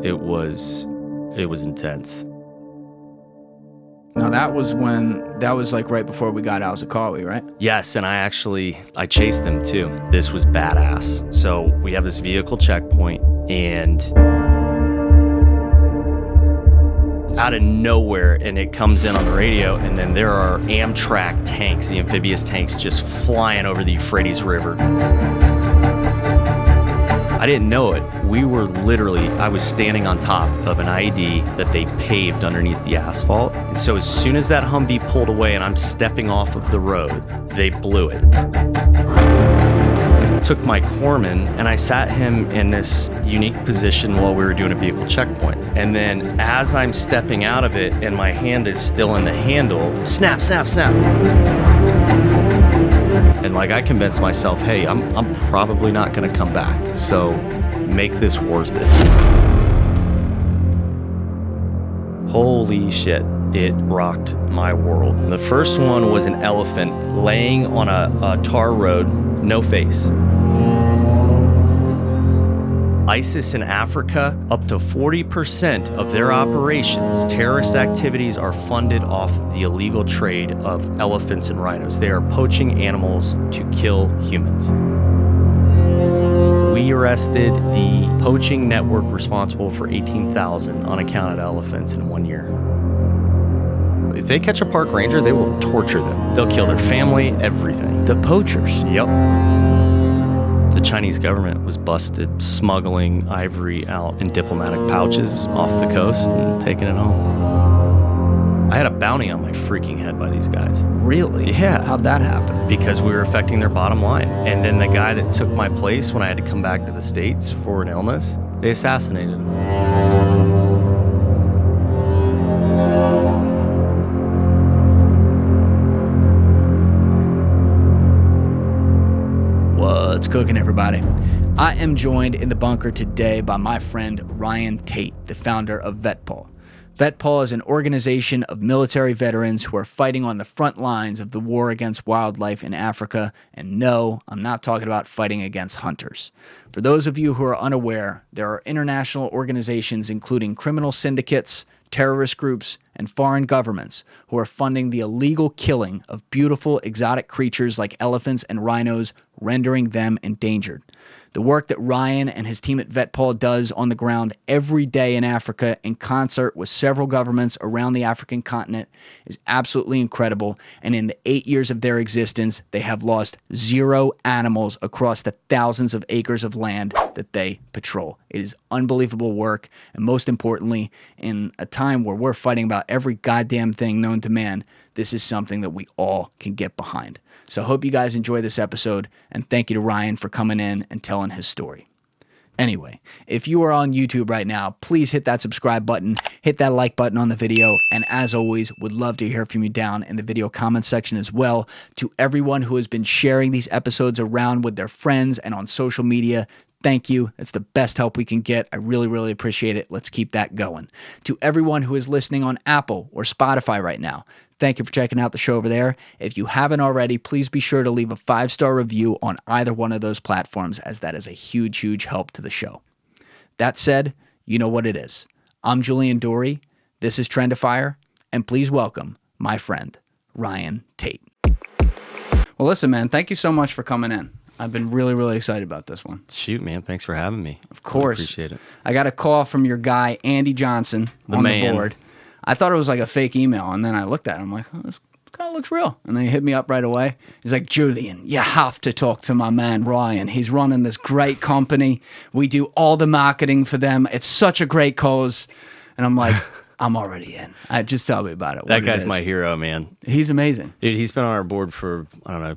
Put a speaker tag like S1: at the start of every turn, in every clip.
S1: It was intense.
S2: Now that was like right before we got Al-Zarqawi, right?
S1: Yes, and I chased them too. This was badass. So we have this vehicle checkpoint, and out of nowhere, and it comes in on the radio, and then there are Amtrak tanks, the amphibious tanks, just flying over the Euphrates River. I didn't know it. I was standing on top of an IED that they paved underneath the asphalt. And so as soon as that Humvee pulled away and I'm stepping off of the road, they blew it. I took my corpsman and I sat him in this unique position while we were doing a vehicle checkpoint. And then as I'm stepping out of it and my hand is still in the handle, snap, snap, snap. And like I convinced myself, hey, I'm probably not gonna come back, so make this worth it. Holy shit, it rocked my world. The first one was an elephant laying on a tar road, no face. ISIS in Africa, up to 40% of their operations, terrorist activities, are funded off of the illegal trade of elephants and rhinos. They are poaching animals to kill humans. We arrested the poaching network responsible for 18,000 unaccounted elephants in 1 year. If they catch a park ranger, they will torture them. They'll kill their family, everything.
S2: The poachers?
S1: Yep. The Chinese government was busted smuggling ivory out in diplomatic pouches off the coast and taking it home. I had a bounty on my freaking head by these guys.
S2: Really?
S1: Yeah.
S2: How'd that happen?
S1: Because we were affecting their bottom line. And then the guy that took my place when I had to come back to the States for an illness, they assassinated him.
S2: What's cooking, everybody? I am joined in the bunker today by my friend Ryan Tate, the founder of VETPAW. VETPAW is an organization of military veterans who are fighting on the front lines of the war against wildlife in Africa. And no, I'm not talking about fighting against hunters. For those of you who are unaware, there are international organizations including criminal syndicates, terrorist groups, and foreign governments who are funding the illegal killing of beautiful exotic creatures like elephants and rhinos, rendering them endangered. The work that Ryan and his team at VETPAW does on the ground every day in Africa in concert with several governments around the African continent is absolutely incredible. And in the 8 years of their existence, they have lost 0 animals across the thousands of acres of land that they patrol. It is unbelievable work. And most importantly, in a time where we're fighting about every goddamn thing known to man, this is something that we all can get behind. So I hope you guys enjoy this episode, and thank you to Ryan for coming in and telling his story. Anyway, if you are on YouTube right now, please hit that subscribe button, hit that like button on the video, and as always, would love to hear from you down in the video comment section as well. To everyone who has been sharing these episodes around with their friends and on social media, thank you. It's the best help we can get. I really, really appreciate it. Let's keep that going. To everyone who is listening on Apple or Spotify right now, thank you for checking out the show over there. If you haven't already, please be sure to leave a 5-star review on either one of those platforms, as that is a huge, huge help to the show. That said, you know what it is. I'm Julian Dorey. This is TRENDIFIER, and please welcome my friend, Ryan Tate. Well, listen, man, thank you so much for coming in. I've been really, really excited about this one.
S1: Shoot, man. Thanks for having me.
S2: Of course.
S1: I appreciate it.
S2: I got a call from your guy, Andy Johnson, on the board. I thought it was like a fake email, and then I looked at it. I'm like, oh, this kind of looks real. And then he hit me up right away. He's like, Julian, you have to talk to my man, Ryan. He's running this great company. We do all the marketing for them. It's such a great cause. And I'm like, I'm already in. Just tell me about it.
S1: That guy's my hero, man.
S2: He's amazing.
S1: Dude, he's been on our board for, I don't know,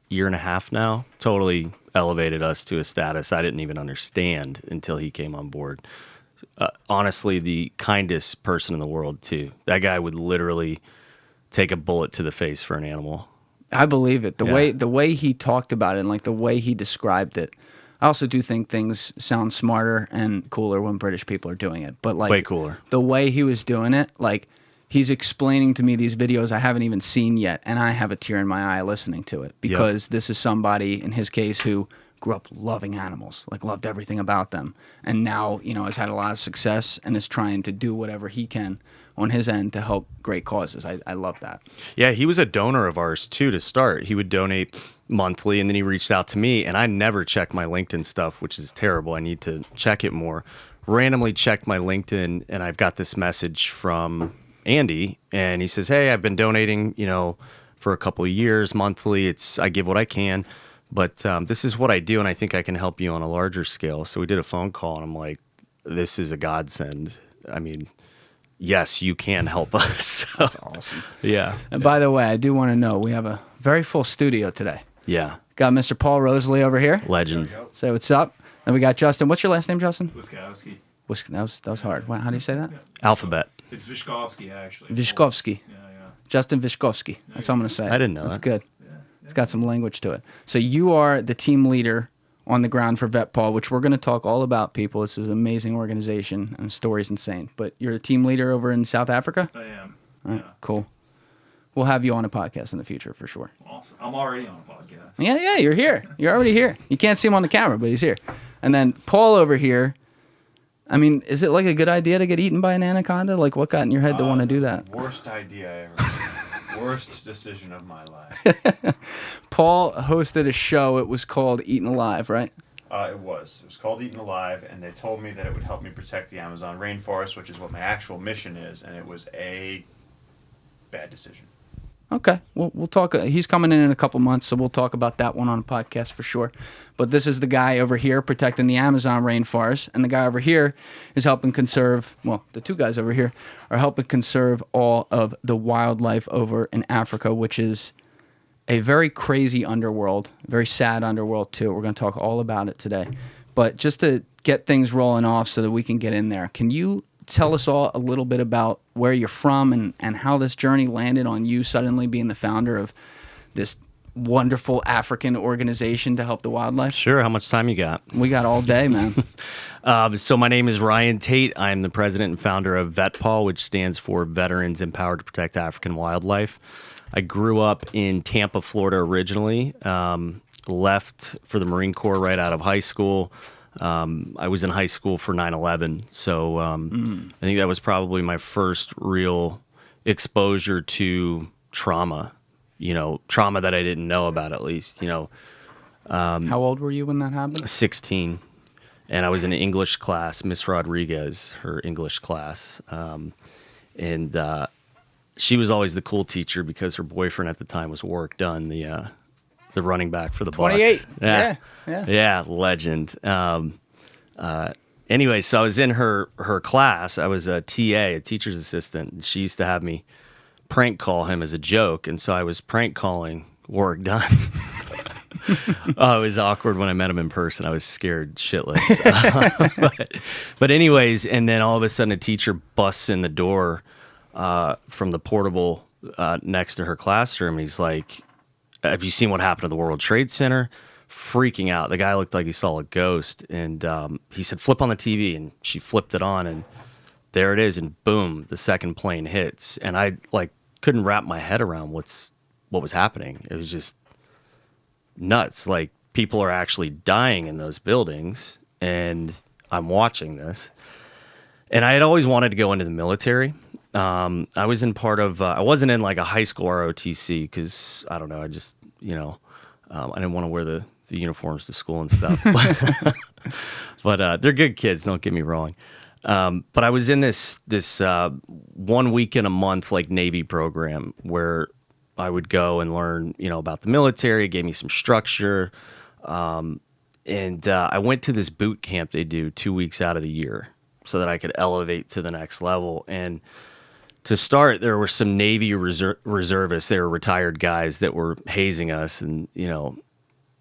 S1: year and a half now. Totally elevated us to a status I didn't even understand until he came on board. Honestly, the kindest person in the world, too. That guy would literally take a bullet to the face for an animal.
S2: I believe it. The way he talked about it and like the way he described it. I also do think things sound smarter and cooler when British people are doing it. But like
S1: way cooler.
S2: The way he was doing it, like he's explaining to me these videos I haven't even seen yet, and I have a tear in my eye listening to it because this is somebody, in his case, who grew up loving animals, like loved everything about them, and now has had a lot of success and is trying to do whatever he can on his end to help great causes. I love that.
S1: Yeah, he was a donor of ours too to start. He would donate monthly, and then he reached out to me, and I never check my LinkedIn stuff, which is terrible. I need to check it more. Randomly checked my LinkedIn, and I've got this message from Andy, and he says, "Hey, I've been donating, for a couple of years monthly. I give what I can, but this is what I do, and I think I can help you on a larger scale." So we did a phone call, and I'm like, "This is a godsend. I mean, yes, you can help us." So,
S2: that's awesome.
S1: Yeah.
S2: And by the way, I do want to know we have a very full studio today.
S1: Yeah.
S2: Got Mr. Paul Rosalie over here.
S1: Legend.
S2: Say what's up. Then we got Justin. What's your last name, Justin?
S3: Wiskowski.
S2: That was hard. How do you say that?
S1: Alphabet.
S3: It's Vyshkovsky, actually.
S2: Vyshkovsky.
S3: Yeah.
S2: Justin Vyshkovsky. That's what I'm going to say.
S1: I didn't know
S2: That's
S1: that.
S2: good. It's got some language to it. So you are the team leader on the ground for VETPAW, which we're going to talk all about, people. This is an amazing organization, and the story's insane. But you're a team leader over in South Africa?
S3: I am.
S2: All right, cool. We'll have you on a podcast in the future for sure.
S3: Awesome. I'm already on a podcast.
S2: Yeah, you're here. You're already here. You can't see him on the camera, but he's here. And then Paul over here, I mean, is it like a good idea to get eaten by an anaconda? Like, what got in your head to want to do that?
S4: Worst idea I ever made. Worst decision of my life.
S2: Paul hosted a show. It was called Eaten Alive, right?
S4: It was called Eaten Alive, and they told me that it would help me protect the Amazon rainforest, which is what my actual mission is, and it was a bad decision.
S2: Okay, we'll talk. He's coming in a couple months, so we'll talk about that one on a podcast for sure. But this is the guy over here protecting the Amazon rainforest, and the guy over here is helping conserve. Well, the two guys over here are helping conserve all of the wildlife over in Africa, which is a very crazy underworld, very sad underworld too. We're going to talk all about it today. But just to get things rolling off so that we can get in there, can you tell us all a little bit about where you're from and how this journey landed on you suddenly being the founder of this wonderful African organization to help the wildlife?
S1: Sure. How much time you got?
S2: We got all day, man.
S1: So my name is Ryan Tate. I'm the president and founder of VETPAW, which stands for Veterans Empowered to Protect African Wildlife. I grew up in Tampa, Florida originally, left for the Marine Corps right out of high school. I was in high school for 9/11, so I think that was probably my first real exposure to trauma, trauma that I didn't know about at least,
S2: How old were you when that happened?
S1: 16, and I was in an English class, Miss Rodriguez, her English class, and she was always the cool teacher because her boyfriend at the time was Warwick Dunn, the running back for the Bucks.
S2: 28.
S1: Yeah, legend. Anyway, so I was in her class. I was a TA, a teacher's assistant. And she used to have me prank call him as a joke, and so I was prank calling Warwick Dunn. Oh, it was awkward when I met him in person. I was scared shitless. But anyways, and then all of a sudden a teacher busts in the door from the portable next to her classroom. And he's like, "Have you seen what happened to the World Trade Center?" Freaking out. The guy looked like he saw a ghost. And he said, "Flip on the TV." And she flipped it on, and there it is. And boom, the second plane hits. And I couldn't wrap my head around what was happening. It was just nuts. Like, people are actually dying in those buildings, and I'm watching this. And I had always wanted to go into the military. I was in part of, I wasn't in like a high school ROTC because, I don't know, I just, I didn't want to wear the uniforms to school and stuff. But they're good kids, don't get me wrong. But I was in this 1 week in a month like Navy program where I would go and learn, about the military. It gave me some structure. And I went to this boot camp they do 2 weeks out of the year so that I could elevate to the next level. And to start, there were some Navy reservists. They were retired guys that were hazing us and,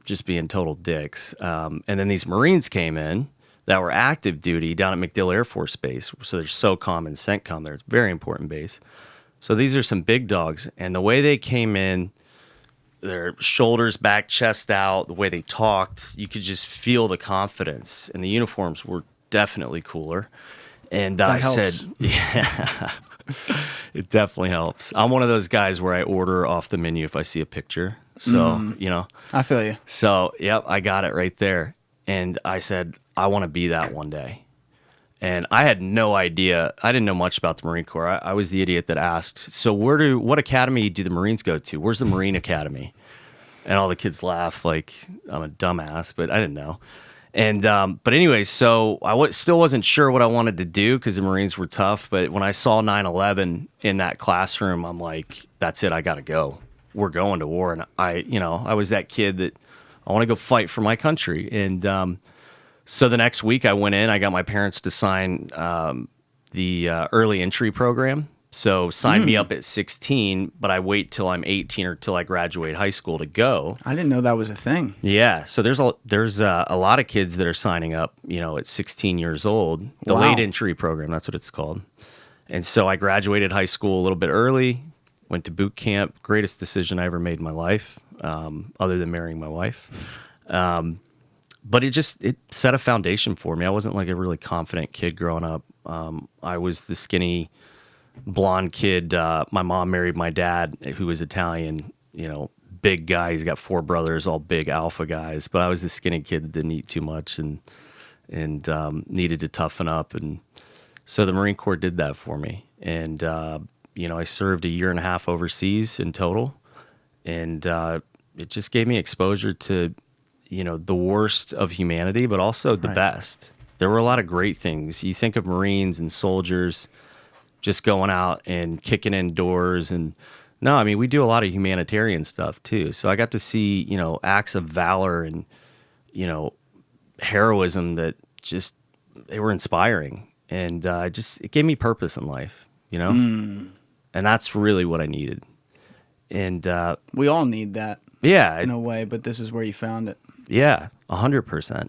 S1: just being total dicks. And then these Marines came in that were active duty down at MacDill Air Force Base. So there's SOCOM and CENTCOM there. It's a very important base. So these are some big dogs. And the way they came in, their shoulders back, chest out, the way they talked, you could just feel the confidence. And the uniforms were definitely cooler. And I
S2: helps.
S1: said, yeah. It definitely helps. I'm one of those guys where I order off the menu if I see a picture. So, you know.
S2: I feel you.
S1: So, yep, I got it right there. And I said, I want to be that one day. And I had no idea. I didn't know much about the Marine Corps. I was the idiot that asked, so what academy do the Marines go to? Where's the Marine Academy? And all the kids laugh like I'm a dumbass, but I didn't know. And but anyway, so I still wasn't sure what I wanted to do because the Marines were tough. But when I saw 9/11 in that classroom, I'm like, that's it. I got to go. We're going to war. And I was that kid that I want to go fight for my country. And so the next week I went in. I got my parents to sign the early entry program. So sign me up at 16, but I wait till I'm 18 or till I graduate high school to go.
S2: I didn't know that was a thing.
S1: Yeah, so there's a lot of kids that are signing up, at 16 years old. The
S2: Wow.
S1: late entry program, that's what it's called. And so I graduated high school a little bit early, went to boot camp. Greatest decision I ever made in my life, other than marrying my wife. But it set a foundation for me. I wasn't like a really confident kid growing up. I was the skinny blonde kid. My mom married my dad, who was Italian, big guy. He's got 4 brothers, all big alpha guys. But I was the skinny kid that didn't eat too much and needed to toughen up. And so the Marine Corps did that for me. And, I served a year and a half overseas in total. And it just gave me exposure to, the worst of humanity, but also the best. There were a lot of great things. You think of Marines and soldiers just going out and kicking in doors. And no, I mean, we do a lot of humanitarian stuff too. So I got to see, acts of valor and, heroism that just, they were inspiring. And it gave me purpose in life, And that's really what I needed. And
S2: We all need that
S1: yeah,
S2: in a way, but this is where you found it.
S1: yeah, 100%.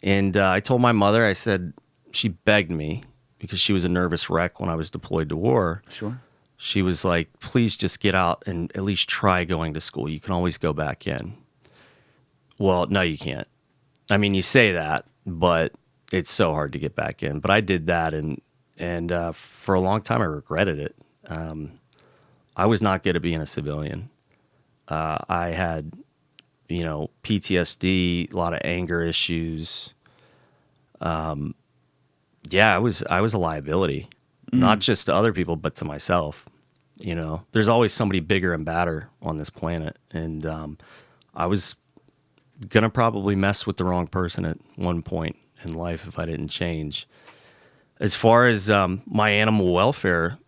S1: And I told my mother, I said, she begged me, because she was a nervous wreck when I was deployed to war.
S2: Sure.
S1: She was like, please just get out and at least try going to school. You can always go back in. Well, no, you can't. I mean, you say that, but it's so hard to get back in. But I did that, and for a long time I regretted it. I was not good at being a civilian. I had, PTSD, a lot of anger issues. Yeah, I was a liability, not just to other people, but to myself. There's always somebody bigger and badder on this planet. And I was going to probably mess with the wrong person at one point in life if I didn't change. As far as my animal welfare,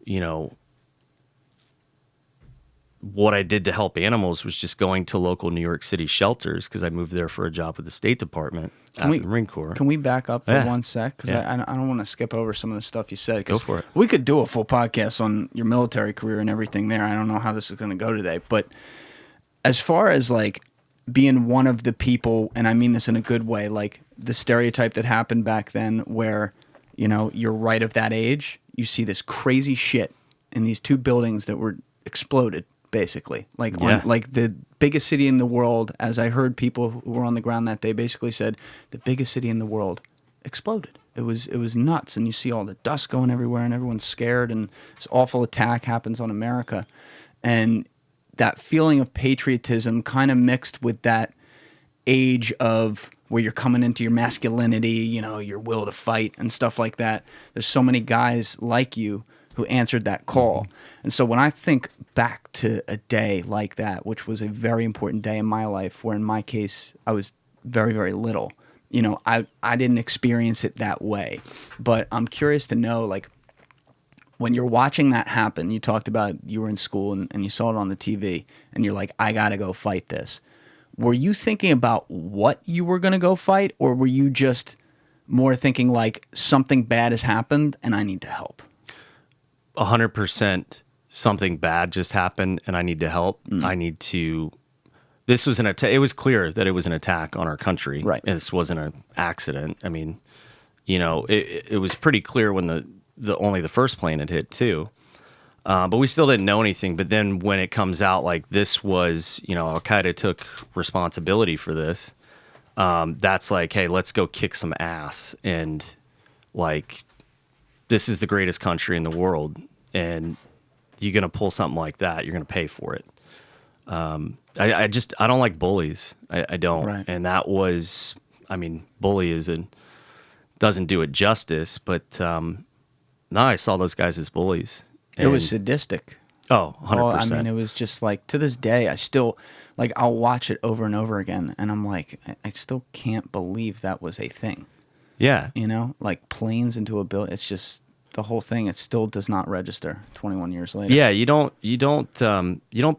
S1: what I did to help animals was just going to local New York City shelters because I moved there for a job with the State Department after the Marine Corps.
S2: Can we back up for
S1: Yeah.
S2: 1 sec? Because
S1: Yeah.
S2: I don't want to skip over some of the stuff you said. 'Cause
S1: Go for it.
S2: We could do a full podcast on your military career and everything there. I don't know how this is going to go today. But as far as like being one of the people, and I mean this in a good way, like the stereotype that happened back then where, you're right of that age, you see this crazy shit in these 2 buildings that were exploded. Basically, like
S1: Yeah.
S2: like the biggest city in the world, as I heard people who were on the ground that day basically said, the biggest city in the world exploded. It was nuts, and you see all the dust going everywhere, and everyone's scared, and this awful attack happens on America, and that feeling of patriotism kind of mixed with that age of where you're coming into your masculinity, your will to fight and stuff like that. There's so many guys like you who answered that call. And so when I think back to a day like that, which was a very important day in my life, where in my case, I was very, very little, I didn't experience it that way. But I'm curious to know, like, when you're watching that happen, you talked about you were in school and you saw it on the TV, and you're like, I got to go fight this. Were you thinking about what you were going to go fight, or were you just more thinking like something bad has happened and I need to help?
S1: 100% something bad just happened and I need to help. I need to. This was an attack. It was clear that it was an attack on our country.
S2: Right.
S1: This wasn't an accident. I mean, it was pretty clear when only the first plane had hit too. But we still didn't know anything. But then when it comes out like this was, Al-Qaeda took responsibility for this. That's like, hey, let's go kick some ass. And like, this is the greatest country in the world. and you're going to pull something like that, you're going to pay for it. I don't like bullies. I don't.
S2: Right.
S1: And that was, I mean, bully doesn't do it justice, but no, I saw those guys as bullies.
S2: It was sadistic.
S1: Oh, 100%.
S2: Oh, I mean, it was just like, to this day, I still, like, I'll watch it over and over again, and I'm like, I still can't believe that was a thing.
S1: Yeah.
S2: You know, like planes into a building. It's just the whole thing. It still does not register 21 years later.
S1: Yeah, you don't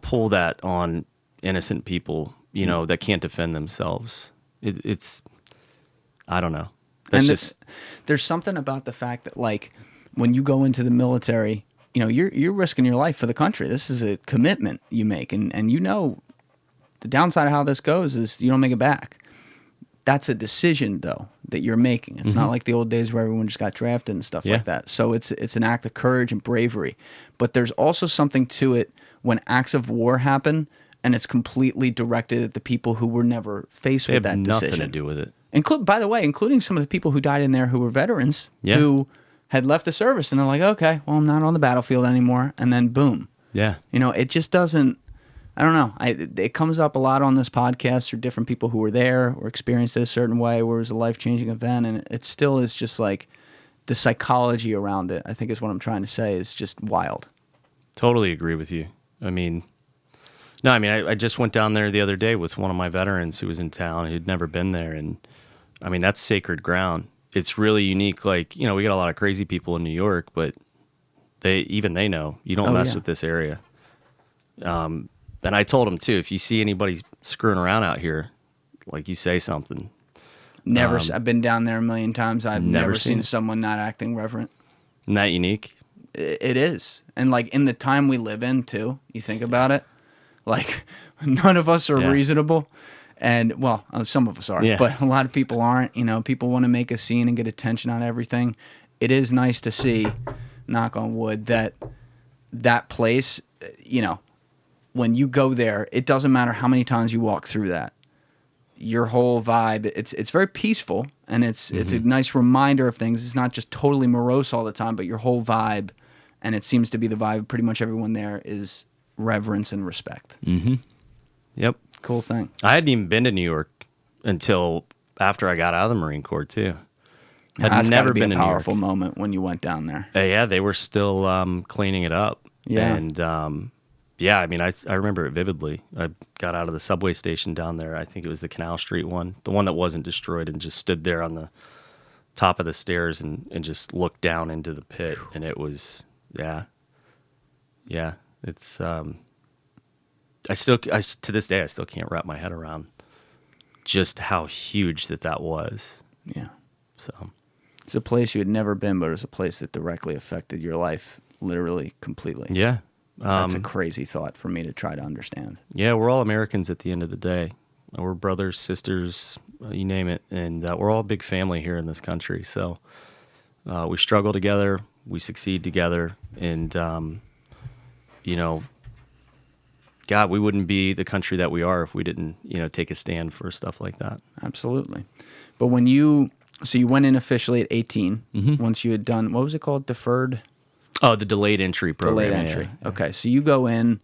S1: pull that on innocent people, you know, that can't defend themselves. It's, I don't know. That's just
S2: there's something about the fact that, like, when you go into the military, you know, you're risking your life for the country. This is a commitment you make, and you know, the downside of how this goes is you don't make it back. That's a decision, though, that you're making. It's not like the old days where everyone just got drafted and stuff like that. So it's an act of courage and bravery. But there's also something to it when acts of war happen and it's completely directed at the people who were never faced with that decision.
S1: Nothing to do with it.
S2: By the way, including some of the people who died in there who were veterans who had left the service, and they're like, okay, well, I'm not on the battlefield anymore. And then boom.
S1: Yeah.
S2: You know, it just doesn't. I don't know. It comes up a lot on this podcast through different people who were there or experienced it a certain way where it was a life-changing event, and it still is just like the psychology around it, I think is what I'm trying to say, is just wild.
S1: Totally agree with you. I mean, I just went down there the other day with one of my veterans who was in town. He'd never been there, and I mean, that's sacred ground. It's really unique. Like, you know, we got a lot of crazy people in New York, but they know you don't mess with this area. And I told him, too, if you see anybody screwing around out here, like, you say something.
S2: Never. I've been down there a million times. I've never seen someone not acting reverent.
S1: Isn't that unique?
S2: It is. And, like, in the time we live in, too, you think about it, like, none of us are reasonable. And, well, some of us are, but a lot of people aren't. You know, people want to make a scene and get attention on everything. It is nice to see, knock on wood, that place, you know, when you go there, it doesn't matter how many times you walk through that. Your whole vibe, it's very peaceful, and it's a nice reminder of things. It's not just totally morose all the time, but your whole vibe, and it seems to be the vibe of pretty much everyone there, is reverence and respect.
S1: Mm-hmm. Yep.
S2: Cool thing.
S1: I hadn't even been to New York until after I got out of the Marine Corps, too.
S2: That's never been a powerful moment when you went down there.
S1: Yeah, they were still cleaning it up.
S2: Yeah.
S1: And yeah, I mean, I remember it vividly. I got out of the subway station down there. I think it was the Canal Street one, the one that wasn't destroyed, and just stood there on the top of the stairs and just looked down into the pit. And it was, yeah. It's, to this day, I still can't wrap my head around just how huge that was.
S2: Yeah.
S1: So
S2: it's a place you had never been, but it was a place that directly affected your life, literally, completely.
S1: Yeah.
S2: That's a crazy thought for me to try to understand.
S1: Yeah, we're all Americans at the end of the day. We're brothers, sisters, you name it. And we're all a big family here in this country. So we struggle together, we succeed together. And, you know, God, we wouldn't be the country that we are if we didn't, you know, take a stand for stuff like that.
S2: Absolutely. But when so you went in officially at 18, once you had done, what was it called? Deferred?
S1: Oh, the delayed entry program.
S2: Delayed entry. Yeah. Okay, so you go in,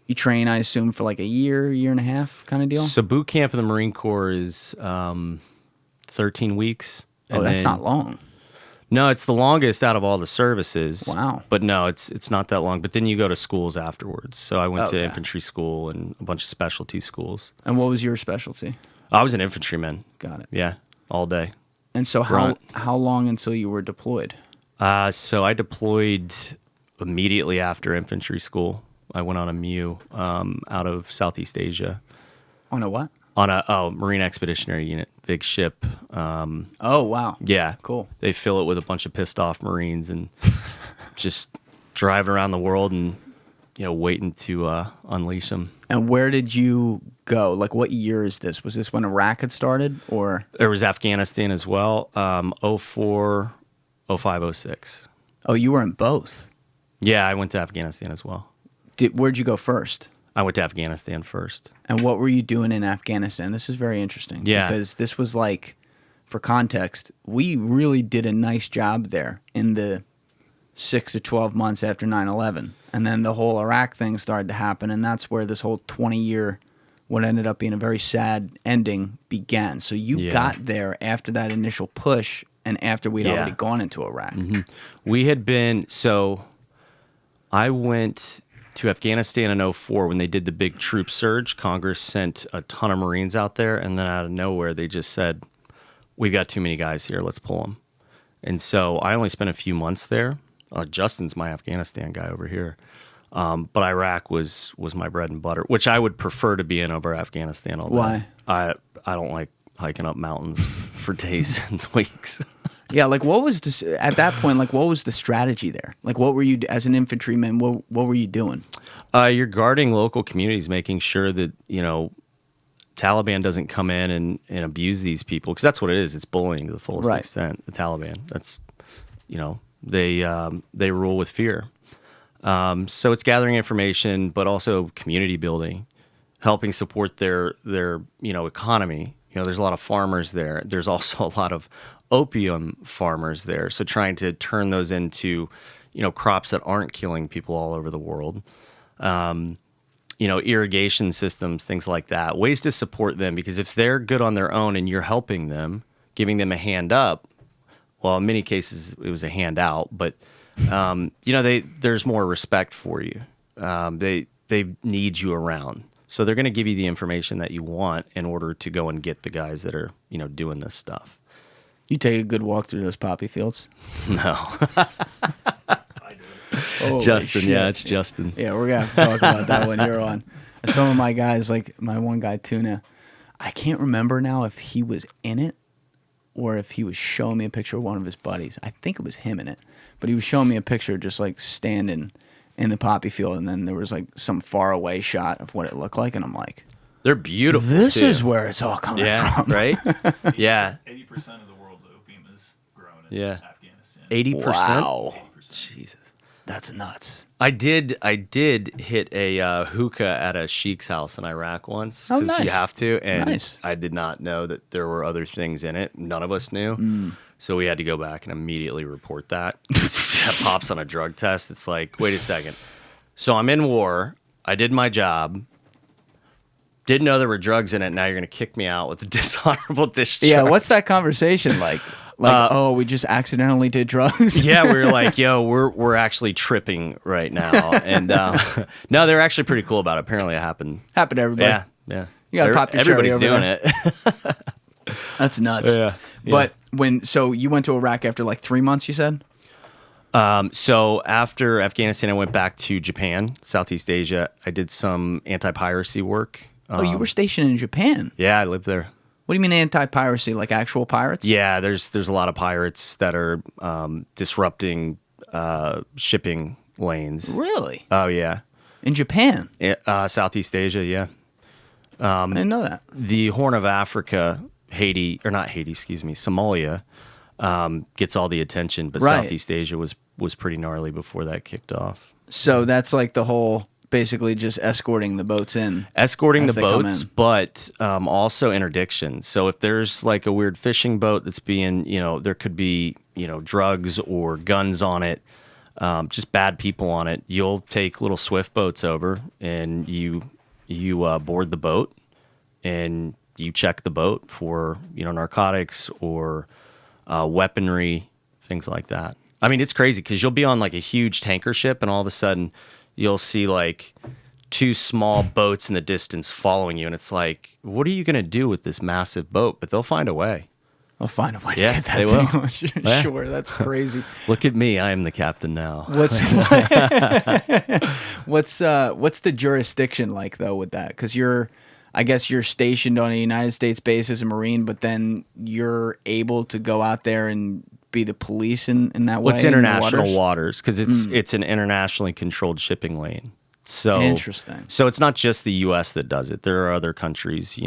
S2: you train, I assume, for like a year and a half kind of deal?
S1: So boot camp in the Marine Corps is 13 weeks.
S2: Oh, that's not long.
S1: No, it's the longest out of all the services.
S2: Wow.
S1: But no, it's not that long. But then you go to schools afterwards. So I went to infantry school and a bunch of specialty schools.
S2: And what was your specialty?
S1: I was an infantryman.
S2: Got it.
S1: Yeah, all day.
S2: And so how long until you were deployed?
S1: So I deployed immediately after infantry school. I went on a MEU out of Southeast Asia.
S2: On a what?
S1: On a Marine Expeditionary Unit, big ship.
S2: Oh, wow.
S1: Yeah.
S2: Cool.
S1: They fill it with a bunch of pissed off Marines and just drive around the world and, you know, waiting to unleash them.
S2: And where did you go? Like, what year is this? Was this when Iraq had started, or?
S1: There was Afghanistan as well, 04, 05, 06.
S2: Oh, you were in both?
S1: Yeah, I went to Afghanistan as well.
S2: Where'd you go first?
S1: I went to Afghanistan first.
S2: And what were you doing in Afghanistan? This is very interesting.
S1: Yeah.
S2: Because this was like, for context, we really did a nice job there in the 6 to 12 months after 9/11, and then the whole Iraq thing started to happen, and that's where this whole 20-year, what ended up being a very sad ending, began. So you got there after that initial push, and after we'd already gone into Iraq.
S1: We had been I went to Afghanistan in 2004 when they did the big troop surge. Congress sent a ton of Marines out there, and then out of nowhere they just said, "We got too many guys here. Let's pull them." And so I only spent a few months there. Justin's my Afghanistan guy over here. But Iraq was my bread and butter, which I would prefer to be in over Afghanistan all day.
S2: Why?
S1: I don't like hiking up mountains for days and weeks.
S2: Yeah, like what was this, at that point? Like what was the strategy there? Like what were you as an infantryman? What were you doing?
S1: You're guarding local communities, making sure that Taliban doesn't come in and abuse these people, because that's what it is. It's bullying to the fullest extent. The Taliban. That's they rule with fear. So it's gathering information, but also community building, helping support their economy. There's a lot of farmers there. There's also a lot of opium farmers there. So trying to turn those into, crops that aren't killing people all over the world. Irrigation systems, things like that. Ways to support them, because if they're good on their own and you're helping them, giving them a hand up, well, in many cases it was a hand out, but there's more respect for you. They need you around. So they're going to give you the information that you want in order to go and get the guys that are, doing this stuff.
S2: You take a good walk through those poppy fields?
S1: No.
S2: Holy
S1: Justin,
S2: shit.
S1: yeah, it's Justin.
S2: Yeah, we're going to have to talk about that when you're on. Some of my guys, like my one guy, Tuna, I can't remember now if he was in it or if he was showing me a picture of one of his buddies. I think it was him in it. But he was showing me a picture just like standing in the poppy field, and then there was like some far away shot of what it looked like, and I'm like,
S1: they're beautiful.
S2: This
S1: too.
S2: is where it's all coming from.
S1: Right? Yeah.
S3: 80% of the world's opium is grown in Afghanistan.
S1: 80%?
S2: Wow.
S3: 80%.
S1: Jesus.
S2: That's nuts.
S1: I did hit a hookah at a sheik's house in Iraq once,
S2: Oh,
S1: because you
S2: nice.
S1: have to, and
S2: Nice.
S1: I did not know that there were other things in it. None of us knew. So we had to go back and immediately report that. That pops on a drug test. It's like, wait a second. So I'm in war. I did my job. Didn't know there were drugs in it. Now you're going to kick me out with a dishonorable discharge.
S2: Yeah, what's that conversation like? Like, we just accidentally did drugs?
S1: Yeah, we were like, yo, we're actually tripping right now. And no, they're actually pretty cool about it. Apparently it happened.
S2: Happened to everybody.
S1: Yeah.
S2: You gotta pop your cherry
S1: Everybody's
S2: over
S1: doing
S2: there.
S1: it.
S2: That's nuts.
S1: Yeah.
S2: But so you went to Iraq after like 3 months, you said?
S1: So after Afghanistan, I went back to Japan, Southeast Asia. I did some anti-piracy work.
S2: You were stationed in Japan.
S1: Yeah, I lived there.
S2: What do you mean anti-piracy? Like actual pirates?
S1: Yeah, there's a lot of pirates that are disrupting shipping lanes.
S2: Really?
S1: Oh, yeah.
S2: In Japan?
S1: Southeast Asia, yeah.
S2: I didn't know that.
S1: The Horn of Africa, Somalia, gets all the attention, but
S2: Right.
S1: Southeast Asia was pretty gnarly before that kicked off.
S2: So that's like the whole, basically just escorting the boats in.
S1: Escorting
S2: as
S1: the
S2: they come
S1: boats,
S2: in.
S1: but also interdiction. So if there's like a weird fishing boat that's being, there could be, drugs or guns on it, just bad people on it, you'll take little swift boats over and you board the boat and you check the boat for, narcotics or weaponry, things like that. I mean, it's crazy because you'll be on like a huge tanker ship and all of a sudden you'll see like 2 small boats in the distance following you. And it's like, what are you going to do with this massive boat? But they'll find a way.
S2: I'll find a way to
S1: Yeah,
S2: get that
S1: they
S2: thing
S1: will.
S2: on.
S1: Yeah.
S2: Sure, that's crazy.
S1: Look at me. I am the captain now.
S2: What's the jurisdiction like though with that? Because I guess you're stationed on a United States base as a Marine, but then you're able to go out there and be the police in that way.
S1: Well, it's
S2: in the
S1: international waters because it's an internationally controlled shipping lane. So
S2: Interesting.
S1: So it's not just the U.S. that does it. There are other countries,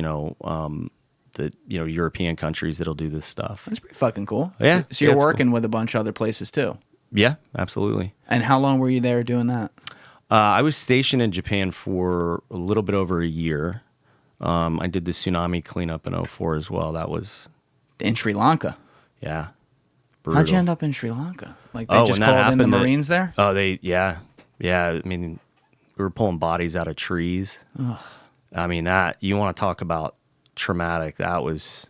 S1: European countries that'll do this stuff.
S2: That's pretty fucking cool.
S1: Yeah.
S2: So you're
S1: Yeah, it's
S2: working with a bunch of other places too.
S1: Yeah, absolutely.
S2: And how long were you there doing that?
S1: I was stationed in Japan for a little bit over a year. I did the tsunami cleanup in 2004 as well. That was,
S2: In Sri Lanka.
S1: yeah. Brutal.
S2: How'd you end up in Sri Lanka? Like, they
S1: Oh,
S2: just
S1: when that
S2: called in the
S1: happened,
S2: Marines there?
S1: Oh, yeah. I mean, we were pulling bodies out of trees. I mean, that, you want to talk about traumatic. That was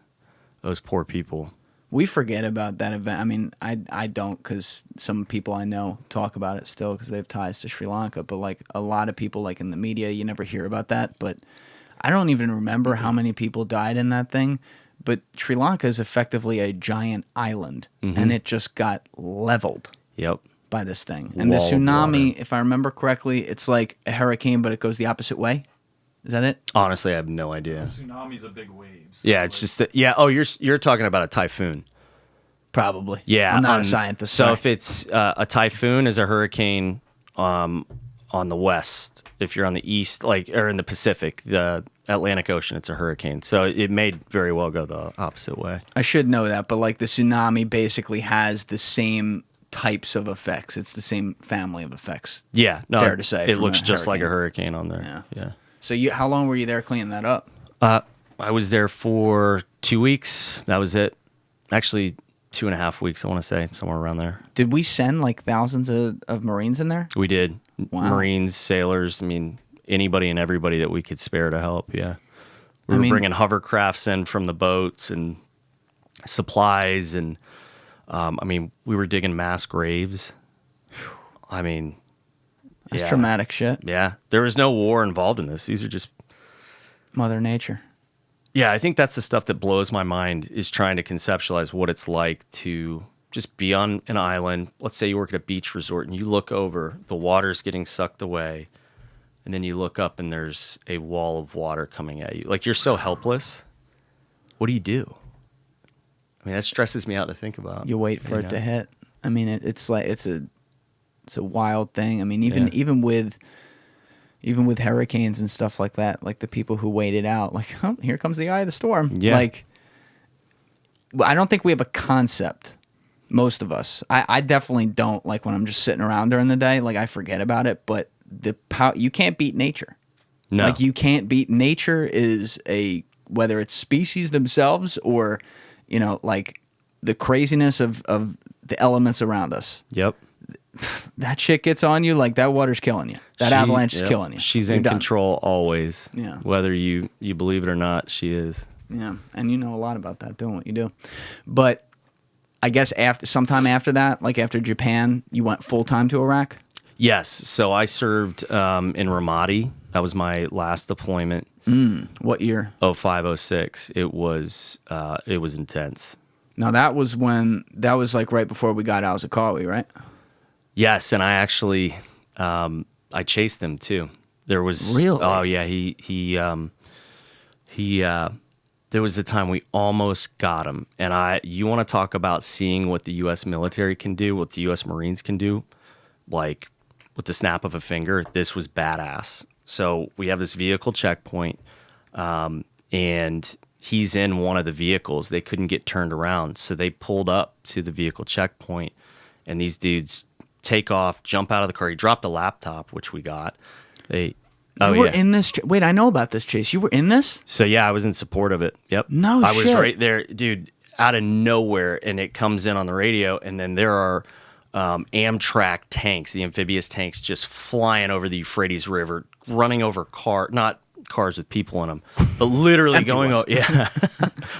S1: those poor people.
S2: We forget about that event. I mean, I don't, because some people I know talk about it still because they have ties to Sri Lanka. But like a lot of people, like in the media, you never hear about that. But I don't even remember how many people died in that thing. But Sri Lanka is effectively a giant island, and it just got leveled
S1: Yep.
S2: by this thing. And the
S1: Wall of
S2: tsunami,
S1: water.
S2: if I remember correctly, it's like a hurricane, but it goes the opposite way. Is that it?
S1: Honestly, I have no idea.
S3: Tsunamis are big waves.
S1: Yeah, it's just that. Yeah. Oh, you're talking about a typhoon.
S2: Probably.
S1: Yeah.
S2: I'm not a scientist.
S1: So
S2: sorry.
S1: if it's a typhoon is a hurricane on the west. If you're on the east, like, or in the Pacific, the Atlantic Ocean, it's a hurricane. So it may very well go the opposite way.
S2: I should know that, but like the tsunami basically has the same types of effects. It's the same family of effects.
S1: Yeah. No,
S2: Fair to say,
S1: it
S2: from
S1: looks
S2: a
S1: just like a
S2: hurricane.
S1: hurricane on there. Yeah.
S2: So how long were you there cleaning that up?
S1: I was there for 2 weeks. That was it. Actually, 2.5 weeks, I want to say, somewhere around there.
S2: Did we send like thousands of Marines in there?
S1: We did.
S2: Wow.
S1: Marines, sailors, I mean, anybody and everybody that we could spare to help, yeah. We were
S2: mean-
S1: bringing hovercrafts in from the boats and supplies, and, I mean, we were digging mass graves. I mean,
S2: That's
S1: yeah.
S2: traumatic shit.
S1: Yeah. There was no war involved in this. These are just...
S2: Mother Nature.
S1: Yeah, I think that's the stuff that blows my mind, is trying to conceptualize what it's like to just be on an island. Let's say you work at a beach resort and you look over, the water's getting sucked away, and then you look up and there's a wall of water coming at you. Like, you're so helpless. What do you do? I mean, that stresses me out to think about.
S2: You wait for it
S1: know?
S2: to hit. I mean, it's like it's a wild thing. I mean, even with hurricanes and stuff like that, like the people who wait it out, like, oh, here comes the eye of the storm.
S1: Yeah.
S2: Like, I don't think we have a concept. Most of us, I definitely don't. Like when I'm just sitting around during the day, like I forget about it. But you can't beat nature.
S1: No.
S2: Like you can't beat nature is whether it's species themselves or, like the craziness of the elements around us.
S1: Yep.
S2: That shit gets on you, like that water's killing you. That avalanche is
S1: yep.
S2: killing you.
S1: She's
S2: You're
S1: in
S2: done.
S1: control always.
S2: Yeah.
S1: Whether you believe it or not, she is.
S2: Yeah, and you know a lot about that, doing what you do. But I guess sometime after that, like after Japan, you went full time to Iraq?
S1: Yes. So I served in Ramadi. That was my last deployment.
S2: What year?
S1: 05, 06. It was intense.
S2: Now that was like right before we got Al-Zarqawi, right?
S1: Yes, and I actually I chased him too. There was
S2: Really?
S1: Oh yeah, he there was a time we almost got him. And you want to talk about seeing what the US military can do, what the US Marines can do, like with the snap of a finger. This was badass. So we have this vehicle checkpoint, and he's in one of the vehicles. They couldn't get turned around, so they pulled up to the vehicle checkpoint, and these dudes take off, jump out of the car. He dropped a laptop, which we got.
S2: You were in this. Wait, I know about this, Chase. You were in this?
S1: So yeah, I was in support of it. Yep.
S2: No
S1: I was
S2: shit.
S1: right there, dude, out of nowhere, and it comes in on the radio, and then there are Amtrak tanks, the amphibious tanks, just flying over the Euphrates River, running over not cars with people in them, but literally
S2: Empty
S1: going
S2: ones.
S1: over. Yeah.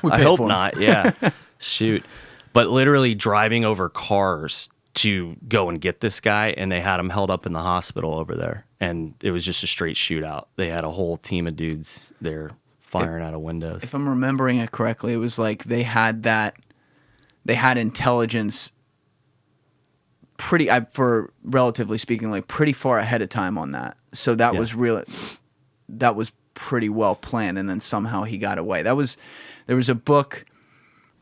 S1: I
S2: paid
S1: hope
S2: for 'em.
S1: not. Yeah. Shoot. But literally driving over cars to go and get this guy, and they had him held up in the hospital over there, and it was just a straight shootout. They had a whole team of dudes there firing out of windows.
S2: If I'm remembering it correctly, it was like they had intelligence for relatively speaking, like pretty far ahead of time on that. So that was pretty well planned, and then somehow he got away. There was a book,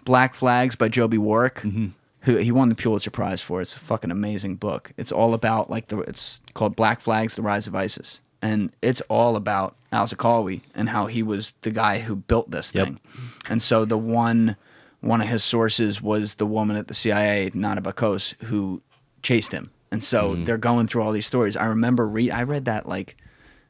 S2: Black Flags by Joby Warwick, who he won the Pulitzer Prize for. It's a fucking amazing book. It's all about it's called Black Flags: The Rise of ISIS, and it's all about Al-Zarqawi and how he was the guy who built this thing. And so the one of his sources was the woman at the CIA, Nana Bakos, who chased him. And so they're going through all these stories. I remember I read that like,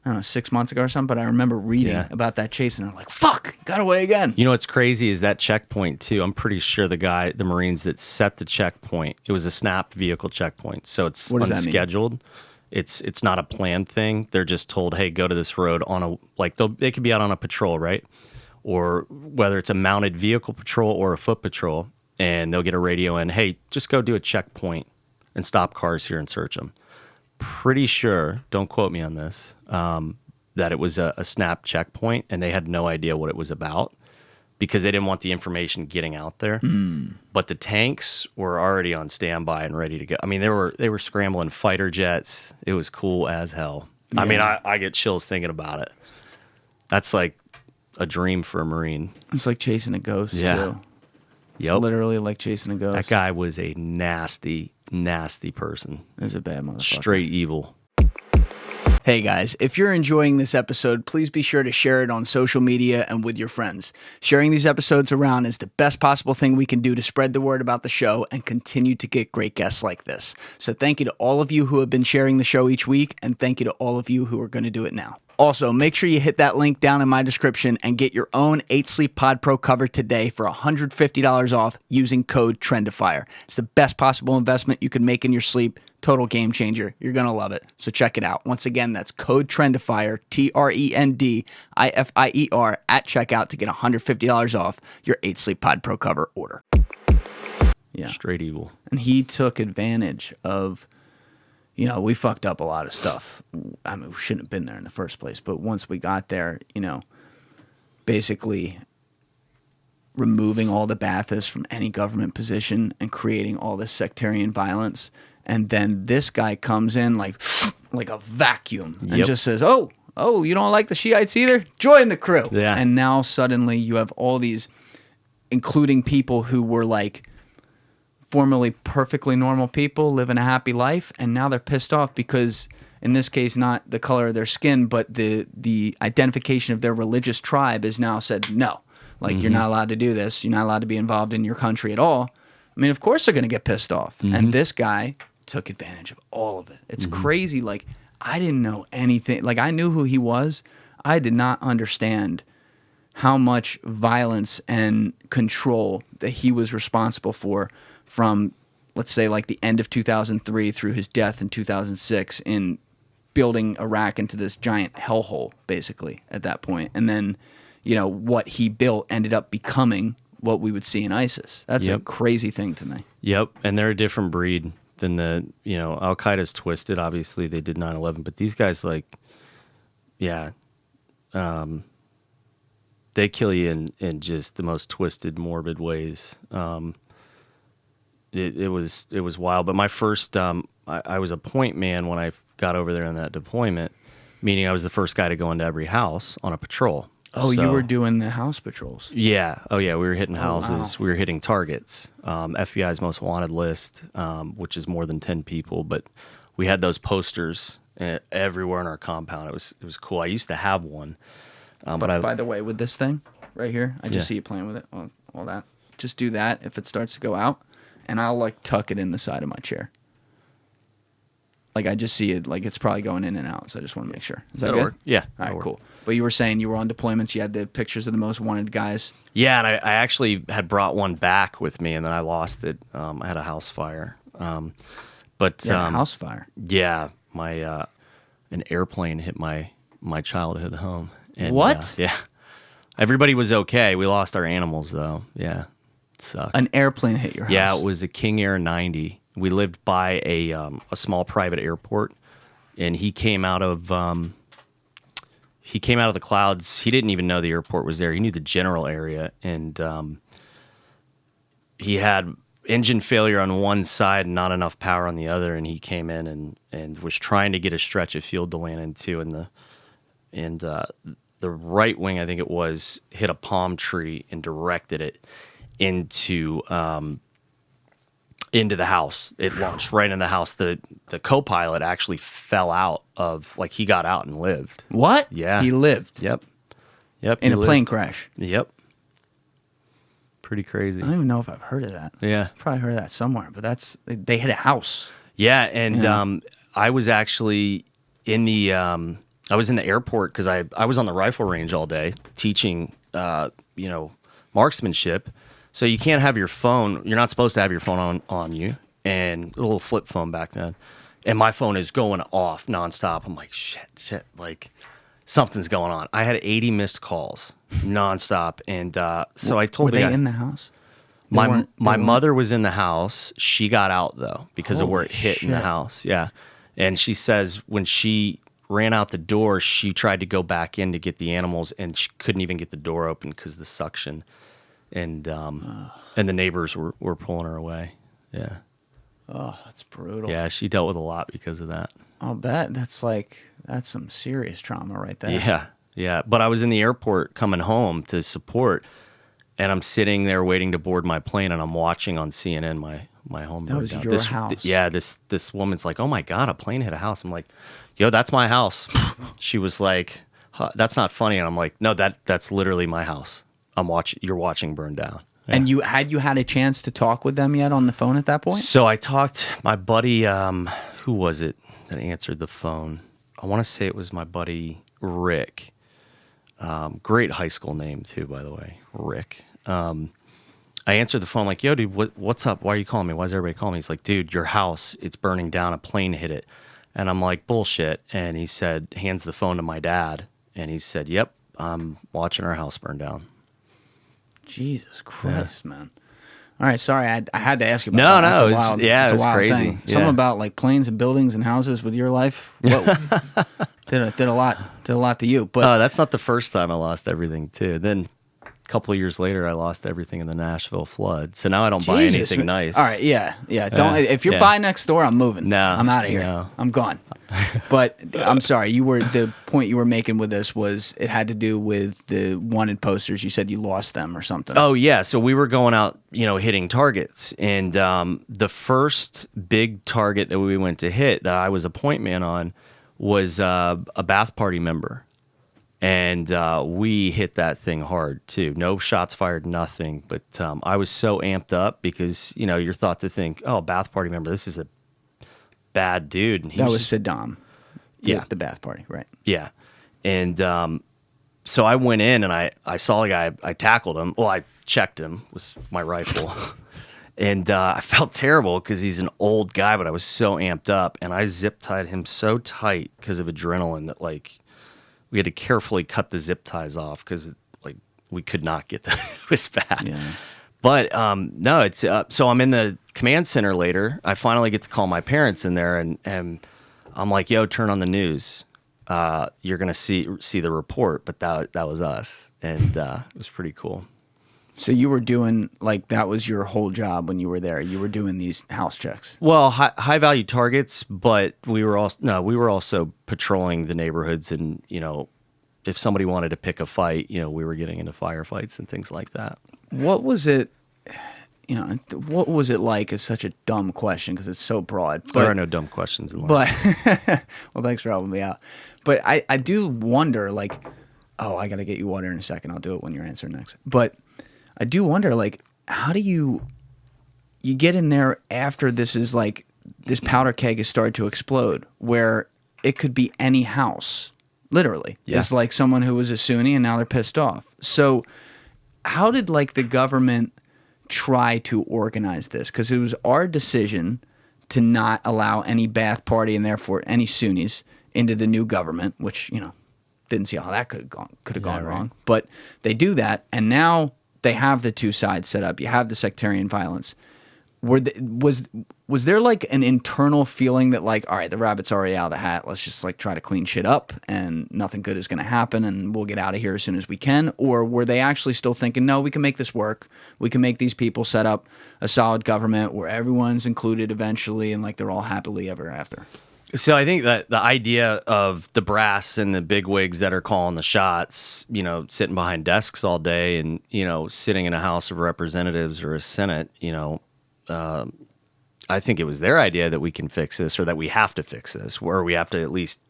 S2: don't know, 6 months ago or something, but I remember reading about that chase, and I'm like, fuck, got away again.
S1: You know what's crazy is that checkpoint, too. I'm pretty sure the Marines that set the checkpoint, it was a snap vehicle checkpoint, so it's unscheduled. It's not a planned thing. They're just told, hey, go to this road on a, like, they could be out on a patrol, right? Or whether it's a mounted vehicle patrol or a foot patrol, and they'll get a radio in, hey, just go do a checkpoint and stop cars here and search them. Pretty sure, don't quote me on this, that it was a snap checkpoint, and they had no idea what it was about because they didn't want the information getting out there. But the tanks were already on standby and ready to go. I mean, they were scrambling fighter jets. It was cool as hell. Yeah. I mean, I get chills thinking about it. That's like a dream for a Marine.
S2: It's like chasing a ghost, too. It's literally like chasing a ghost.
S1: That guy was a nasty, nasty person.
S2: He's a bad motherfucker.
S1: Straight evil.
S2: Hey guys, if you're enjoying this episode, please be sure to share it on social media and with your friends. Sharing these episodes around is the best possible thing we can do to spread the word about the show and continue to get great guests like this. So thank you to all of you who have been sharing the show each week, and thank you to all of you who are going to do it now. Also, make sure you hit that link down in my description and get your own 8 Sleep Pod Pro cover today for $150 off using code TRENDIFIER. It's the best possible investment you can make in your sleep. Total game changer. You're going to love it. So check it out. Once again, that's code TRENDIFIER, TRENDIFIER at checkout to get $150 off your 8 Sleep Pod Pro cover order. Yeah.
S1: Straight evil.
S2: And he took advantage of... You know, we fucked up a lot of stuff. I mean, we shouldn't have been there in the first place. But once we got there, you know, basically removing all the Ba'athist from any government position and creating all this sectarian violence. And then this guy comes in like a vacuum and just says, oh, you don't like the Shiites either? Join the crew.
S1: Yeah.
S2: And now suddenly you have all these, including people who were like, formerly perfectly normal people living a happy life, and now they're pissed off because, in this case, not the color of their skin, but the identification of their religious tribe is now said no. Like, you're not allowed to do this. You're not allowed to be involved in your country at all. I mean, of course they're going to get pissed off. And this guy took advantage of all of it. It's crazy. Like, I didn't know anything. Like, I knew who he was. I did not understand how much violence and control that he was responsible for from, let's say, like the end of 2003 through his death in 2006 in building Iraq into this giant hellhole, basically, at that point. And then, you know, what he built ended up becoming what we would see in ISIS. That's a crazy thing to me.
S1: Yep, and they're a different breed than Al-Qaeda's twisted. Obviously, they did 9/11, but these guys, like, they kill you in just the most twisted, morbid ways. It was wild. But my first, I was a point man when I got over there on that deployment, meaning I was the first guy to go into every house on a patrol.
S2: Oh, so, you were doing the house patrols?
S1: Yeah. Oh, yeah. We were hitting houses.
S2: Wow.
S1: We were hitting targets. FBI's most wanted list, which is more than 10 people. But we had those posters everywhere in our compound. It was cool. I used to have one.
S2: But by the way, with this thing right here, I just see you playing with it. All that. Just do that if it starts to go out, and I'll like tuck it in the side of my chair. Like I just see it, like it's probably going in and out. So I just want to make sure. Is that
S1: That'll
S2: good?
S1: work. Yeah.
S2: All right, cool. But you were saying you were on deployments. You had the pictures of the most wanted guys.
S1: Yeah, and I actually had brought one back with me, and then I lost it. I had a house fire. A
S2: house fire.
S1: Yeah, an airplane hit my childhood home. And,
S2: what?
S1: Yeah. Everybody was okay. We lost our animals, though. Yeah. It sucked.
S2: An airplane hit your house?
S1: Yeah, it was a King Air 90. We lived by a small private airport, and he came out of the clouds. He didn't even know the airport was there. He knew the general area, and he had engine failure on one side and not enough power on the other, and he came in and was trying to get a stretch of field to land into, and the right wing, I think it was, hit a palm tree and directed it into the house. It launched right in the house. The co-pilot actually fell out of, like, he got out and lived.
S2: What?
S1: Yeah.
S2: He lived?
S1: Yep.
S2: In a plane crash?
S1: Yep. Pretty crazy.
S2: I don't even know if I've heard of that.
S1: Yeah.
S2: Probably heard of that somewhere, but they hit a house.
S1: Yeah, and I was actually in the I was in the airport because I was on the rifle range all day teaching, marksmanship. So you can't have your phone. You're not supposed to have your phone on you, and a little flip phone back then. And my phone is going off nonstop. I'm like, shit, like something's going on. I had 80 missed calls nonstop, and so I told
S2: Were
S1: the
S2: they
S1: guy,
S2: in the house?
S1: my mother was in the house. She got out though because of where it
S2: Holy
S1: hit in the
S2: shit.
S1: house. Yeah, and she says when she ran out the door, she tried to go back in to get the animals, and she couldn't even get the door open because of the suction, and the neighbors were pulling her away. Yeah,
S2: Oh, that's brutal.
S1: yeah, she dealt with a lot because of that.
S2: I'll bet that's some serious trauma right there.
S1: Yeah, yeah. But I was in the airport coming home to support, and I'm sitting there waiting to board my plane, and I'm watching on CNN my home.
S2: That was
S1: burn down.
S2: your house.
S1: Yeah, this woman's like, "Oh my God, a plane hit a house." I'm like, "Yo, that's my house." She was like, huh, "That's not funny," and I'm like, "No, that's literally my house. You're watching burn down."
S2: And you had a chance to talk with them yet on the phone at that point?
S1: So I talked, my buddy, who was it that answered the phone? I want to say it was my buddy Rick. Great high school name too, by the way, Rick. I answered the phone like, yo, dude, what's up? Why are you calling me? Why is everybody calling me? He's like, dude, your house, it's burning down. A plane hit it. And I'm like, bullshit. And he said, hands the phone to my dad. And he said, yep, I'm watching our house burn down.
S2: Jesus Christ, man. All right, sorry, I had to ask you
S1: No,
S2: about that.
S1: no,
S2: That's a
S1: it's-
S2: wild,
S1: yeah,
S2: it's a
S1: it was
S2: wild
S1: crazy.
S2: thing.
S1: Yeah.
S2: Something about like planes and buildings and houses with your life. What, did a lot to you. But
S1: That's not the first time I lost everything too. Then a couple of years later, I lost everything in the Nashville flood. So now I don't buy
S2: Jesus,
S1: anything
S2: man.
S1: nice.
S2: All right, yeah. Don't if you're
S1: yeah.
S2: buying next door, I'm moving.
S1: No,
S2: I'm out of here.
S1: no.
S2: I'm gone. But I'm sorry. The point you were making with this was it had to do with the wanted posters. You said you lost them or something.
S1: Oh yeah, so we were going out, hitting targets, and the first big target that we went to hit that I was a point man on was a Bath Party member, and we hit that thing hard too. No shots fired, nothing. But I was so amped up because you're thought to think, oh, Bath Party member, this is a bad dude, and he
S2: that was
S1: just-
S2: Saddam.
S1: Yeah.
S2: The Bath Party, right?
S1: Yeah. And so I went in and I saw a guy, I tackled him. Well, I checked him with my rifle. And I felt terrible because he's an old guy, but I was so amped up. And I zip tied him so tight because of adrenaline that, we had to carefully cut the zip ties off because, we could not get that. It was bad.
S2: Yeah.
S1: But no, it's so I'm in the command center later. I finally get to call my parents in there, and I'm like, "Yo, turn on the news. You're gonna see the report." But that was us, and it was pretty cool.
S2: So you were doing that was your whole job when you were there. You were doing these house checks.
S1: Well, high value targets, but we were also patrolling the neighborhoods, and if somebody wanted to pick a fight, we were getting into firefights and things like that.
S2: What was it? What was it like? Is such a dumb question because it's so broad. But,
S1: There are no dumb questions in life.
S2: But well, thanks for helping me out. But I do wonder, I got to get you water in a second. I'll do it when you're answering next. But I do wonder, how do you get in there after this is this powder keg has started to explode, where it could be any house, literally.
S1: Yeah.
S2: It's like someone who was a Sunni and now they're pissed off. So how did the government try to organize this? Because it was our decision to not allow any Ba'ath Party and therefore any Sunnis into the new government, which didn't see how that could have gone
S1: right.
S2: wrong. But they do that, and now they have the two sides set up. You have the sectarian violence. Was there an internal feeling that all right, the rabbit's already out of the hat, let's just try to clean shit up and nothing good is going to happen and we'll get out of here as soon as we can? Or were they actually still thinking, no, we can make this work, we can make these people set up a solid government where everyone's included eventually and they're all happily ever after?
S1: So I think that the idea of the brass and the bigwigs that are calling the shots, sitting behind desks all day and, sitting in a House of Representatives or a Senate, I think it was their idea that we can fix this or that we have to fix this, where we have to at least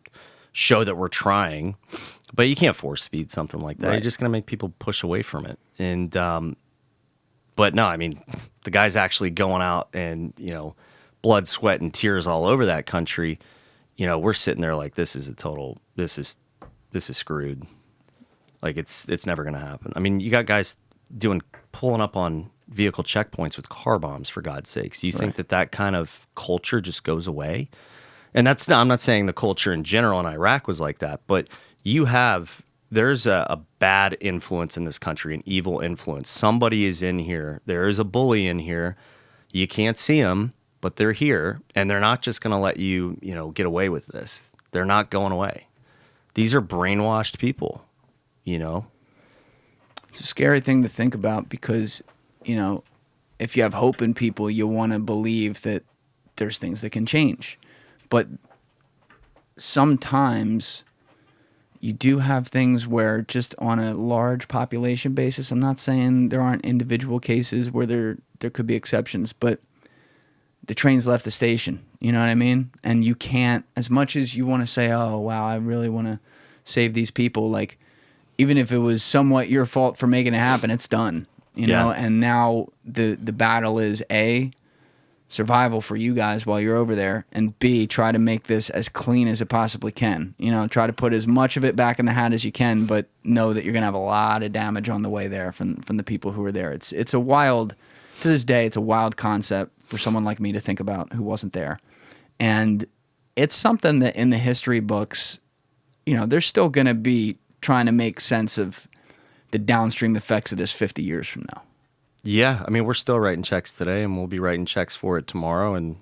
S1: show that we're trying. But you can't force feed something like that.
S2: Right.
S1: You're just going to make people push away from it. And, but no, the guy's actually going out and, blood, sweat, and tears all over that country. We're sitting there this is this is screwed. Like it's never going to happen. I mean, you got guys pulling up on vehicle checkpoints with car bombs, for God's sakes. Do you think that kind of culture just goes away? And I'm not saying the culture in general in Iraq was like that, but there's a bad influence in this country, an evil influence. Somebody is in here. There is a bully in here. You can't see them, but they're here, and they're not just going to let you, get away with this. They're not going away. These are brainwashed people,
S2: It's a scary thing to think about because, if you have hope in people, you want to believe that there's things that can change. But sometimes you do have things where just on a large population basis, I'm not saying there aren't individual cases where there could be exceptions, but the train's left the station, you know what I mean? And you can't, as much as you want to say, oh, wow, I really want to save these people, like, even if it was somewhat your fault for making it happen, it's done, you know? And now the battle is A, survival for you guys while you're over there, and B, try to make this as clean as it possibly can. Try to put as much of it back in the hat as you can, but know that you're going to have a lot of damage on the way there from the people who are there. It's a wild, to this day, it's a wild concept for someone like me to think about who wasn't there. And it's something that in the history books, they're still going to be trying to make sense of the downstream effects of this 50 years from now.
S1: Yeah, I mean, we're still writing checks today, and we'll be writing checks for it tomorrow, and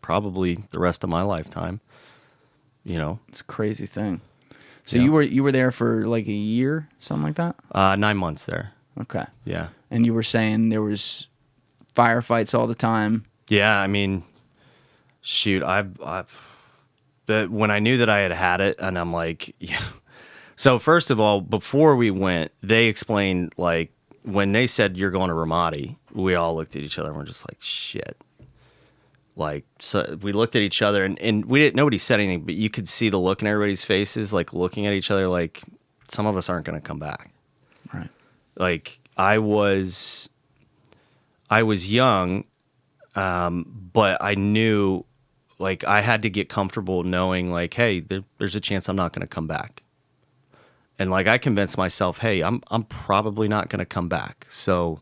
S1: probably the rest of my lifetime.
S2: It's a crazy thing. So
S1: Yeah.
S2: you were there for like a year, something like that?
S1: 9 months there.
S2: Okay.
S1: Yeah.
S2: And you were saying there was firefights all the time.
S1: Yeah, I mean, shoot, when I knew that I had it, and I'm like, yeah. So first of all, before we went, they explained, like, when they said you're going to Ramadi, we all looked at each other and we're just like, shit. Like, so we looked at each other and nobody said anything, but you could see the look in everybody's faces, like looking at each other like some of us aren't going to come back.
S2: Right.
S1: Like I was young, but I knew, like, I had to get comfortable knowing, like, hey, there's a chance I'm not going to come back. And like I convinced myself, hey, I'm probably not going to come back. So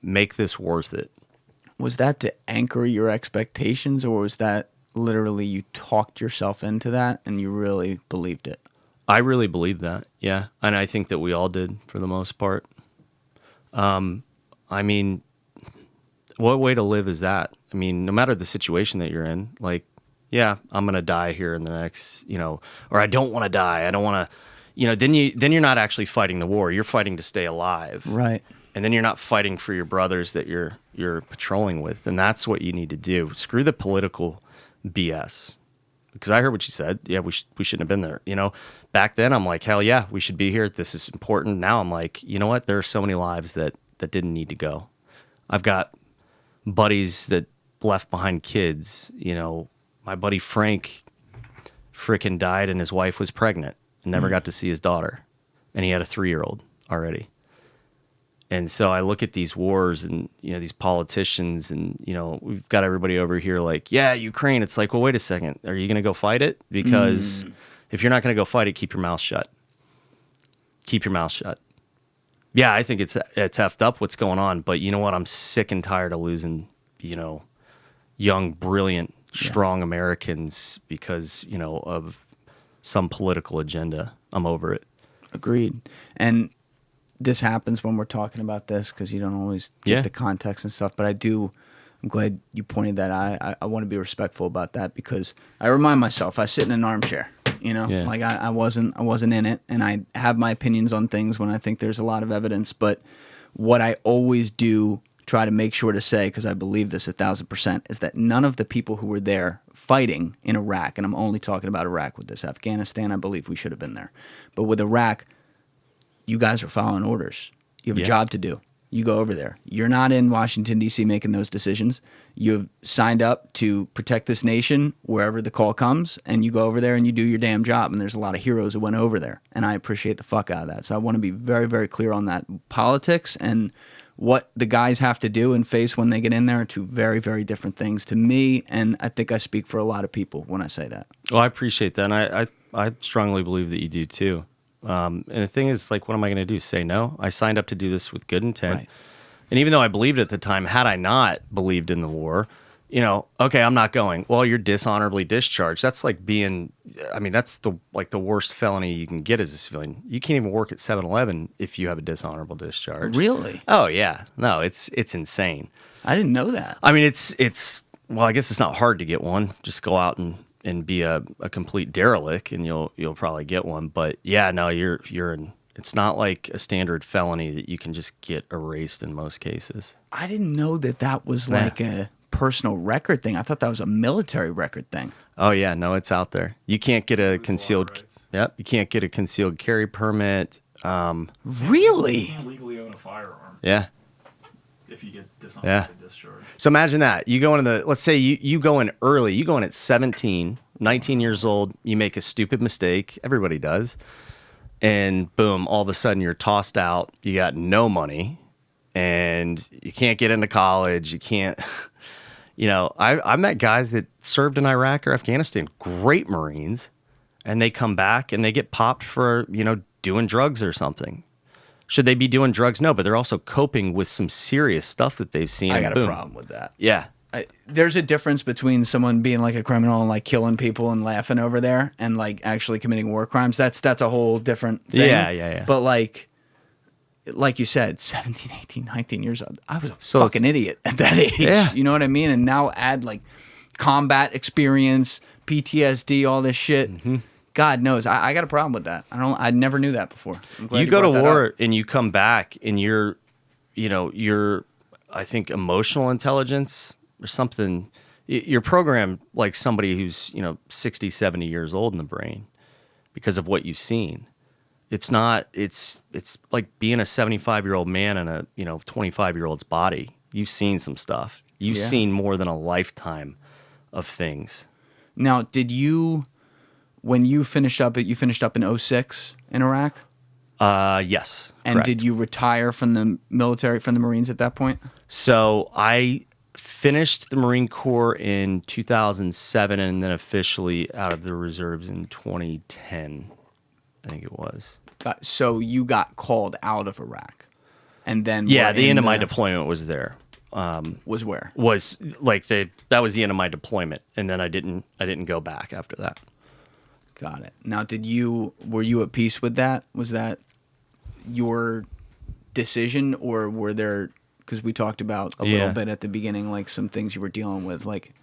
S1: make this worth it.
S2: Was that to anchor your expectations, or was that literally you talked yourself into that and you really believed it?
S1: I really believed that, yeah. And I think that we all did for the most part. I mean, what way to live is that? I mean, no matter the situation that you're in, like, yeah, I'm going to die here in the next, or I don't want to die. I don't want to, then you're not actually fighting the war. You're fighting to stay alive.
S2: Right.
S1: And then you're not fighting for your brothers that you're patrolling with. And that's what you need to do. Screw the political BS. Because I heard what you said. Yeah, we shouldn't have been there. Back then I'm like, hell yeah, we should be here. This is important. Now I'm like, you know what? There are so many lives that didn't need to go. I've got buddies that left behind kids. My buddy Frank frickin' died and his wife was pregnant and never got to see his daughter. And he had a 3-year-old already. And so I look at these wars and, these politicians and, we've got everybody over here like, yeah, Ukraine. It's like, well, wait a second. Are you going to go fight it? Because if you're not going to go fight it, keep your mouth shut. Keep your mouth shut. Yeah, I think it's effed up what's going on. But you know what? I'm sick and tired of losing, young, brilliant, strong Americans because, of some political agenda. I'm over it.
S2: Agreed. And this happens when we're talking about this because you don't always get the context and stuff. But I'm glad you pointed that out. I want to be respectful about that because I remind myself I sit in an armchair. Like I wasn't in it, and I have my opinions on things when I think there's a lot of evidence. But what I always do try to make sure to say, because I believe this 1,000%, is that none of the people who were there fighting in Iraq, and I'm only talking about Iraq with this. Afghanistan, I believe we should have been there. But with Iraq, you guys are following orders. You have a job to do. you go over there. You're not in Washington, D.C. making those decisions. You've signed up to protect this nation wherever the call comes, and you go over there and you do your damn job. And there's a lot of heroes who went over there, and I appreciate the fuck out of that. So I want to be very, very clear on that. Politics and what the guys have to do and face when they get in there are two very, very different things to me, and I think I speak for a lot of people when I say that.
S1: Well, I appreciate that, and I strongly believe that you do too. And the thing is, like, what am I going to do? Say no? I signed up to do this with good intent.
S2: Right.
S1: And even though I believed at the time, had I not believed in the war, you know, okay, I'm not going. Well, you're dishonorably discharged. That's like being, I mean, that's the worst felony you can get as a civilian. You can't even work at 7-Eleven if you have a dishonorable discharge.
S2: Really?
S1: Oh, yeah. No, it's insane.
S2: I didn't know that.
S1: I mean, well, I guess it's not hard to get one. Just go out and be a complete derelict, and you'll probably get one. But yeah, no, you're in. It's not like a standard felony that you can just get erased in most cases.
S2: I didn't know that was like a personal record thing. I thought that was a military record thing.
S1: Oh yeah, no, it's out there. You can't get a concealed. Yep, you can't get a concealed carry permit.
S2: Really?
S3: You can't legally own a firearm
S1: Yeah.
S3: if you get dishonorably discharged.
S1: So imagine that. You go into let's say you go in early. You go in at 17, 19 years old. You make a stupid mistake. Everybody does. And boom, all of a sudden you're tossed out. You got no money, and you can't get into college. You can't, you know, I met guys that served in Iraq or Afghanistan, great Marines, and they come back and they get popped for, you know, doing drugs or something. Should they be doing drugs? No, but they're also coping with some serious stuff that they've seen.
S2: I got a problem with that.
S1: Yeah.
S2: There's a difference between someone being like a criminal and like killing people and laughing over there and like actually committing war crimes. That's a whole different thing.
S1: Yeah.
S2: But like you said, 17, 18, 19 years old, I was a fucking idiot at that age.
S1: Yeah.
S2: You know what I mean? And now add like combat experience, PTSD, all this shit. Mm-hmm. God knows. I got a problem with that. I never knew that before.
S1: You go to war and you come back and your I think emotional intelligence or something, you're programmed like somebody who's, 60, 70 years old in the brain because of what you've seen. It's not, it's like being a 75-year-old man in a, 25-year-old's body. You've seen some stuff. You've seen more than a lifetime of things.
S2: Now, when you finished up in 2006 in Iraq?
S1: Yes.
S2: And
S1: correct.
S2: did you retire from the military, from the Marines at that point?
S1: So I finished the Marine Corps in 2007 and then officially out of the reserves in 2010, I think it was.
S2: So you got called out of Iraq. And then
S1: the end of my deployment was there.
S2: Was where?
S1: Was like that was the end of my deployment, and then I didn't go back after that.
S2: Got it. Now, were you at peace with that? Was that your decision, or were there, because we talked about a little bit at the beginning, like some things you were dealing with, like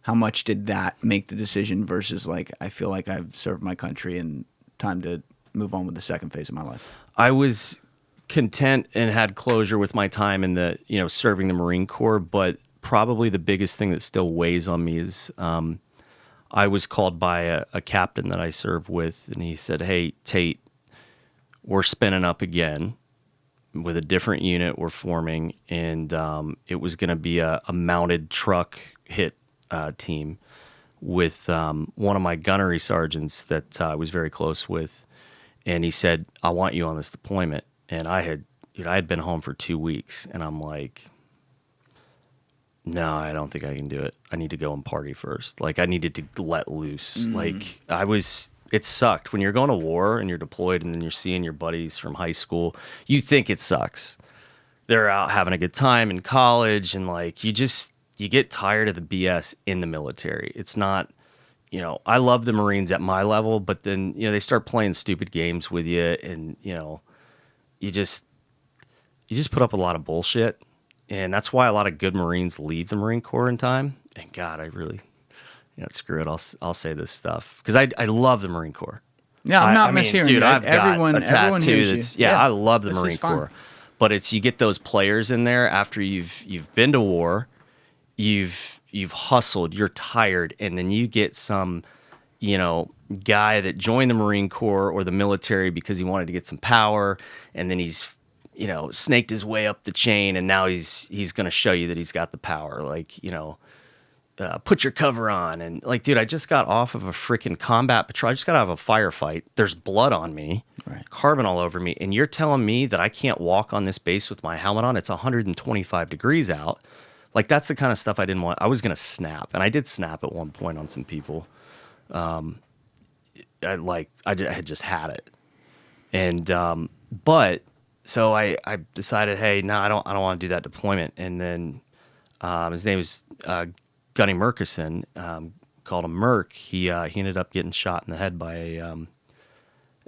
S2: how much did that make the decision versus like, I feel like I've served my country and time to move on with the second phase of my life?
S1: I was content and had closure with my time in the, serving the Marine Corps, but probably the biggest thing that still weighs on me is, I was called by a captain that I served with, and he said, "Hey, Tate, we're spinning up again with a different unit we're forming, and it was going to be a mounted truck hit team with one of my gunnery sergeants that I was very close with." And he said, "I want you on this deployment." And I had been home for 2 weeks, and I'm like, no, I don't think I can do it. I need to go and party first. Like, I needed to let loose. Like, it sucked. When you're going to war and you're deployed and then you're seeing your buddies from high school, you think it sucks. They're out having a good time in college, and like, you get tired of the BS in the military. It's not, I love the Marines at my level, but then, they start playing stupid games with you, and, you just put up a lot of bullshit. And that's why a lot of good Marines leave the Marine Corps in time. And God, I really, screw it. I'll say this stuff because I love the Marine Corps.
S2: Yeah, I'm not mishearing.
S1: Dude,
S2: you.
S1: I've
S2: everyone,
S1: got a tattoo that's I love the
S2: This
S1: Marine
S2: is fine.
S1: Corps. But it's, you get those players in there after you've been to war, you've hustled, you're tired, and then you get some, guy that joined the Marine Corps or the military because he wanted to get some power, and then he's snaked his way up the chain, and now he's going to show you that he's got the power. Like, put your cover on. And like, dude, I just got off of a freaking combat patrol. I just got out of a firefight. There's blood on me,
S2: right.
S1: Carbon all over me. And you're telling me that I can't walk on this base with my helmet on? It's 125 degrees out. Like, that's the kind of stuff I didn't want. I was going to snap. And I did snap at one point on some people. I had just had it. And, but so I decided, hey, no, I don't want to do that deployment. And then, his name was, Gunny Murkison, called him Merk. He ended up getting shot in the head by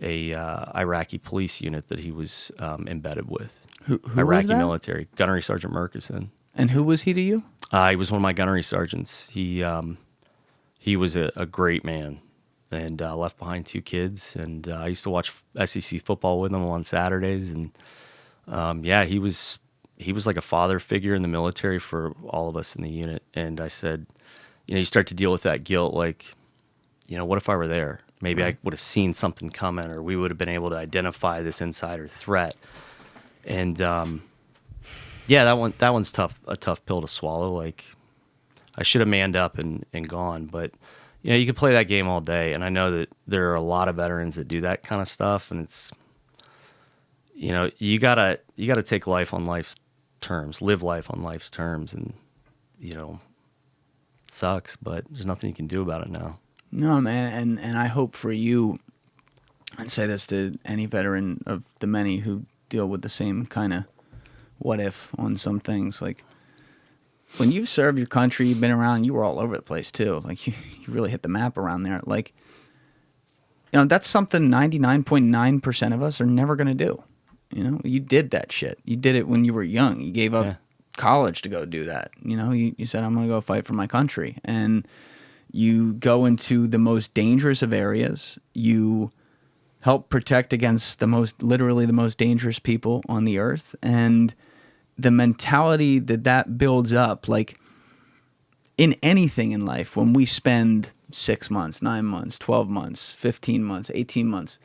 S1: a Iraqi police unit that he was embedded with.
S2: Who
S1: Iraqi
S2: was that?
S1: military, Gunnery Sergeant Murkison.
S2: And who was he to you?
S1: He was one of my gunnery sergeants. He was a great man, and left behind 2 kids. And I used to watch SEC football with him on Saturdays. And he was like a father figure in the military for all of us in the unit. And I said, you start to deal with that guilt. Like, what if I were there? Maybe I would have seen something coming, or we would have been able to identify this insider threat. And that one's tough, a tough pill to swallow. Like, I should have manned up and gone, but you can play that game all day. And I know that there are a lot of veterans that do that kind of stuff, and it's, you gotta take life on life's terms, live life on life's terms. And, it sucks, but there's nothing you can do about it now.
S2: No, man. And I hope for you, I'd say this to any veteran of the many who deal with the same kind of what if on some things. Like, when you've served your country, you've been around, you were all over the place too. Like, you really hit the map around there. Like, that's something 99.9% of us are never going to do. You did that shit. You did it when you were young. You gave up college to go do that. You said, I'm going to go fight for my country. And you go into the most dangerous of areas. You help protect against literally the most dangerous people on the earth. And the mentality that builds up, like, in anything in life, when we spend 6 months, 9 months, 12 months, 15 months, 18 months,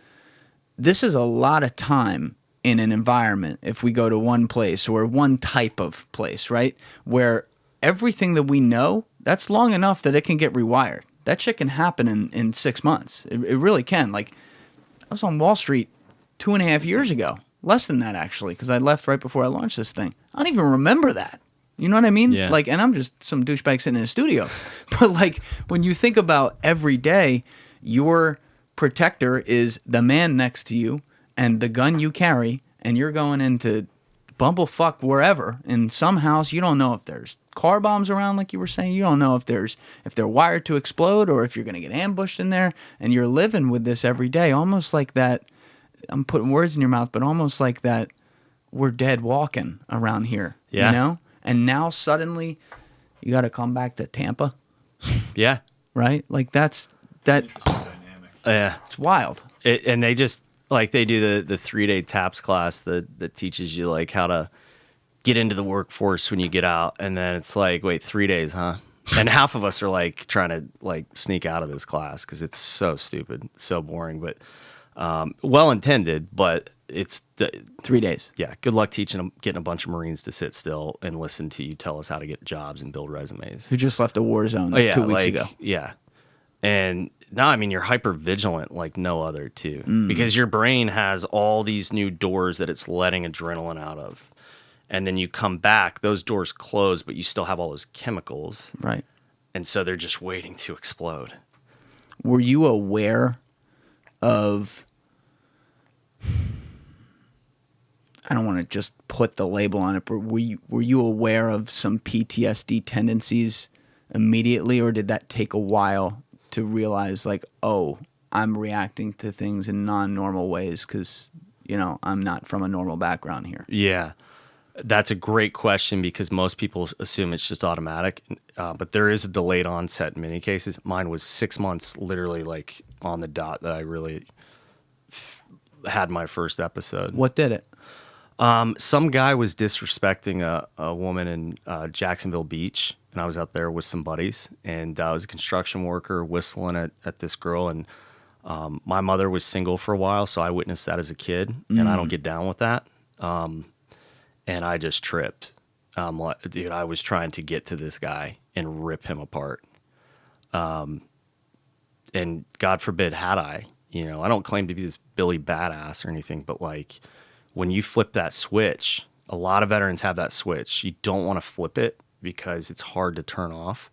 S2: this is a lot of time in an environment. If we go to one place or one type of place, right, where everything that we know, that's long enough that it can get rewired. That shit can happen in 6 months. It really can. Like, I was on Wall Street 2.5 years ago. Less than that, actually, because I left right before I launched this thing. I don't even remember that. You know what I mean?
S1: Yeah.
S2: Like, and I'm just some douchebag sitting in a studio. But, like, when you think about every day, your protector is the man next to you and the gun you carry, and you're going into bumblefuck wherever in some house. You don't know if there's car bombs around, like you were saying. You don't know if they're wired to explode or if you're going to get ambushed in there. And you're living with this every day, almost like that. I'm putting words in your mouth, but almost like that we're dead walking around here,
S1: Yeah.
S2: And now suddenly you got to come back to Tampa.
S1: Yeah.
S2: Right? Like, that's that.
S3: Interesting dynamic.
S1: Yeah.
S2: It's wild.
S1: And they just, like, they do the 3-day TAPS class that teaches you, like, how to get into the workforce when you get out. And then it's like, wait, 3 days, huh? And half of us are, like, trying to, like, sneak out of this class because it's so stupid, so boring. But well-intended, but it's
S2: 3 days.
S1: Yeah, good luck getting a bunch of Marines to sit still and listen to you tell us how to get jobs and build resumes.
S2: Who just left a war zone 2 weeks ago.
S1: Yeah. And now, I mean, you're hyper vigilant like no other, too, because your brain has all these new doors that it's letting adrenaline out of. And then you come back, those doors close, but you still have all those chemicals.
S2: Right.
S1: And so they're just waiting to explode.
S2: Were you aware of, I don't want to just put the label on it, but were you aware of some PTSD tendencies immediately, or did that take a while to realize, like, oh, I'm reacting to things in non-normal ways because, I'm not from a normal background here?
S1: Yeah, that's a great question because most people assume it's just automatic, but there is a delayed onset in many cases. Mine was 6 months, literally, like, on the dot that I really had my first episode.
S2: What did it?
S1: Some guy was disrespecting a woman in Jacksonville Beach, and I was out there with some buddies, and I was a construction worker whistling at this girl, and my mother was single for a while, so I witnessed that as a kid, and I don't get down with that. and I just tripped. Dude, I was trying to get to this guy and rip him apart. And God forbid had I, I don't claim to be this Billy badass or anything, but like when you flip that switch, a lot of veterans have that switch. You don't want to flip it because it's hard to turn off.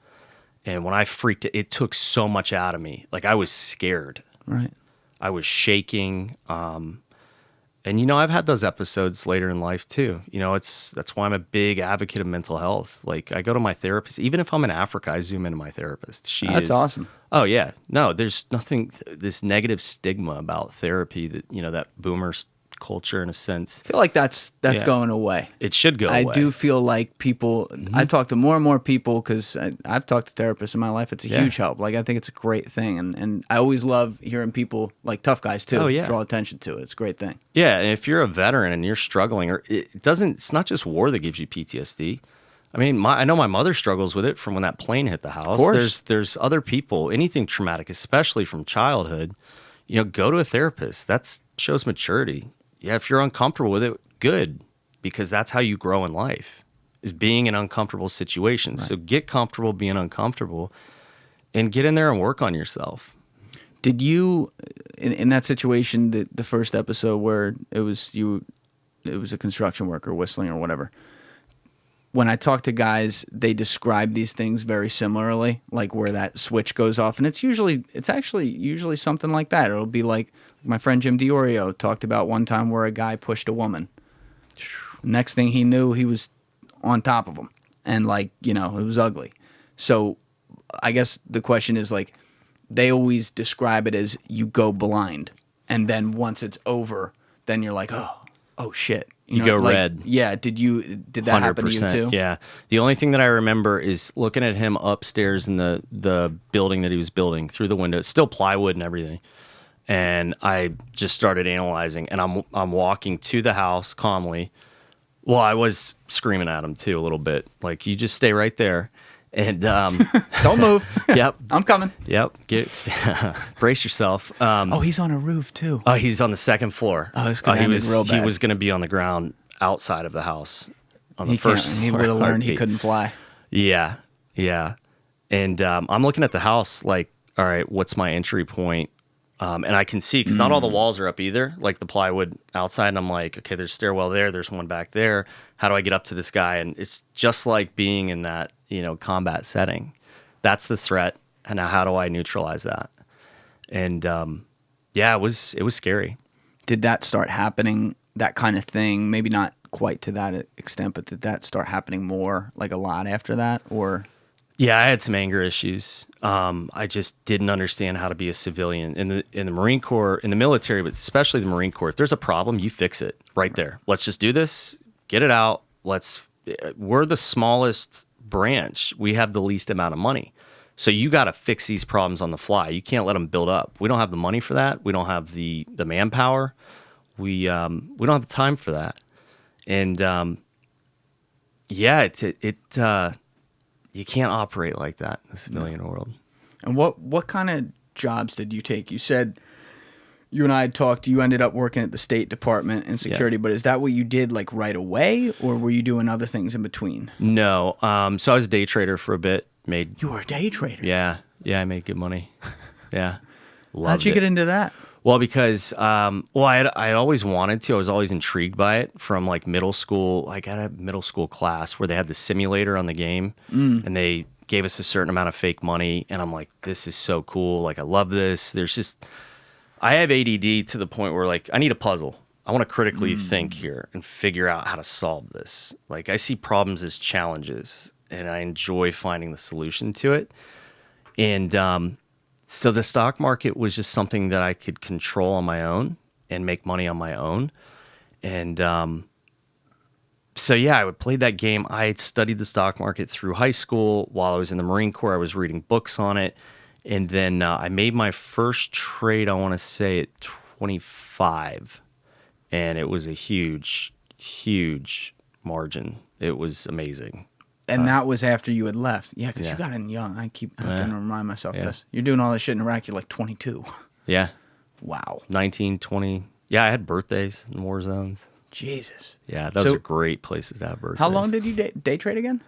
S1: And when I freaked it took so much out of me. Like I was scared.
S2: Right.
S1: I was shaking. And I've had those episodes later in life too. That's why I'm a big advocate of mental health. Like I go to my therapist, even if I'm in Africa, I zoom into my therapist.
S2: That's awesome.
S1: Oh yeah. No, there's nothing, this negative stigma about therapy that, that boomer culture in a sense.
S2: I feel like that's going away.
S1: It should go away.
S2: I do feel like people, I talk to more and more people because I've talked to therapists in my life. It's a huge help. Like I think it's a great thing. And I always love hearing people, like tough guys too, draw attention to it. It's a great thing.
S1: Yeah. And if you're a veteran and you're struggling, or it's not just war that gives you PTSD. I mean, I know my mother struggles with it from when that plane hit the house.
S2: Of course.
S1: There's other people, anything traumatic, especially from childhood, go to a therapist. That shows maturity. Yeah, if you're uncomfortable with it, good, because that's how you grow in life, is being in uncomfortable situations. Right. So get comfortable being uncomfortable and get in there and work on yourself.
S2: Did you, in that situation, the first episode where it was a construction worker whistling or whatever, when I talk to guys, they describe these things very similarly, like where that switch goes off. And it's actually usually something like that. It'll be like my friend Jim DiOrio talked about one time where a guy pushed a woman. Next thing he knew, he was on top of him. And it was ugly. So I guess the question is like, they always describe it as you go blind. And then once it's over, then you're like, oh shit.
S1: You go red.
S2: Yeah. Did that happen to you too?
S1: Yeah. The only thing that I remember is looking at him upstairs in the building that he was building through the window. It's still plywood and everything. And I just started analyzing, and I'm walking to the house calmly. Well, I was screaming at him too a little bit. Like, you just stay right there. And
S2: don't move.
S1: Yep.
S2: I'm coming.
S1: Yep. Brace yourself.
S2: He's on a roof too.
S1: Oh, he's on the second floor.
S2: Oh, it's gonna end real bad.
S1: He was going to be on the ground outside of the house on the first floor.
S2: He would have learned he couldn't fly.
S1: Yeah. Yeah. And I'm looking at the house like, all right, what's my entry point? And I can see, because not all the walls are up either, like the plywood outside. And I'm like, okay, there's a stairwell there. There's one back there. How do I get up to this guy? And it's just like being in that, combat setting. That's the threat. And now how do I neutralize that? And it was scary.
S2: Did that start happening, that kind of thing? Maybe not quite to that extent, but did that start happening more, like a lot after that? Or...
S1: Yeah, I had some anger issues. I just didn't understand how to be a civilian in the Marine Corps, in the military, but especially the Marine Corps. If there's a problem, you fix it right there. Let's just do this, get it out. We're the smallest branch. We have the least amount of money. So you got to fix these problems on the fly. You can't let them build up. We don't have the money for that. We don't have the manpower. We don't have the time for that. And you can't operate like that in the civilian world.
S2: And what kind of jobs did you take? You said you and I had talked, you ended up working at the State Department in security, but is that what you did like right away, or were you doing other things in between?
S1: No. So I was a day trader for a bit.
S2: You were a day trader?
S1: Yeah. Yeah, I made good money. Yeah.
S2: How'd you get into that?
S1: Well, because I always wanted to. I was always intrigued by it from like middle school. Like I had a middle school class where they had the simulator on the game, and they gave us a certain amount of fake money, and I'm like, this is so cool. Like I love this. I have ADD to the point where like I need a puzzle. I want to critically think here and figure out how to solve this. Like I see problems as challenges, and I enjoy finding the solution to it. And so the stock market was just something that I could control on my own and make money on my own. And I would play that game. I had studied the stock market through high school. While I was in the Marine Corps, I was reading books on it. And then I made my first trade, I want to say, at 25. And it was a huge, huge margin. It was amazing.
S2: And that was after you had left. Yeah, because you got in young. I have to remind myself this. You're doing all this shit in Iraq, you're like 22.
S1: Yeah.
S2: Wow.
S1: 19, 20. Yeah, I had birthdays in war zones.
S2: Jesus.
S1: Yeah, those are great places to have birthdays.
S2: How long did you day trade again?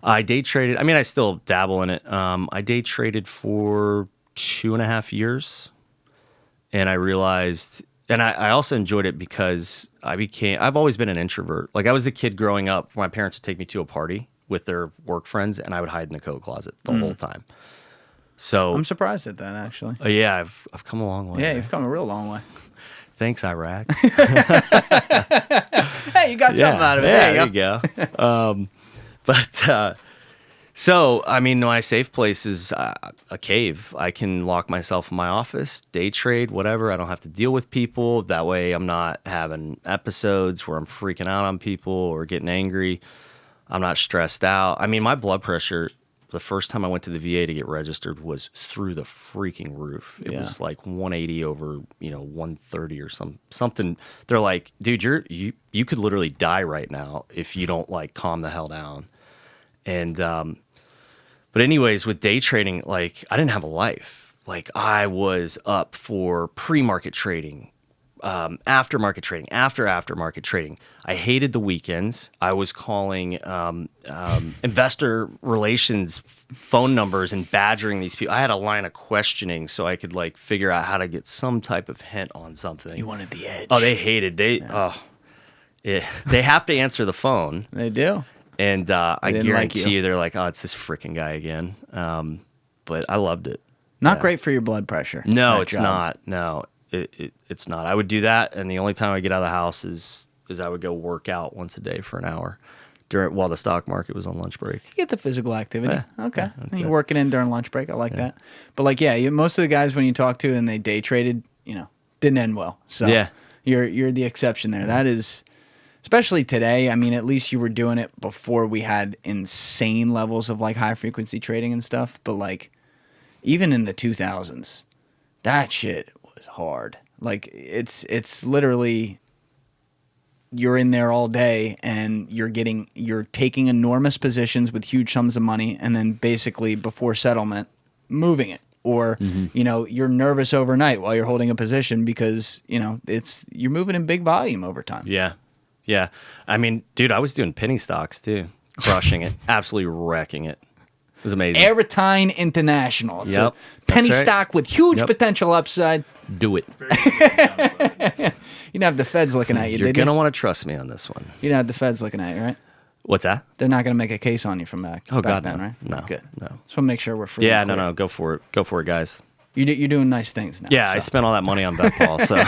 S1: I day traded. I mean, I still dabble in it. I day traded for 2.5 years, and I realized, and I also enjoyed it because I've always been an introvert. Like I was the kid growing up, my parents would take me to a party with their work friends, and I would hide in the coat closet the whole time. So
S2: I'm surprised at that, actually.
S1: Yeah, I've come a long way.
S2: Yeah, you've come a real long way.
S1: Thanks, Iraq.
S2: Hey, you got something out of it.
S1: Yeah,
S2: there you go.
S1: So, I mean, my safe place is a cave. I can lock myself in my office, day trade, whatever. I don't have to deal with people. That way I'm not having episodes where I'm freaking out on people or getting angry. I'm not stressed out. I mean, my blood pressure, the first time I went to the VA to get registered was through the freaking roof. It was like 180 over, 130 or something. They're like, dude, you could literally die right now if you don't like calm the hell down. And but anyways, with day trading, like I didn't have a life. Like I was up for pre-market trading, after-market trading, after-market trading. I hated the weekends. I was calling investor relations phone numbers and badgering these people. I had a line of questioning so I could like figure out how to get some type of hint on something.
S2: You wanted the edge.
S1: Oh, they hated. They have to answer the phone.
S2: They do.
S1: And I guarantee
S2: like
S1: you, they're like, oh, it's this freaking guy again. But I loved it.
S2: Not great for your blood pressure.
S1: No, it's not. No, it's not. I would do that, and the only time I get out of the house is I would go work out once a day for an hour while the stock market was on lunch break.
S2: You get the physical activity.
S1: Yeah,
S2: Okay.
S1: Yeah,
S2: You're working in during lunch break. I like that. But like, most of the guys when you talk to and they day traded, didn't end well. So
S1: yeah.
S2: You're the exception there. That is, especially today. I mean, at least you were doing it before we had insane levels of like high frequency trading and stuff. But like, even in the 2000s, that shit was hard. Like it's literally, you're in there all day and you're taking enormous positions with huge sums of money, and then basically before settlement, moving it. Or, you're nervous overnight while you're holding a position because, you're moving in big volume over time.
S1: Yeah. Yeah. I mean, dude, I was doing penny stocks too, crushing it, absolutely wrecking it. It was amazing.
S2: Airtime International. It's a penny stock with huge potential upside.
S1: Do it.
S2: You don't have the feds looking at you.
S1: You're going to want to trust me on this one.
S2: You don't have the feds looking at you, right?
S1: What's that?
S2: They're not going to make a case on you from back.
S1: Oh, God,
S2: then,
S1: no.
S2: right?
S1: No.
S2: Good.
S1: No.
S2: Just want to make sure we're free.
S1: Yeah, no. Go for it. Go for it, guys.
S2: You're doing nice things now.
S1: Yeah, I spent all that money on VETPAW, so.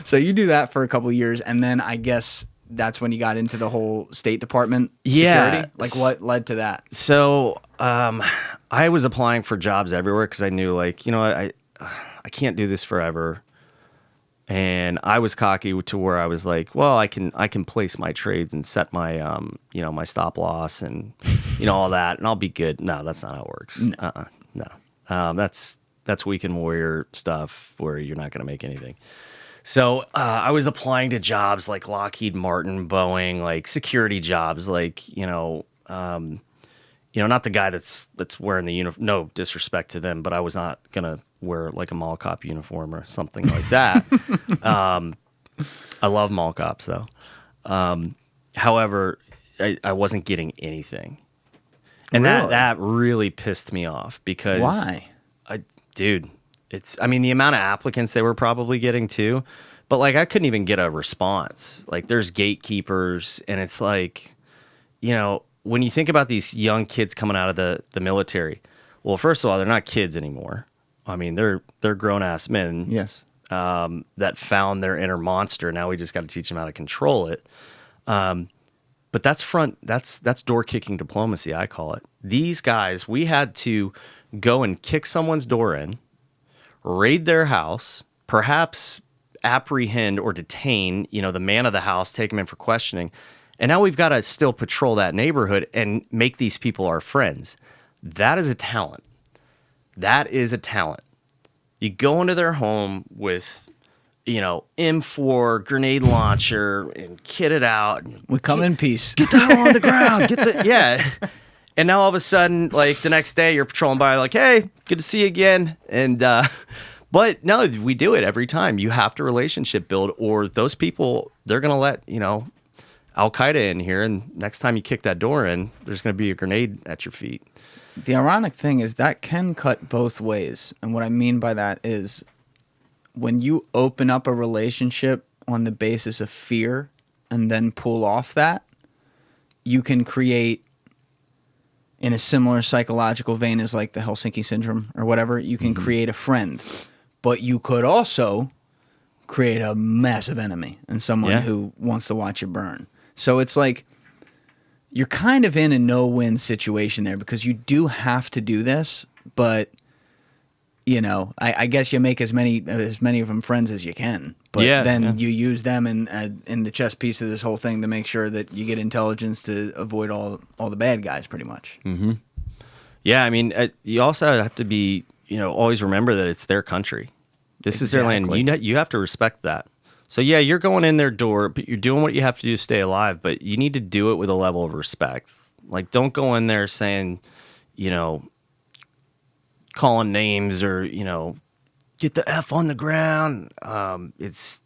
S2: So you do that for a couple of years, and then I guess that's when you got into the whole State Department security? Like, what led to that?
S1: So I was applying for jobs everywhere because I knew, like, you know what, I can't do this forever. And I was cocky to where I was like, well, I can place my trades and set my my stop loss and all that, and I'll be good. No, that's not how it works. No. That's weekend warrior stuff where you're not going to make anything. So I was applying to jobs like Lockheed Martin, Boeing, like security jobs, like not the guy that's wearing the uniform. No disrespect to them, but I was not gonna wear like a mall cop uniform or something like that. I love mall cops though. However, I wasn't getting anything, and
S2: really?
S1: that really pissed me off because
S2: why?
S1: The amount of applicants they were probably getting too, but like I couldn't even get a response. Like there's gatekeepers, and it's like, when you think about these young kids coming out of the military, well, first of all, they're not kids anymore. I mean, they're grown ass men.
S2: Yes.
S1: That found their inner monster. Now we just got to teach them how to control it. But that's door kicking diplomacy, I call it. These guys, we had to go and kick someone's door in, raid their house, perhaps apprehend or detain, the man of the house, take him in for questioning. And now we've got to still patrol that neighborhood and make these people our friends. That is a talent. That is a talent. You go into their home with, M4 grenade launcher and kit it out.
S2: We come in peace.
S1: Get the hell on the ground. Yeah. And now all of a sudden, like the next day, you're patrolling by, like, hey, good to see you again. And But no, we do it every time. You have to relationship build, or those people, they're going to let, Al-Qaeda in here, and next time you kick that door in, there's going to be a grenade at your feet.
S2: The ironic thing is that can cut both ways. And what I mean by that is when you open up a relationship on the basis of fear and then pull off that, you can create, in a similar psychological vein as like the Helsinki syndrome or whatever, you can create a friend. But you could also create a massive enemy and someone who wants to watch you burn. So it's like you're kind of in a no-win situation there because you do have to do this, but I guess you make as many of them friends as you can. But then you use them in the chess piece of this whole thing to make sure that you get intelligence to avoid all the bad guys, pretty much.
S1: Mm-hmm. Yeah, I mean, you also have to be, always remember that it's their country. This is their land. You have to respect that. So yeah, you're going in their door, but you're doing what you have to do to stay alive. But you need to do it with a level of respect. Like, don't go in there saying, calling names or get the F on the ground. It's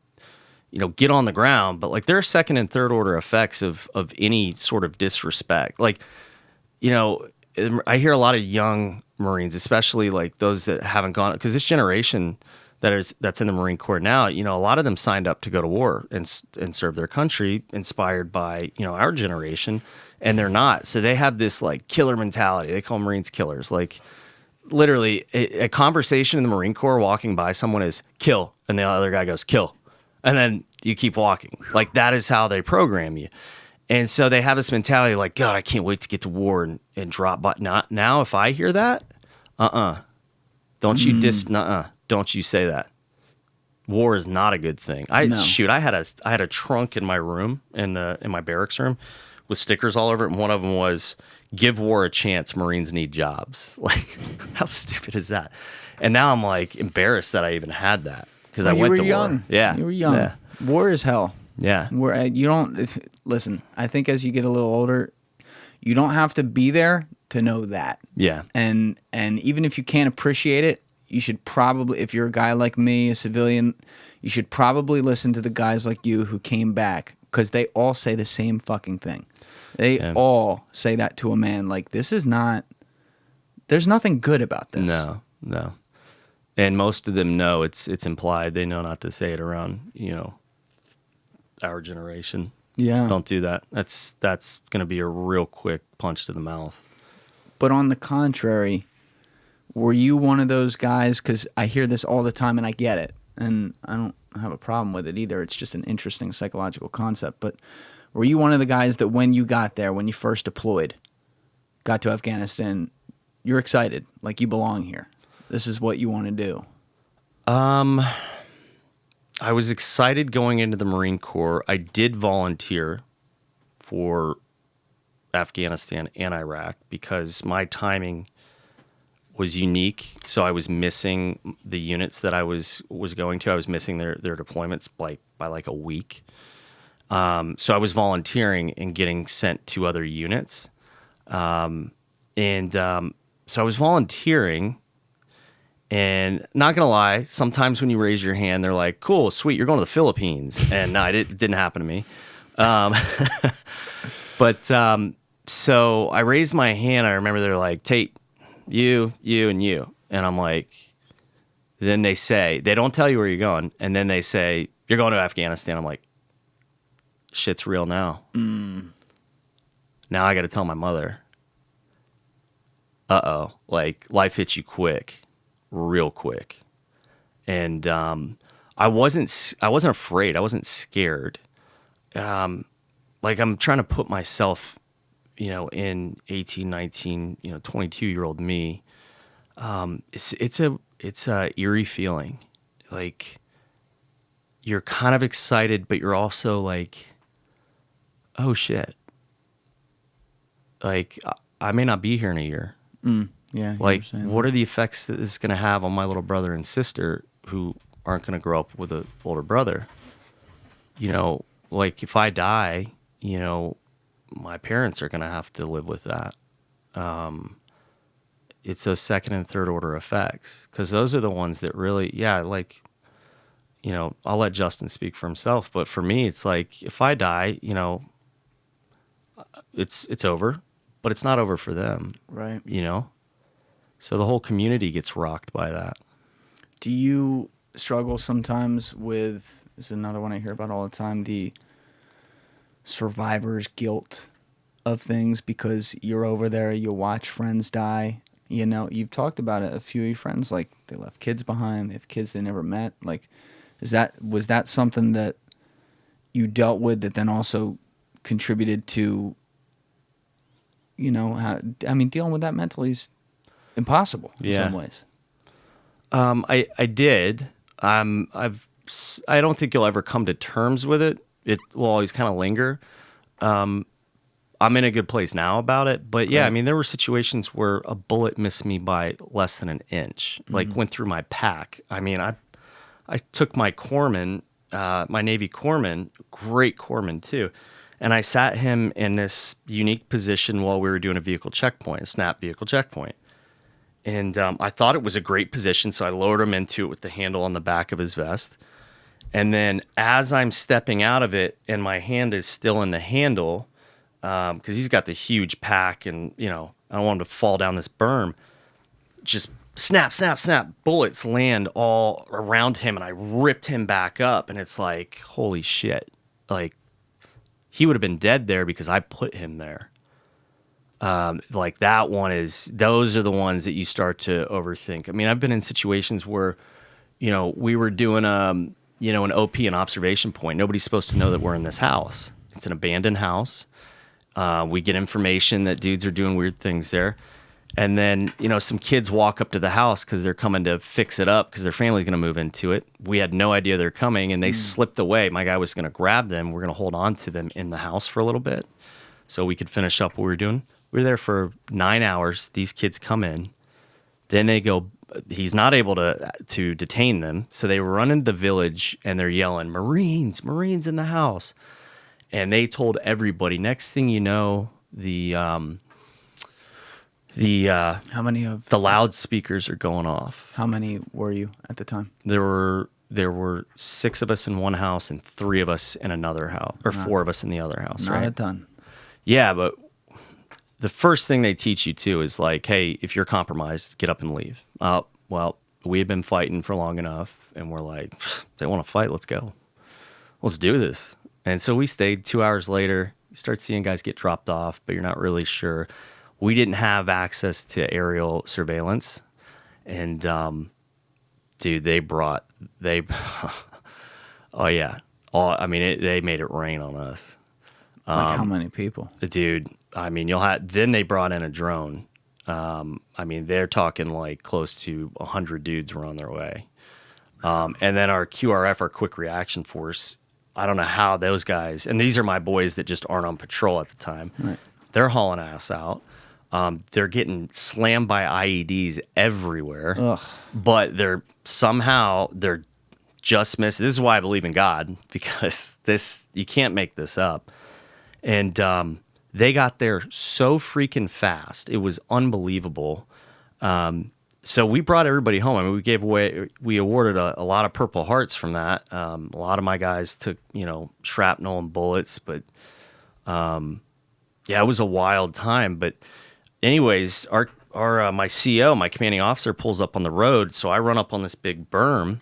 S1: get on the ground. But like, there are second and third order effects of any sort of disrespect. Like, I hear a lot of young Marines, especially like those that haven't gone, because this generation that's in the Marine Corps now, a lot of them signed up to go to war and serve their country, inspired by our generation, and they're not. So they have this like killer mentality. They call Marines killers. Like, literally, a conversation in the Marine Corps walking by someone is kill, and the other guy goes kill, and then you keep walking. Like, that is how they program you. And so they have this mentality like, God, I can't wait to get to war and drop. But not now. If I hear that, don't you don't you say that. War is not a good thing. I had a trunk in my room, in my barracks room, with stickers all over it, and one of them was "Give war a chance. Marines need jobs." Like, how stupid is that? And now I'm like embarrassed that I even had that because I went to war. Yeah,
S2: you were young.
S1: Yeah.
S2: War is hell.
S1: Yeah.
S2: You don't listen. I think as you get a little older, you don't have to be there to know that.
S1: Yeah.
S2: And even if you can't appreciate it, you should probably, if you're a guy like me, a civilian, you should probably listen to the guys like you who came back, because they all say the same fucking thing. They all say that to a man. Like, this is not. There's nothing good about this.
S1: No. And most of them know it's implied. They know not to say it around our generation.
S2: Yeah.
S1: Don't do that. That's going to be a real quick punch to the mouth.
S2: But on the contrary, were you one of those guys? Because I hear this all the time, and I get it, and I don't have a problem with it either. It's just an interesting psychological concept. But were you one of the guys that when you got there, when you first deployed, got to Afghanistan, you're excited, like you belong here? This is what you want to do?
S1: I was excited going into the Marine Corps. I did volunteer for Afghanistan and Iraq because my timing was unique. So I was missing the units that I was going to. I was missing their deployments by like a week. So I was volunteering and getting sent to other units. So I was volunteering, and not going to lie, sometimes when you raise your hand, they're like, cool, sweet, you're going to the Philippines. And no, it didn't happen to me. So I raised my hand. I remember they're like, Tate, you, and you. And I'm like, then they say, they don't tell you where you're going. And then they say, you're going to Afghanistan. I'm like, shit's real now. Now I got to tell my mother. Uh-oh. Like, life hits you quick, real quick. And I wasn't afraid. I wasn't scared. Like, I'm trying to put myself, in 18, 19, 22-year-old me. It's a eerie feeling. Like, you're kind of excited, but you're also like, oh shit. Like, I may not be here in a year.
S2: Yeah.
S1: Like, what are the effects that this is going to have on my little brother and sister who aren't going to grow up with an older brother? Like, if I die, my parents are going to have to live with that. it's those second and third order effects, because those are the ones that really, like, I'll let Justin speak for himself, but for me, it's like, if I die, it's over, but it's not over for them.
S2: Right.
S1: So the whole community gets rocked by that.
S2: Do you struggle sometimes with, this is another one I hear about all the time, the survivor's guilt of things, because you're over there, you watch friends die. You've talked about it, a few of your friends, like, they left kids behind, they have kids they never met. Like, was that something that you dealt with that then also contributed to, dealing with that mentally is impossible in some ways.
S1: I did. I don't think you'll ever come to terms with it. It will always kind of linger. I'm in a good place now about it, but yeah, there were situations where a bullet missed me by less than an inch, like went through my pack. I took my corpsman, my Navy corpsman, great corpsman too, and I sat him in this unique position while we were doing a vehicle checkpoint, a snap vehicle checkpoint. And I thought it was a great position, so I lowered him into it with the handle on the back of his vest. And then as I'm stepping out of it, and my hand is still in the handle, because he's got the huge pack, and, I don't want him to fall down this berm, just snap, snap, snap, bullets land all around him, and I ripped him back up, and it's like, holy shit. Like, he would have been dead there because I put him there. Like, that one those are the ones that you start to overthink. I've been in situations where, we were doing, an OP, an observation point. Nobody's supposed to know that we're in this house. It's an abandoned house. We get information that dudes are doing weird things there. And then, some kids walk up to the house because they're coming to fix it up because their family's going to move into it. We had no idea they're coming, and they slipped away. My guy was going to grab them. We're going to hold on to them in the house for a little bit so we could finish up what we were doing. We were there for 9 hours. These kids come in. Then they go, he's not able to detain them. So they run into the village, and they're yelling, Marines, Marines in the house. And they told everybody. Next thing you know, how many of the loudspeakers are going off?
S2: How many were you at the time?
S1: There were 6 of us in one house and 3 of us in another house, or 4 of us in the other house.
S2: Not
S1: right?
S2: a ton.
S1: Yeah, but the first thing they teach you too is like, hey, if you're compromised, get up and leave. Well, we had been fighting for long enough, and we're like, they want to fight, let's go. Let's do this. And so we stayed. 2 hours later, you start seeing guys get dropped off, but you're not really sure. We didn't have access to aerial surveillance. And, dude, they oh, yeah. They made it rain on us.
S2: Like how many people?
S1: Dude, then they brought in a drone. They're talking like close to 100 dudes were on their way. And then our QRF, our quick reaction force, I don't know how those guys, and these are my boys that just aren't on patrol at the time. Right. They're hauling ass out. They're getting slammed by IEDs everywhere. Ugh. But they're just missing. This is why I believe in God, because you can't make this up. And they got there so freaking fast. It was unbelievable. So we brought everybody home. We awarded a lot of Purple Hearts from that. A lot of my guys took, shrapnel and bullets, but it was a wild time. But anyways, my CO, my commanding officer, pulls up on the road. So I run up on this big berm,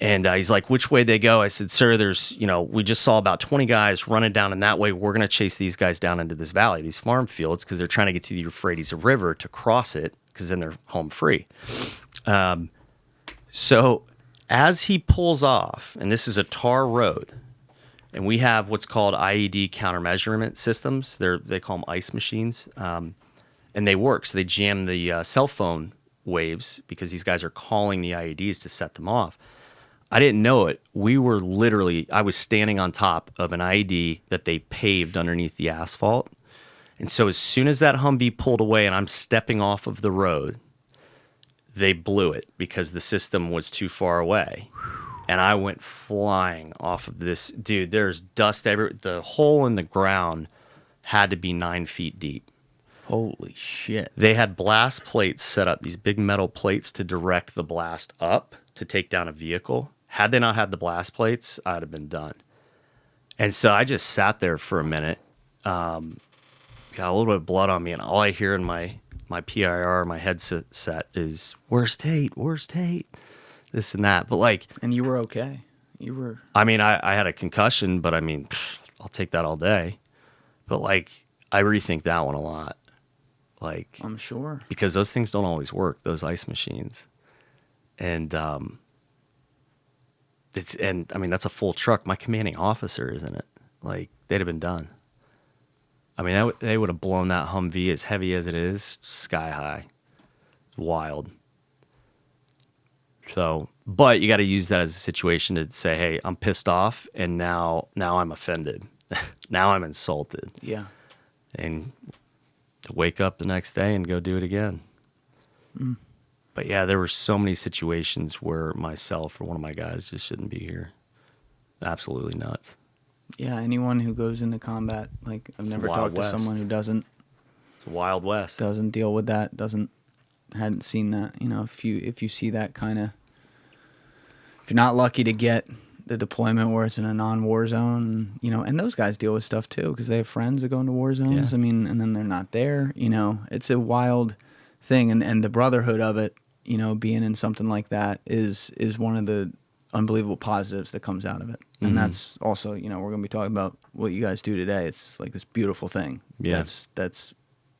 S1: and he's like, which way they go? I said, sir, we just saw about 20 guys running down in that way. We're going to chase these guys down into this valley, these farm fields, because they're trying to get to the Euphrates River to cross it, because then they're home free. So as he pulls off, and this is a tar road, and we have what's called IED countermeasurement systems. They call them ICE machines, and they work. So they jam the cell phone waves because these guys are calling the IEDs to set them off. I didn't know it. I was standing on top of an IED that they paved underneath the asphalt. And so as soon as that Humvee pulled away and I'm stepping off of the road, they blew it because the system was too far away. And I went flying off of this. Dude, there's dust everywhere. The hole in the ground had to be 9 feet deep.
S2: Holy shit.
S1: They had blast plates set up, these big metal plates to direct the blast up to take down a vehicle. Had they not had the blast plates, I'd have been done. And so I just sat there for a minute, got a little bit of blood on me, and all I hear in my PIR, my headset is, "Where's Tate? Where's Tate?" This and that. But like...
S2: And you were okay. You were...
S1: I mean, I had a concussion, but I mean, I'll take that all day. But like, I rethink that one a lot. Like,
S2: I'm sure.
S1: Because those things don't always work, those ice machines. And I mean, that's a full truck. My commanding officer is in it. Like, they'd have been done. I mean, they would have blown that Humvee, as heavy as it is, sky high. It's wild. So, but you got to use that as a situation to say, hey, I'm pissed off, and now I'm offended. Now I'm insulted.
S2: Yeah.
S1: And to wake up the next day and go do it again. But yeah, there were so many situations where myself or one of my guys just shouldn't be here. Absolutely nuts.
S2: Yeah, anyone who goes into combat, like I've never talked to someone who doesn't.
S1: It's a Wild West.
S2: Doesn't deal with that. Hadn't seen that. You know, if you see that kind of, if you're not lucky to get the deployment where it's in a non-war zone, you know, and those guys deal with stuff too because they have friends that go into war zones.
S1: Yeah.
S2: I mean, and then they're not there. You know, it's a wild thing, and the brotherhood of it, you know, being in something like that is one of the unbelievable positives that comes out of it. And that's also, you know, we're going to be talking about what you guys do today. It's like this beautiful thing.
S1: Yeah.
S2: That's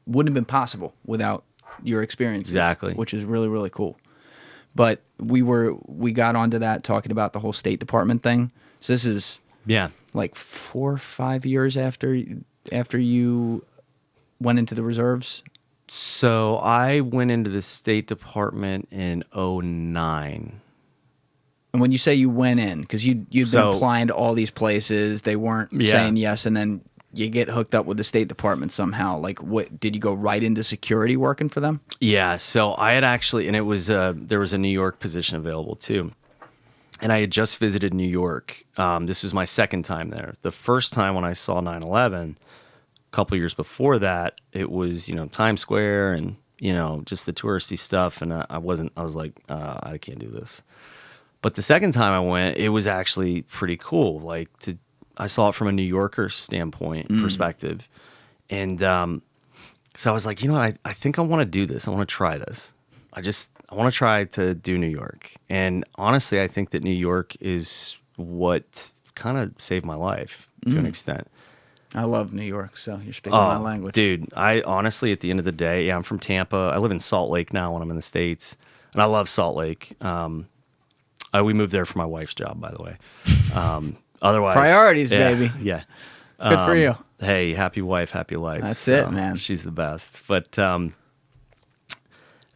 S2: wouldn't have been possible without your experiences.
S1: Exactly.
S2: Which is really, really cool. But we got onto that talking about the whole State Department thing. So this is like 4 or 5 years after you went into the reserves.
S1: So I went into the State Department in 2009.
S2: And when you say you went in, because you'd been applying to all these places, they weren't saying yes, and then you get hooked up with the State Department somehow. Like, what did you go right into security working for them? Yeah,
S1: so I had actually, and it was there was a New York position available too, and I had just visited New York. This was my second time there. The first time when I saw 9/11, a couple years before that, it was Times Square and just the touristy stuff, and I was like, I can't do this. But the second time I went, it was actually pretty cool. Like I saw it from a New Yorker standpoint, perspective. And so I was like, you know what? I think I want to do this. I want to try this. I want to try to do New York. And honestly, I think that New York is what kind of saved my life to an extent.
S2: I love New York, so you're speaking my language.
S1: Dude, I honestly, at the end of the day, I'm from Tampa. I live in Salt Lake now when I'm in the States. And I love Salt Lake. We moved there for my wife's job, by the way. Otherwise,
S2: priorities, baby.
S1: Yeah,
S2: good for you.
S1: Hey, happy wife, happy life.
S2: That's it, man.
S1: She's the best. But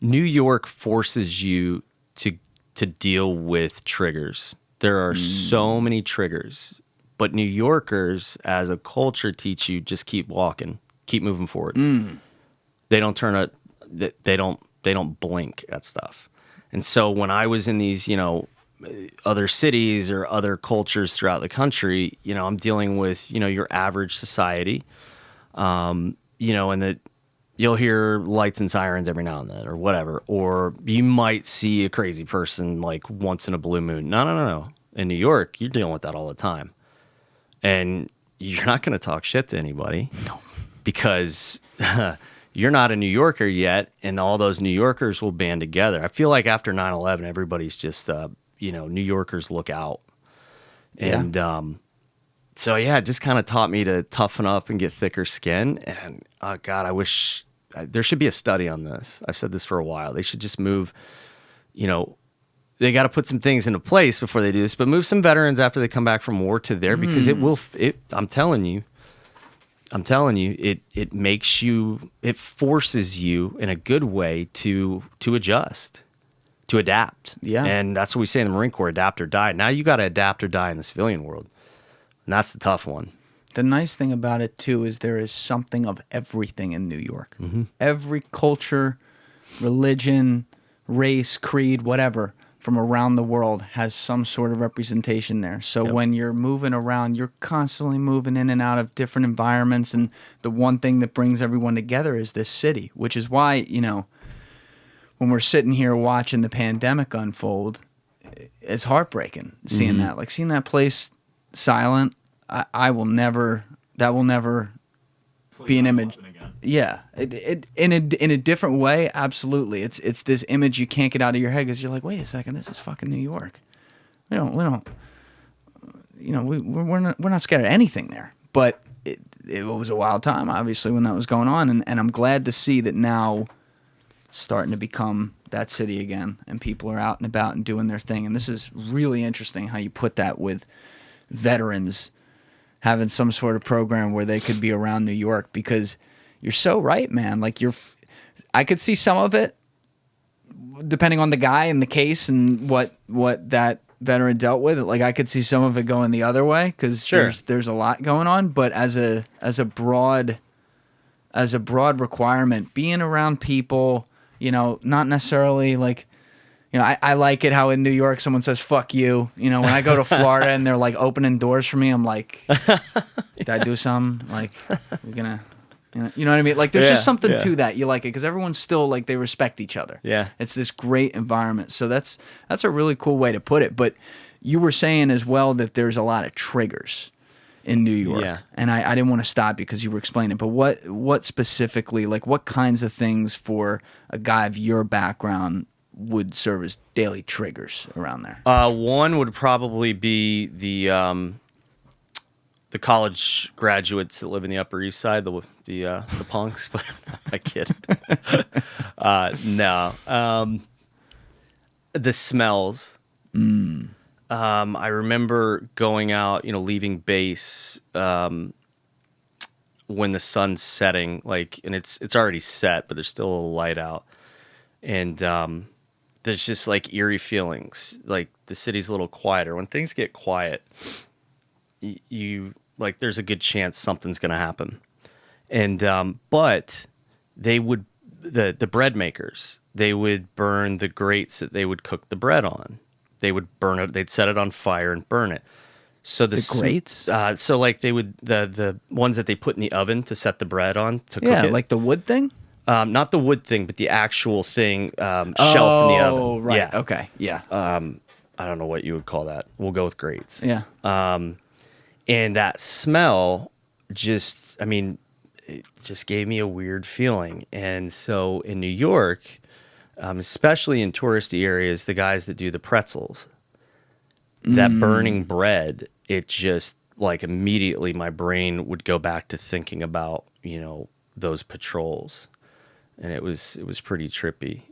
S1: New York forces you to deal with triggers. There are so many triggers, but New Yorkers, as a culture, teach you just keep walking, keep moving forward. They don't they don't blink at stuff. And so when I was in these, other cities or other cultures throughout the country, I'm dealing with, your average society, and that you'll hear lights and sirens every now and then or whatever, or you might see a crazy person like once in a blue moon. No. In New York, you're dealing with that all the time. And you're not going to talk shit to anybody because you're not a New Yorker yet, and all those New Yorkers will band together. I feel like after 9/11, everybody's just, New Yorkers look out. And so, it just kind of taught me to toughen up and get thicker skin. And, God, I wish there should be a study on this. I've said this for a while. They should just move, they got to put some things into place before they do this, but move some veterans after they come back from war to there because I'm telling you, it makes you, it forces you in a good way to adjust, to adapt. Yeah. And that's what we say in the Marine Corps, adapt or die. Now you got to adapt or die in the civilian world. And that's the tough one.
S2: The nice thing about it too is there is something of everything in New York. Every culture, religion, race, creed, whatever. from around the world has some sort of representation there. So when you're moving around, you're constantly moving in and out of different environments. And the one thing that brings everyone together is this city, which is why, you know, when we're sitting here watching the pandemic unfold, it's heartbreaking seeing that. Like seeing that place silent, that will never be an image. Yeah, it in a different way, absolutely. It's this image you can't get out of your head because you're like, wait a second, this is fucking New York. We don't, you know, we're not scared of anything there. But it was a wild time, obviously, when that was going on, and I'm glad to see that now starting to become that city again, and people are out and about and doing their thing. And this is really interesting how you put that with veterans having some sort of program where they could be around New York, because you're so right, man. Like I could see some of it depending on the guy and the case and what that veteran dealt with. Like I could see some of it going the other way because there's a lot going on. But as a broad requirement, being around people, you know, not necessarily like, you know, I like it how in New York someone says "fuck you." You know, when I go to Florida and they're like opening doors for me, I'm like, did I do something? Like, we're gonna. You know what I mean? Like, there's just something to that. You like it because everyone's still like they respect each other. Yeah, it's this great environment. So that's a really cool way to put it. But you were saying as well that there's a lot of triggers in New York, and I didn't want to stop you because you were explaining. But what specifically, like, what kinds of things for a guy of your background would serve as daily triggers around there?
S1: One would probably be the college graduates that live in the Upper East Side, the punks, but I kid. No. The smells. I remember going out, you know, leaving base when the sun's setting, like, and it's already set, but there's still a little light out, and there's just like eerie feelings. Like the city's a little quieter. When things get quiet, you like there's a good chance something's going to happen. And but they would the bread makers, they would burn the grates that they would cook the bread on. They would burn it. They'd set it on fire and burn it. So the
S2: grates.
S1: So like they would the ones that they put in the oven to set the bread on to cook it.
S2: Yeah, like the wood thing.
S1: Not the wood thing, but the actual thing, shelf in the oven.
S2: Oh, right.
S1: Yeah.
S2: Okay. Yeah.
S1: I don't know what you would call that. We'll go with grates.
S2: Yeah.
S1: And that smell just, I mean, it just gave me a weird feeling. And so in New York, especially in touristy areas, the guys that do the pretzels, that burning bread, it just like immediately my brain would go back to thinking about, you know, those patrols. And it was pretty trippy.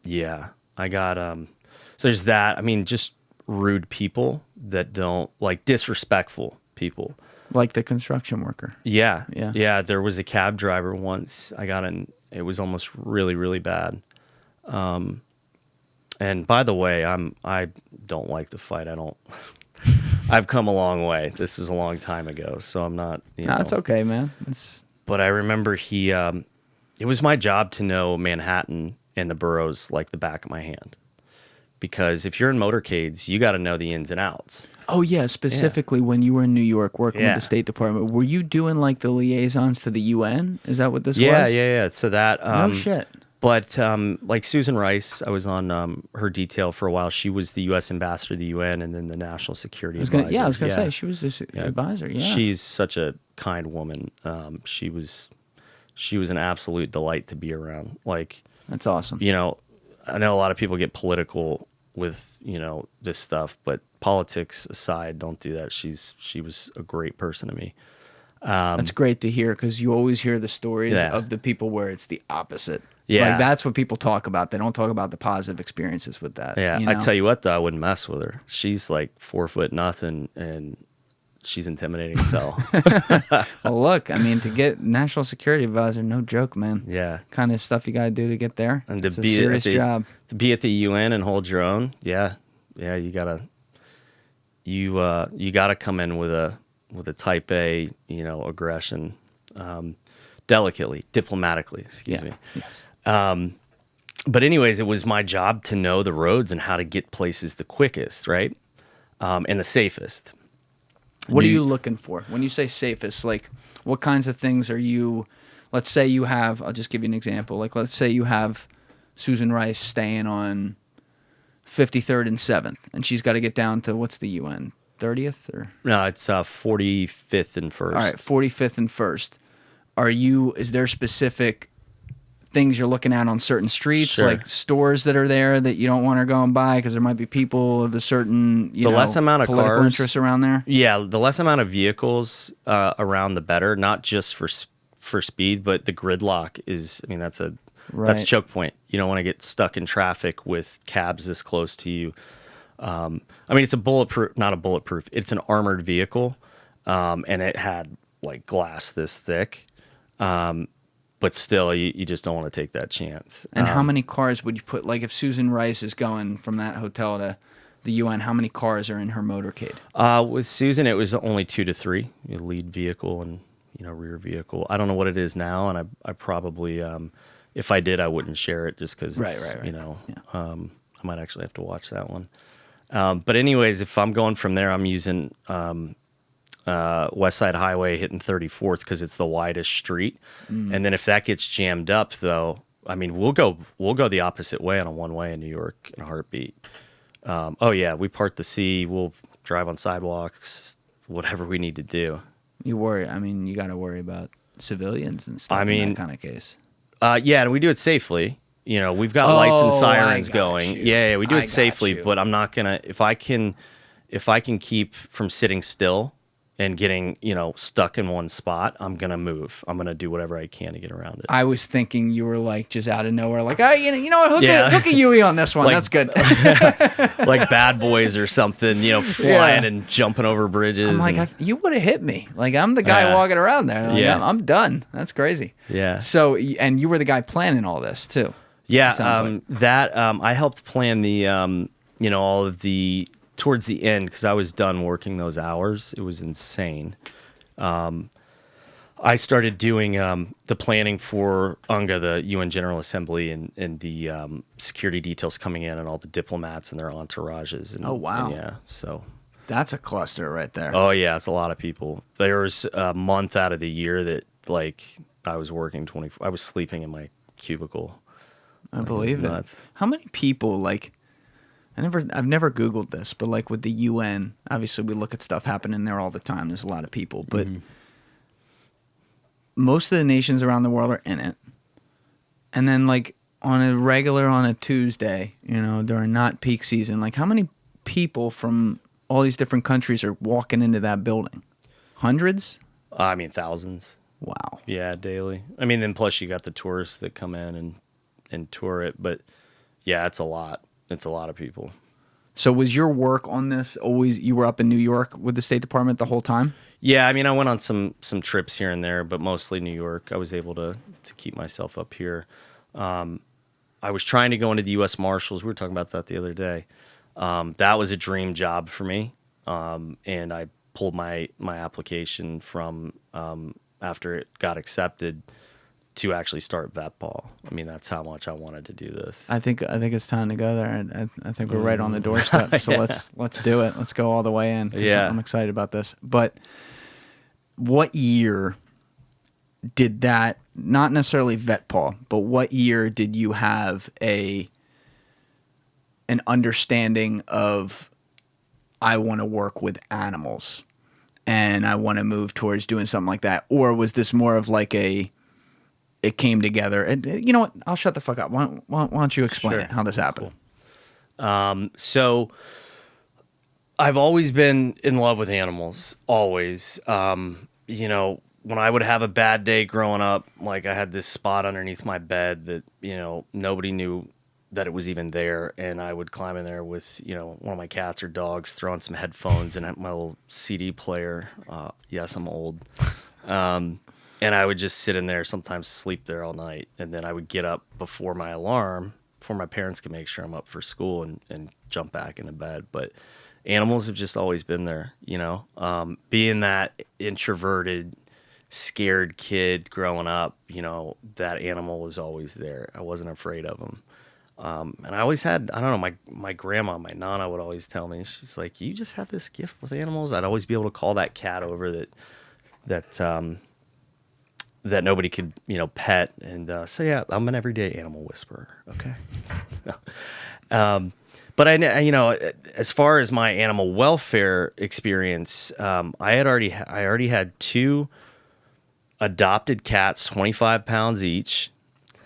S1: Yeah, I got, so there's that. I mean, just rude people that don't, like disrespectful people.
S2: Like the construction worker.
S1: Yeah. Yeah. There was a cab driver once I got in, it was almost really, really bad. And by the way, I don't like to fight. I've come a long way. This is a long time ago, so I'm not, you know.
S2: It's okay, man.
S1: But I remember it was my job to know Manhattan and the boroughs like the back of my hand. Because if you're in motorcades, you got to know the ins and outs.
S2: Oh, yeah. Specifically when you were in New York working with the State Department, were you doing like the liaisons to the UN? Is that what this was?
S1: Yeah. So that.
S2: No shit.
S1: But like Susan Rice, I was on her detail for a while. She was the U.S. ambassador to the UN and then the national security advisor.
S2: I was going to say, she was this advisor. Yeah.
S1: She's such a kind woman. She was an absolute delight to be around. Like,
S2: that's awesome.
S1: You know, I know a lot of people get political with, you know, this stuff, but politics aside, don't do that. She was a great person to me.
S2: That's great to hear because you always hear the stories of the people where it's the opposite.
S1: Yeah.
S2: Like that's what people talk about. They don't talk about the positive experiences with that.
S1: Yeah.
S2: You know?
S1: I tell you what, though, I wouldn't mess with her. She's like 4'0" and she's intimidating as hell.
S2: Well, look, I mean, to get national security advisor, no joke, man.
S1: Yeah.
S2: Kind of stuff you got to do to get there.
S1: And
S2: it's a serious job.
S1: To be at the UN and hold your own. Yeah. Yeah. You gotta come in with a type A, you know, aggression, delicately, diplomatically, excuse me.
S2: Yes.
S1: but anyways, it was my job to know the roads and how to get places the quickest, right? And the safest.
S2: What are you looking for when you say safest? Like, what kinds of things are you? Let's say you have. I'll just give you an example. Like, let's say you have Susan Rice staying on 53rd and 7th, and she's got to get down to what's the UN 30th or?
S1: No, it's 45th and 1st.
S2: All right, 45th and 1st. Is there specific things you're looking at on certain streets,
S1: Sure.
S2: like stores that are there that you don't want her going by because there might be people of a certain
S1: less amount of
S2: political
S1: cars,
S2: interests around there?
S1: Yeah, the less amount of vehicles around, the better. Not just for speed, but the gridlock is. I mean, that's a choke point. You don't want to get stuck in traffic with cabs this close to you. I mean, it's not a bulletproof. It's an armored vehicle, and it had like glass this thick. But still, you just don't want to take that chance.
S2: And how many cars would you put? Like, if Susan Rice is going from that hotel to the UN, how many cars are in her motorcade?
S1: With Susan, it was only 2 to 3. Lead vehicle and rear vehicle. I don't know what it is now, and I probably, if I did, I wouldn't share it just because I might actually have to watch that one. But anyways, if I'm going from there, I'm using West Side Highway hitting 34th because it's the widest street. And then if that gets jammed up, though, I mean, we'll go the opposite way on a one-way in New York in a heartbeat. We part the C. We'll drive on sidewalks, whatever we need to do.
S2: You worry. I mean, you got to worry about civilians and stuff in that kind of case.
S1: And we do it safely. We've got lights and sirens going.
S2: You.
S1: Yeah, we do it safely, but I'm not gonna. If I can keep from sitting still and getting stuck in one spot, I'm gonna move. I'm gonna do whatever I can to get around it.
S2: I was thinking you were like just out of nowhere, like, you know what, hook a Yui on this one. That's good.
S1: Like Bad Boys or something, flying and jumping over bridges.
S2: I'm like, you would have hit me. Like, I'm the guy walking around there. Like, I'm done. That's crazy.
S1: Yeah.
S2: So, and you were the guy planning all this too.
S1: Yeah. I helped plan the all of the. Towards the end, because I was done working those hours, it was insane. I started doing the planning for UNGA, the UN General Assembly, and the security details coming in, and all the diplomats and their entourages. And,
S2: oh, wow.
S1: And yeah, so
S2: that's a cluster right there.
S1: Oh yeah, it's a lot of people. There was a month out of the year that I was working 24. I was sleeping in my cubicle.
S2: I believe it. How many people I've never Googled this, but like with the UN, obviously we look at stuff happening there all the time. There's a lot of people, but most of the nations around the world are in it. And then like on a Tuesday, during not peak season, like how many people from all these different countries are walking into that building? Hundreds?
S1: I mean, thousands.
S2: Wow.
S1: Yeah, daily. I mean, then plus you got the tourists that come in and tour it, but yeah, it's a lot. It's a lot of people.
S2: So was your work on this always, you were up in New York with the State Department the whole time?
S1: Yeah, I mean, I went on some trips here and there, but mostly New York. I was able to keep myself up here. I was trying to go into the U.S. Marshals. We were talking about that the other day. That was a dream job for me, and I pulled my application from after it got accepted to actually start VETPAW. I mean, that's how much I wanted to do this. I think
S2: it's time to go there. I think we're right on the doorstep. So let's do it. Let's go all the way in.
S1: Yeah,
S2: I'm excited about this. But what year did that? Not necessarily VETPAW, but what year did you have an understanding of I want to work with animals and I want to move towards doing something like that, or was this more of like it came together? And you know what? I'll shut the fuck up. Why don't you explain it, how this happened?
S1: Cool. So I've always been in love with animals, always. When I would have a bad day growing up, like I had this spot underneath my bed that, nobody knew that it was even there. And I would climb in there with, one of my cats or dogs, throw on some headphones and have my little CD player. Yes, I'm old. And I would just sit in there, sometimes sleep there all night. And then I would get up before my alarm, before my parents could make sure I'm up for school and jump back into bed. But animals have just always been there, being that introverted, scared kid growing up, that animal was always there. I wasn't afraid of them. And I always had, I don't know, my grandma, my nana would always tell me, she's like, you just have this gift with animals. I'd always be able to call that cat over that nobody could, pet. And so, yeah, I'm an everyday animal whisperer. Okay. But as far as my animal welfare experience, I already had 2 adopted cats, 25 pounds each.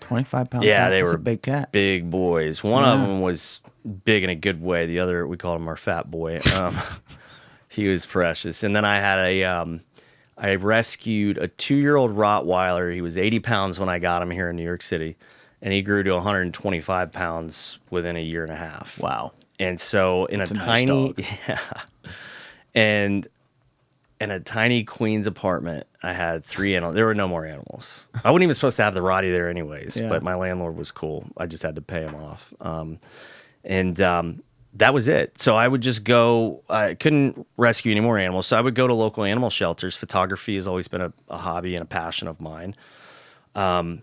S2: 25 pounds.
S1: Yeah,
S2: That's
S1: they were
S2: a big cat.
S1: big boys. One of them was big in a good way. The other, we called him our fat boy. He was precious. And then I had I rescued a 2-year-old Rottweiler. He was 80 pounds when I got him here in New York City, and he grew to 125 pounds within a year and a half.
S2: Wow.
S1: And so in
S2: That's
S1: a
S2: a nice
S1: tiny,
S2: dog.
S1: yeah, and in a tiny Queens apartment, I had 3 animals. There were no more animals. I wasn't even supposed to have the Rottie there anyways,
S2: Yeah.
S1: but my landlord was cool. I just had to pay him off. That was it. So I would just go, I couldn't rescue any more animals. So I would go to local animal shelters. Photography has always been a hobby and a passion of mine.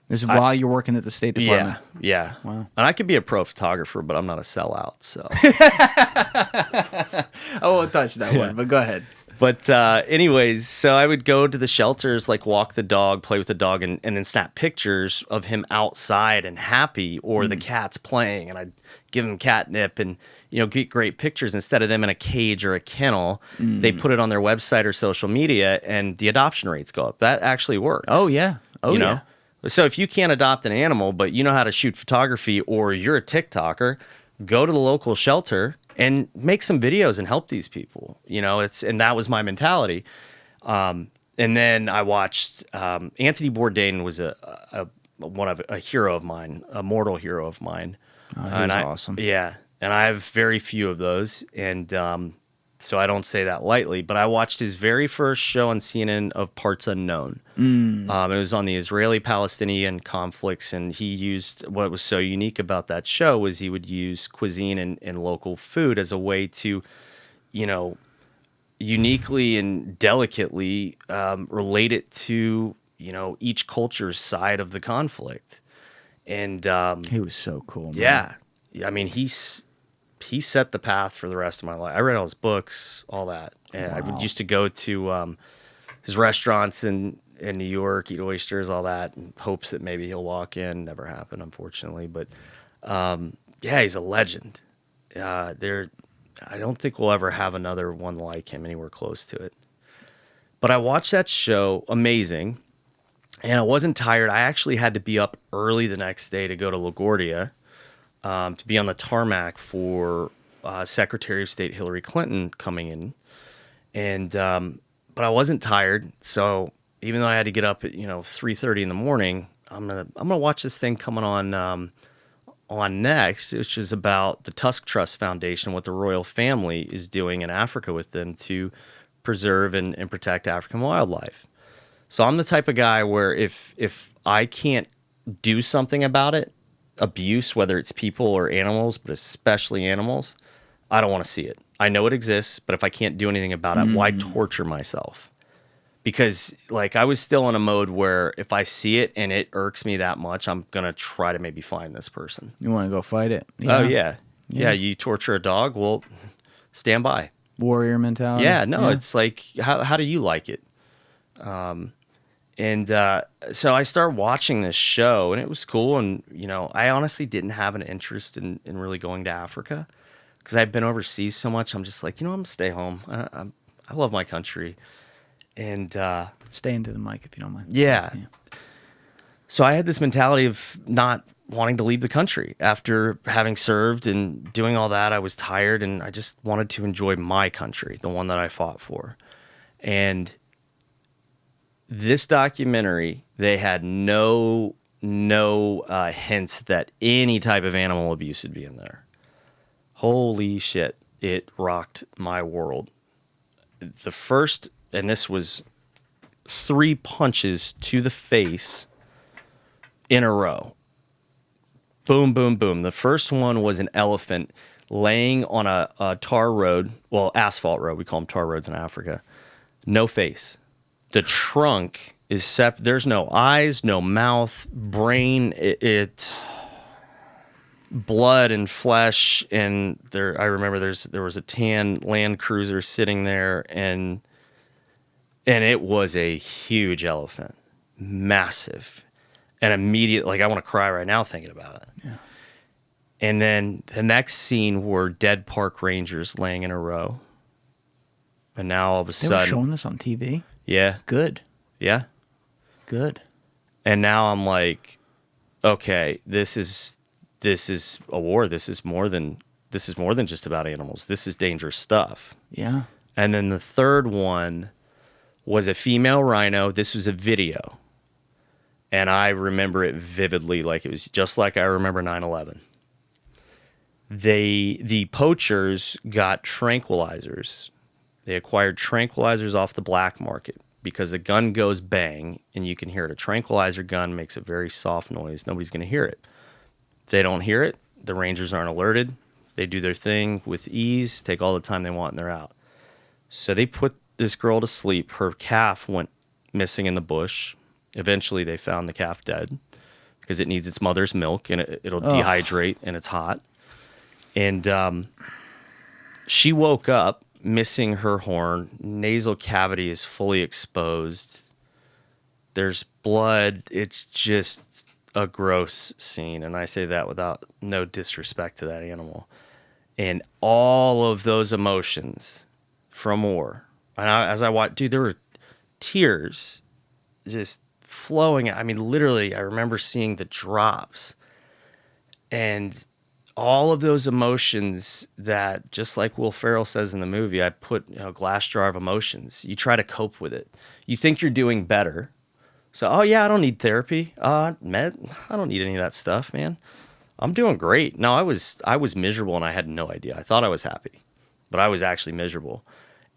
S2: This is while you're working at the State Department.
S1: Yeah.
S2: Wow.
S1: And I could be a pro photographer, but I'm not a sellout, so.
S2: I won't touch that one, but go ahead.
S1: But anyways, so I would go to the shelters, like walk the dog, play with the dog, and then snap pictures of him outside and happy, or the cat's playing, and I'd give him catnip and, get great pictures. Instead of them in a cage or a kennel, they put it on their website or social media, and the adoption rates go up. That actually works.
S2: Oh, yeah. Oh,
S1: you
S2: yeah.
S1: know? So if you can't adopt an animal, but you know how to shoot photography, or you're a TikToker, go to the local shelter and make some videos and help these people. And that was my mentality. And then I watched Anthony Bourdain was a hero of mine, a mortal hero of mine.
S2: Oh, he was awesome.
S1: Yeah, and I have very few of those, and so I don't say that lightly. But I watched his very first show on CNN of Parts Unknown. It was on the Israeli-Palestinian conflicts, and he used, what was so unique about that show was he would use cuisine and local food as a way to, uniquely and delicately relate it to, each culture's side of the conflict. And
S2: He was so cool, man.
S1: yeah, I mean, he set the path for the rest of my life. I read all his books, all that. And I would used to go to his restaurants in New York, eat oysters, all that, in hopes that maybe he'll walk in. Never happened, unfortunately. But yeah, he's a legend. I don't think we'll ever have another one like him anywhere close to it. But I watched that show, amazing, and I wasn't tired. I actually had to be up early the next day to go to LaGuardia to be on the tarmac for Secretary of State Hillary Clinton coming in. And but I wasn't tired, so even though I had to get up at 3:30 in the morning, I'm gonna watch this thing coming on next, which is about the Tusk Trust Foundation, what the royal family is doing in Africa with them to preserve and protect African wildlife. So I'm the type of guy where if I can't do something about it, abuse, whether it's people or animals, but especially animals, I don't want to see it. I know it exists, but if I can't do anything about it, why torture myself? Because I was still in a mode where if I see it and it irks me that much, I'm going to try to maybe find this person.
S2: You want to go fight it?
S1: Oh, yeah. Yeah, you torture a dog, well, stand by.
S2: Warrior mentality?
S1: Yeah, no, it's like, how do you like it? So I started watching this show, and it was cool. And, I honestly didn't have an interest in really going to Africa because I've been overseas so much. I'm just like, I'm going to stay home. I love my country. And
S2: Stay into the mic if you don't mind.
S1: yeah. So I had this mentality of not wanting to leave the country. After having served and doing all that, I was tired, and I just wanted to enjoy my country, the one that I fought for. And this documentary, they had no hints that any type of animal abuse would be in there. Holy shit, it rocked my world. The first, and this was 3 punches to the face in a row. Boom, boom, boom. The first one was an elephant laying on a tar road, well, asphalt road. We call them tar roads in Africa. No face. The trunk is there's no eyes, no mouth, brain. It's blood and flesh, and I remember there was a tan Land Cruiser sitting there, and it was a huge elephant, massive, and immediate. Like I want to cry right now thinking about it.
S2: Yeah.
S1: And then the next scene were dead park rangers laying in a row, and now all of a
S2: They
S1: sudden,
S2: were showing this on TV.
S1: yeah,
S2: Good.
S1: yeah,
S2: Good.
S1: and now I'm like, okay, this is a war. This is more than just about animals. This is dangerous stuff.
S2: Yeah.
S1: And then the third one was a female rhino. This was a video, and I remember it vividly, like it was just like I remember 9/11. The poachers got tranquilizers. They acquired tranquilizers off the black market because a gun goes bang and you can hear it. A tranquilizer gun makes a very soft noise. Nobody's going to hear it. If they don't hear it, the rangers aren't alerted. They do their thing with ease, take all the time they want, and they're out. So they put this girl to sleep. Her calf went missing in the bush. Eventually they found the calf dead because it needs its mother's milk, and it'll dehydrate, and it's hot. And she woke up missing her horn. Nasal cavity is fully exposed. There's blood. It's just a gross scene. And I say that without no disrespect to that animal. And all of those emotions from war. And as I watched, dude, there were tears just flowing. I mean, literally, I remember seeing the drops. And all of those emotions that, just like Will Ferrell says in the movie, I put a glass jar of emotions. You try to cope with it. You think you're doing better. So, oh yeah, I don't need therapy. I don't need any of that stuff, man. I'm doing great. No, I was miserable and I had no idea. I thought I was happy, but I was actually miserable.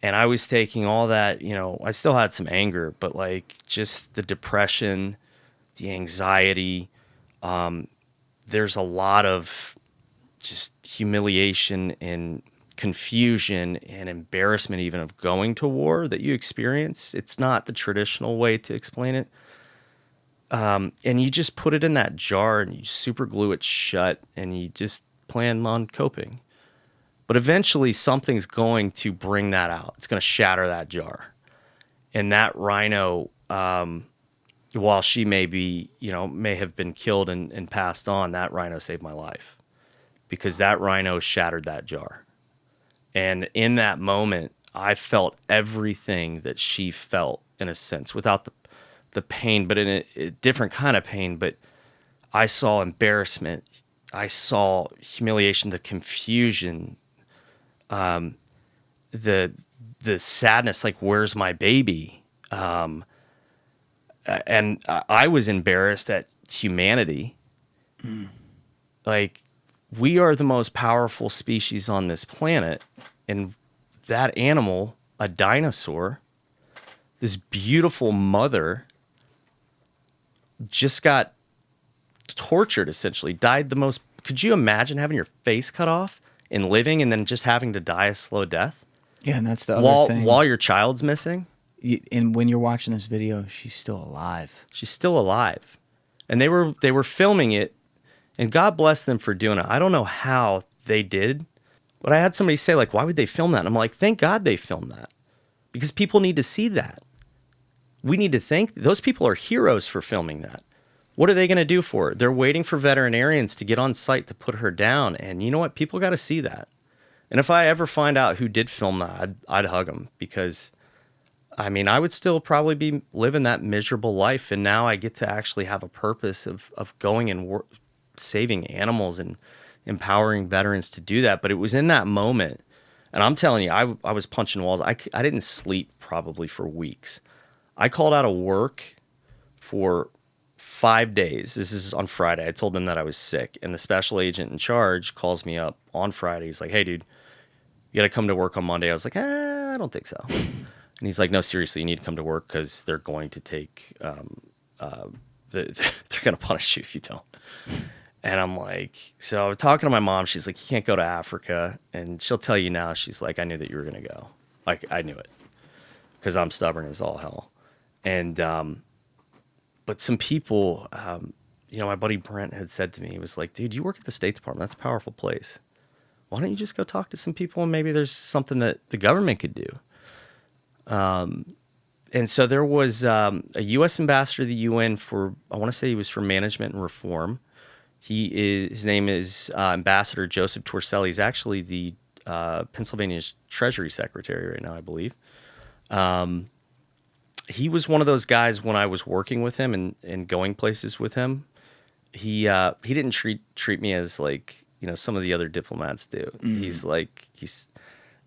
S1: And I was taking all that, I still had some anger, but like just the depression, the anxiety. There's a lot of just humiliation and confusion and embarrassment even of going to war that you experience. It's not the traditional way to explain it. And you just put it in that jar and you super glue it shut and you just plan on coping. But eventually something's going to bring that out. It's going to shatter that jar. And that rhino, while she may have been killed and passed on, that rhino saved my life. Because that rhino shattered that jar. And in that moment, I felt everything that she felt, in a sense, without the pain, but in a different kind of pain. But I saw embarrassment. I saw humiliation, the confusion, the sadness, like, where's my baby? And I was embarrassed at humanity. Like, we are the most powerful species on this planet, and that animal, a dinosaur, this beautiful mother, just got tortured, essentially, died the most. Could you imagine having your face cut off and living and then just having to die a slow death?
S2: Yeah, and that's the other thing.
S1: While your child's missing?
S2: And when you're watching this video, she's still alive.
S1: She's still alive. And they were filming it, and God bless them for doing it. I don't know how they did, but I had somebody say, like, why would they film that? And I'm like, thank God they filmed that, because people need to see that. We need to thank those people are heroes for filming that. What are they going to do for her? They're waiting for veterinarians to get on site to put her down. And you know what? People got to see that. And if I ever find out who did film that, I'd hug them, because I mean, I would still probably be living that miserable life. And now I get to actually have a purpose of going and saving animals and empowering veterans to do that. But it was in that moment. And I'm telling you, I was punching walls. I didn't sleep probably for weeks. I called out of work for 5 days. This is on Friday. I told them that I was sick. And the special agent in charge calls me up on Friday. He's like, hey, dude, you got to come to work on Monday. I was like, I don't think so. And he's like, no, seriously, you need to come to work because they're going to take, they're going to punish you if you don't. And I'm like, so I was talking to my mom. She's like, you can't go to Africa. And she'll tell you now, she's like, I knew that you were going to go. Like, I knew it because I'm stubborn as all hell. And, but some people, my buddy Brent had said to me, he was like, dude, you work at the State Department. That's a powerful place. Why don't you just go talk to some people and maybe there's something that the government could do? And so there was a U.S. ambassador to the UN for, I want to say he was for management and reform. His name is Ambassador Joseph Torselli. He's actually the Pennsylvania's Treasury Secretary right now, I believe. He was one of those guys when I was working with him and going places with him. He didn't treat me as like, some of the other diplomats do. He's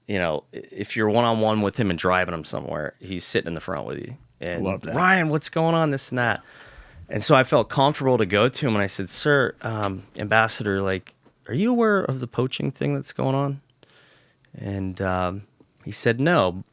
S1: if you're one-on-one with him and driving him somewhere, he's sitting in the front with you. And
S2: Love that.
S1: Ryan, what's going on? This and that. And so I felt comfortable to go to him and I said, sir, Ambassador, like, are you aware of the poaching thing that's going on? And he said, no.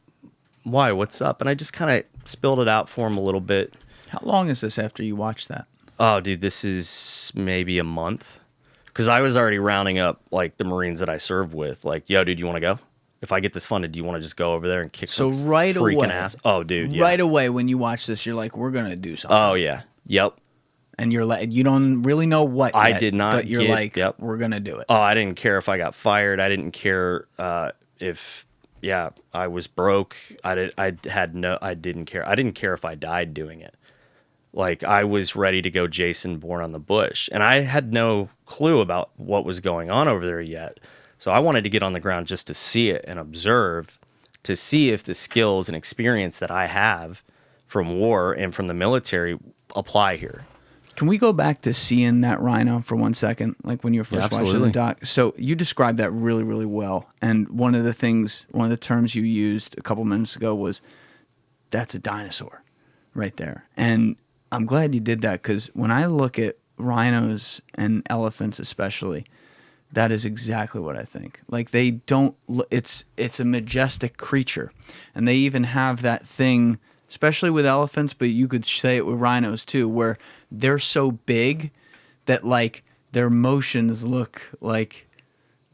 S1: Why? What's up? And I just kind of spilled it out for him a little bit.
S2: How long is this after you watched that?
S1: Oh, dude, this is maybe a month. Because I was already rounding up, like, the Marines that I served with. Like, yo, dude, you want to go? If I get this funded, do you want to just go over there and kick some
S2: right
S1: freaking
S2: away,
S1: ass? Oh, dude, yeah.
S2: Right away when you watch this, you're like, we're going to do something.
S1: Oh, yeah. Yep.
S2: And you're like, you don't really know what yet,
S1: I did not
S2: but you're like, we're going to do it.
S1: Oh, I didn't care if I got fired. I didn't care if I was broke. I didn't care. I didn't care if I died doing it. Like, I was ready to go Jason Bourne on the bush. And I had no clue about what was going on over there yet. So I wanted to get on the ground just to see it and observe, to see if the skills and experience that I have from war and from the military apply here.
S2: Can we go back to seeing that rhino for 1 second? Like when you were first watching the doc. So you described that really, really well. And one of the terms you used a couple minutes ago was, that's a dinosaur right there. And I'm glad you did that, because when I look at rhinos and elephants especially, that is exactly what I think. Like, they don't it's a majestic creature. And they even have that thing, especially with elephants, but you could say it with rhinos too, where they're so big that, like, their motions look like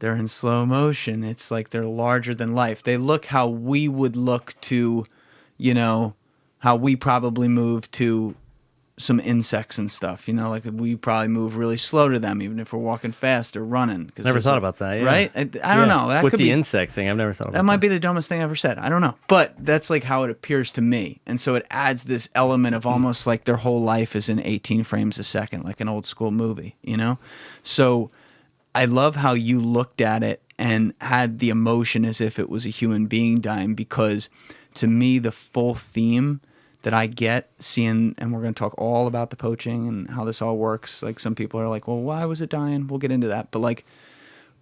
S2: they're in slow motion. It's like they're larger than life. They look how we would look to, how we probably move to some insects and stuff, like we probably move really slow to them, even if we're walking fast or running.
S1: Never thought about that, yeah.
S2: Right? I don't know. That
S1: with
S2: could
S1: the
S2: be,
S1: insect thing, I've never thought about that.
S2: That might be the dumbest thing I ever said. I don't know. But that's like how it appears to me. And so it adds this element of almost like their whole life is in 18 frames a second, like an old school movie, So I love how you looked at it and had the emotion as if it was a human being dying, because to me, the full theme that I get seeing, and we're going to talk all about the poaching and how this all works. Like, some people are like, well, why was it dying? We'll get into that. But like,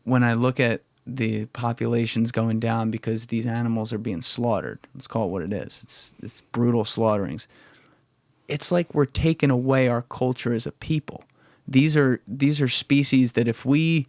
S2: when I look at the populations going down because these animals are being slaughtered, let's call it what it is. It's brutal slaughterings. It's like we're taking away our culture as a people. These are species that if we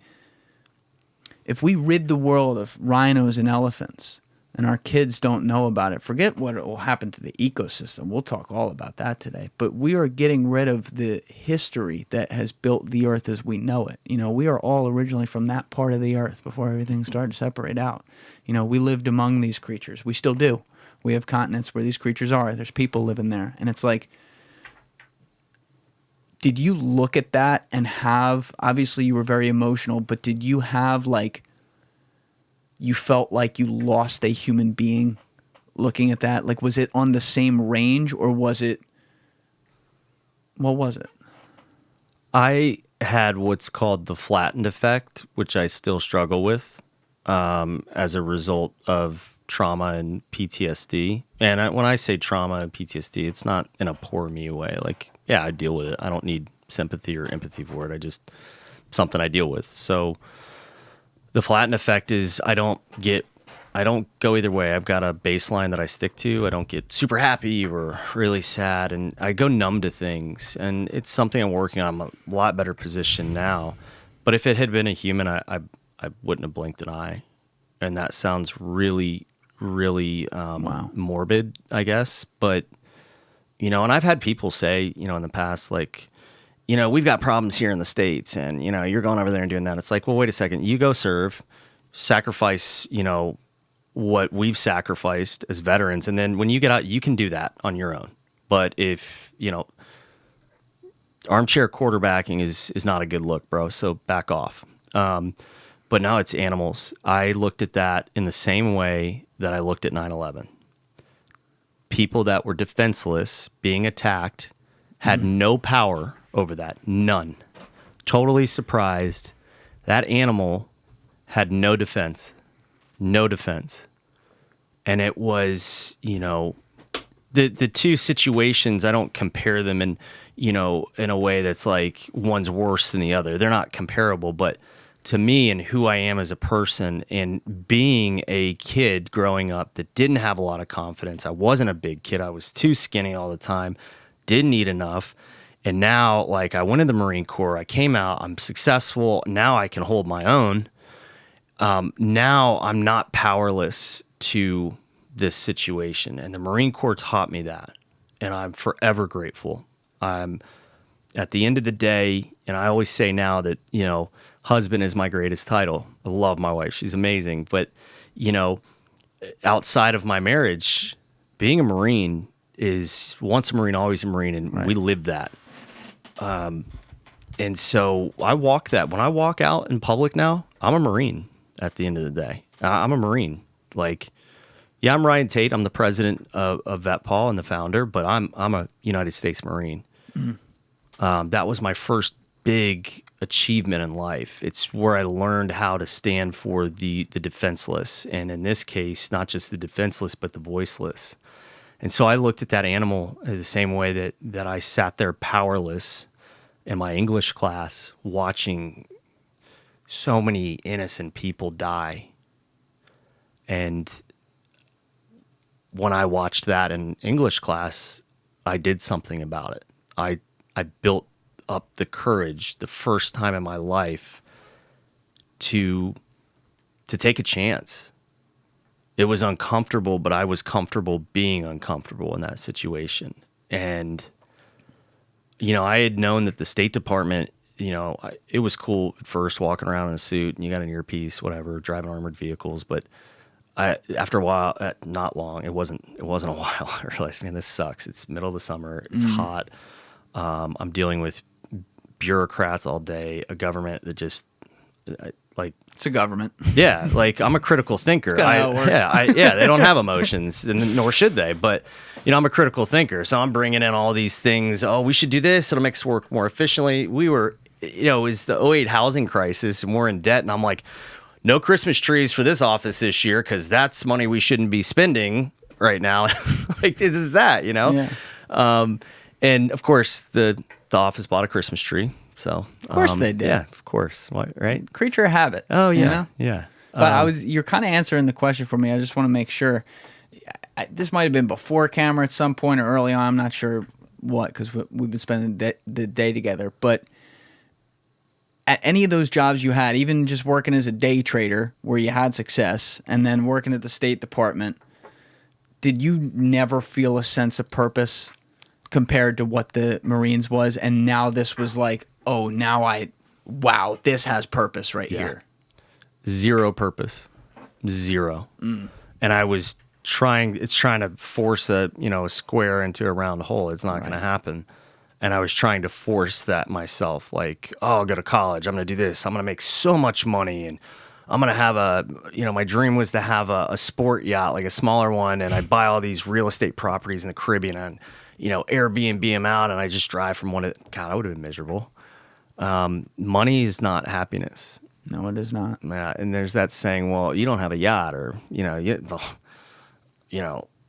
S2: rid the world of rhinos and elephants, and our kids don't know about it, forget what will happen to the ecosystem. We'll talk all about that today. But we are getting rid of the history that has built the earth as we know it. We are all originally from that part of the earth before everything started to separate out. We lived among these creatures. We still do. We have continents where these creatures are. There's people living there. And it's like, did you look at that and have, obviously you were very emotional, but did you have like, you felt like you lost a human being looking at that? Like, was it on the same range, or what was it?
S1: I had what's called the flattened effect, which I still struggle with as a result of trauma and PTSD. And when I say trauma and PTSD, it's not in a poor me way. Like, yeah, I deal with it. I don't need sympathy or empathy for it. Something I deal with. So the flattened effect is I don't go either way. I've got a baseline that I stick to. I don't get super happy or really sad, and I go numb to things. And it's something I'm working on. I'm a lot better position now. But if it had been a human, I wouldn't have blinked an eye. And that sounds really, really morbid, I guess. But, and I've had people say, in the past, like, we've got problems here in the States, and, you're going over there and doing that. It's like, well, wait a second. You go serve, sacrifice, what we've sacrificed as veterans. And then when you get out, you can do that on your own. But if, armchair quarterbacking is not a good look, bro. So back off. But now it's animals. I looked at that in the same way that I looked at 9/11. People that were defenseless, being attacked, had no power over that. None. Totally surprised. That animal had no defense. No defense. And it was, the two situations, I don't compare them in a way that's like one's worse than the other. They're not comparable, but to me and who I am as a person and being a kid growing up that didn't have a lot of confidence, I wasn't a big kid. I was too skinny all the time, didn't eat enough. And now, like, I went in the Marine Corps, I came out, I'm successful. Now I can hold my own. Now I'm not powerless to this situation. And the Marine Corps taught me that. And I'm forever grateful. I'm at the end of the day, and I always say now that, husband is my greatest title. I love my wife. She's amazing. But, outside of my marriage, being a Marine is once a Marine, always a Marine. And we live that. And so I walk that. When I walk out in public now, I'm a Marine at the end of the day. I'm a Marine. Like, yeah, I'm Ryan Tate. I'm the president of VETPAW and the founder, but I'm a United States Marine. That was my first big achievement in life. It's where I learned how to stand for the defenseless. And in this case, not just the defenseless, but the voiceless. And so I looked at that animal the same way that I sat there powerless in my English class watching so many innocent people die. And when I watched that in English class, I did something about it. I built up the courage the first time in my life to take a chance. It was uncomfortable, but I was comfortable being uncomfortable in that situation. And, I had known that the State Department, it was cool at first walking around in a suit and you got an earpiece, whatever, driving armored vehicles. But after a while, not long, it wasn't a while. I realized, man, this sucks. It's middle of the summer. It's hot. I'm dealing with bureaucrats all day, a government that just
S2: it's a government.
S1: Yeah, like I'm a critical thinker. They don't have emotions, and nor should they. But I'm a critical thinker, so I'm bringing in all these things. Oh, we should do this. It'll make us work more efficiently. We were, it was the '08 housing crisis, and we're in debt. And I'm like, no Christmas trees for this office this year because that's money we shouldn't be spending right now. Like it is that,
S2: Yeah.
S1: And of course, the office bought a Christmas tree. So
S2: of course they did.
S1: Yeah, of course. Why, right?
S2: Creature of habit.
S1: Oh yeah, yeah.
S2: But you're kind of answering the question for me. I just want to make sure. This might have been before camera at some point or early on. I'm not sure what, because we've been spending the day together. But at any of those jobs you had, even just working as a day trader where you had success, and then working at the State Department, did you never feel a sense of purpose compared to what the Marines was? And now this was like, oh, wow, this has purpose here.
S1: Zero purpose. Zero. And I was trying to force a square into a round hole. It's not going to happen. And I was trying to force that myself. Like, oh, I'll go to college. I'm going to do this. I'm going to make so much money. And I'm going to have my dream was to have a sport yacht, like a smaller one. And I buy all these real estate properties in the Caribbean and, Airbnb them out. And I just drive from one to, God, I would have been miserable. Money is not happiness.
S2: No, it is not.
S1: Yeah, and there's that saying, well, you don't have a yacht, or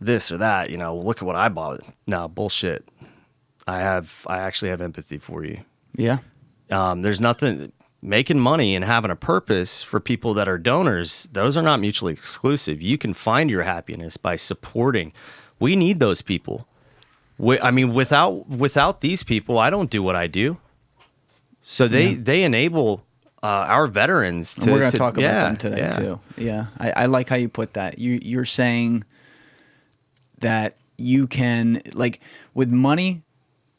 S1: this or that. Look at what I bought. No, bullshit. I actually have empathy for you.
S2: Yeah.
S1: There's nothing making money and having a purpose for people that are donors. Those are not mutually exclusive. You can find your happiness by supporting. We need those people. Without these people, I don't do what I do. So they enable our veterans to.
S2: And we're going to talk about them today too. Yeah, I like how you put that. You're saying that you can, like, with money,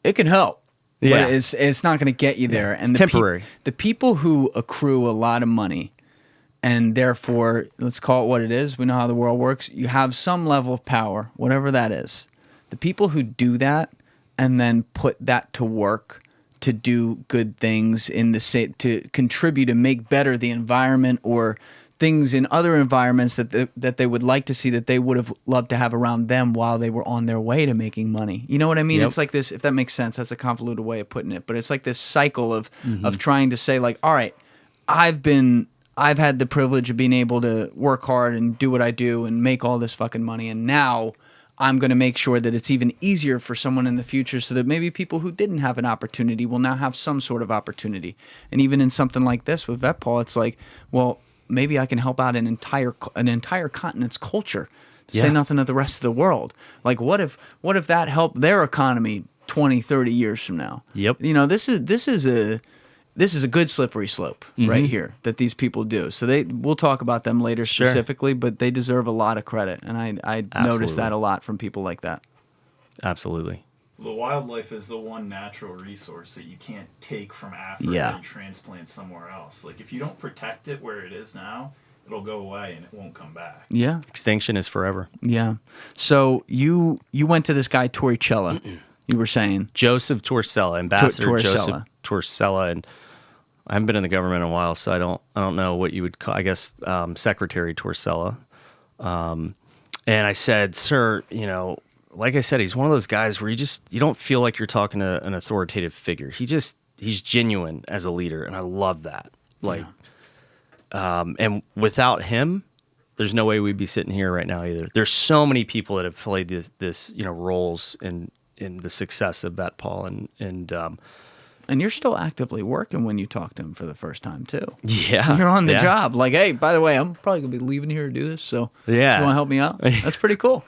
S2: it can help.
S1: Yeah.
S2: But it's not going to get you there. And
S1: it's temporary.
S2: The people who accrue a lot of money, and therefore, let's call it what it is. We know how the world works. You have some level of power, whatever that is. The people who do that and then put that to work to do good things to contribute and make better the environment or things in other environments that they would like to see that they would have loved to have around them while they were on their way to making money. You know what I mean?
S1: Yep.
S2: It's like this, if that makes sense. That's a convoluted way of putting it, but it's like this cycle of trying to say like, all right, I've had the privilege of being able to work hard and do what I do and make all this fucking money, and now I'm going to make sure that it's even easier for someone in the future so that maybe people who didn't have an opportunity will now have some sort of opportunity. And even in something like this with VETPAW, it's like, well, maybe I can help out an entire continent's culture, to say nothing of the rest of the world. Like, what if that helped their economy 20, 30 years from now?
S1: Yep.
S2: You know, this is a good slippery slope right here that these people do. So we'll talk about them later specifically, but they deserve a lot of credit. And I noticed that a lot from people like that.
S1: Absolutely.
S3: The wildlife is the one natural resource that you can't take from Africa and transplant somewhere else. Like, if you don't protect it where it is now, it'll go away and it won't come back.
S2: Yeah.
S1: Extinction is forever.
S2: Yeah. So you went to this guy, Torricella, you were saying.
S1: Joseph Torricella, Ambassador
S2: Torricella.
S1: Joseph Torricella, and I haven't been in the government in a while, so I don't know what you would call, I guess, Secretary Torricella. And I said, sir, you know, like I said, he's one of those guys where you don't feel like you're talking to an authoritative figure. He's genuine as a leader, and I love that. Like, and without him, there's no way we'd be sitting here right now either. There's so many people that have played this roles in the success of VETPAW,
S2: And you're still actively working when you talk to him for the first time, too.
S1: Yeah.
S2: You're on the job. Like, hey, by the way, I'm probably going to be leaving here to do this, so you want to help me out? That's pretty cool.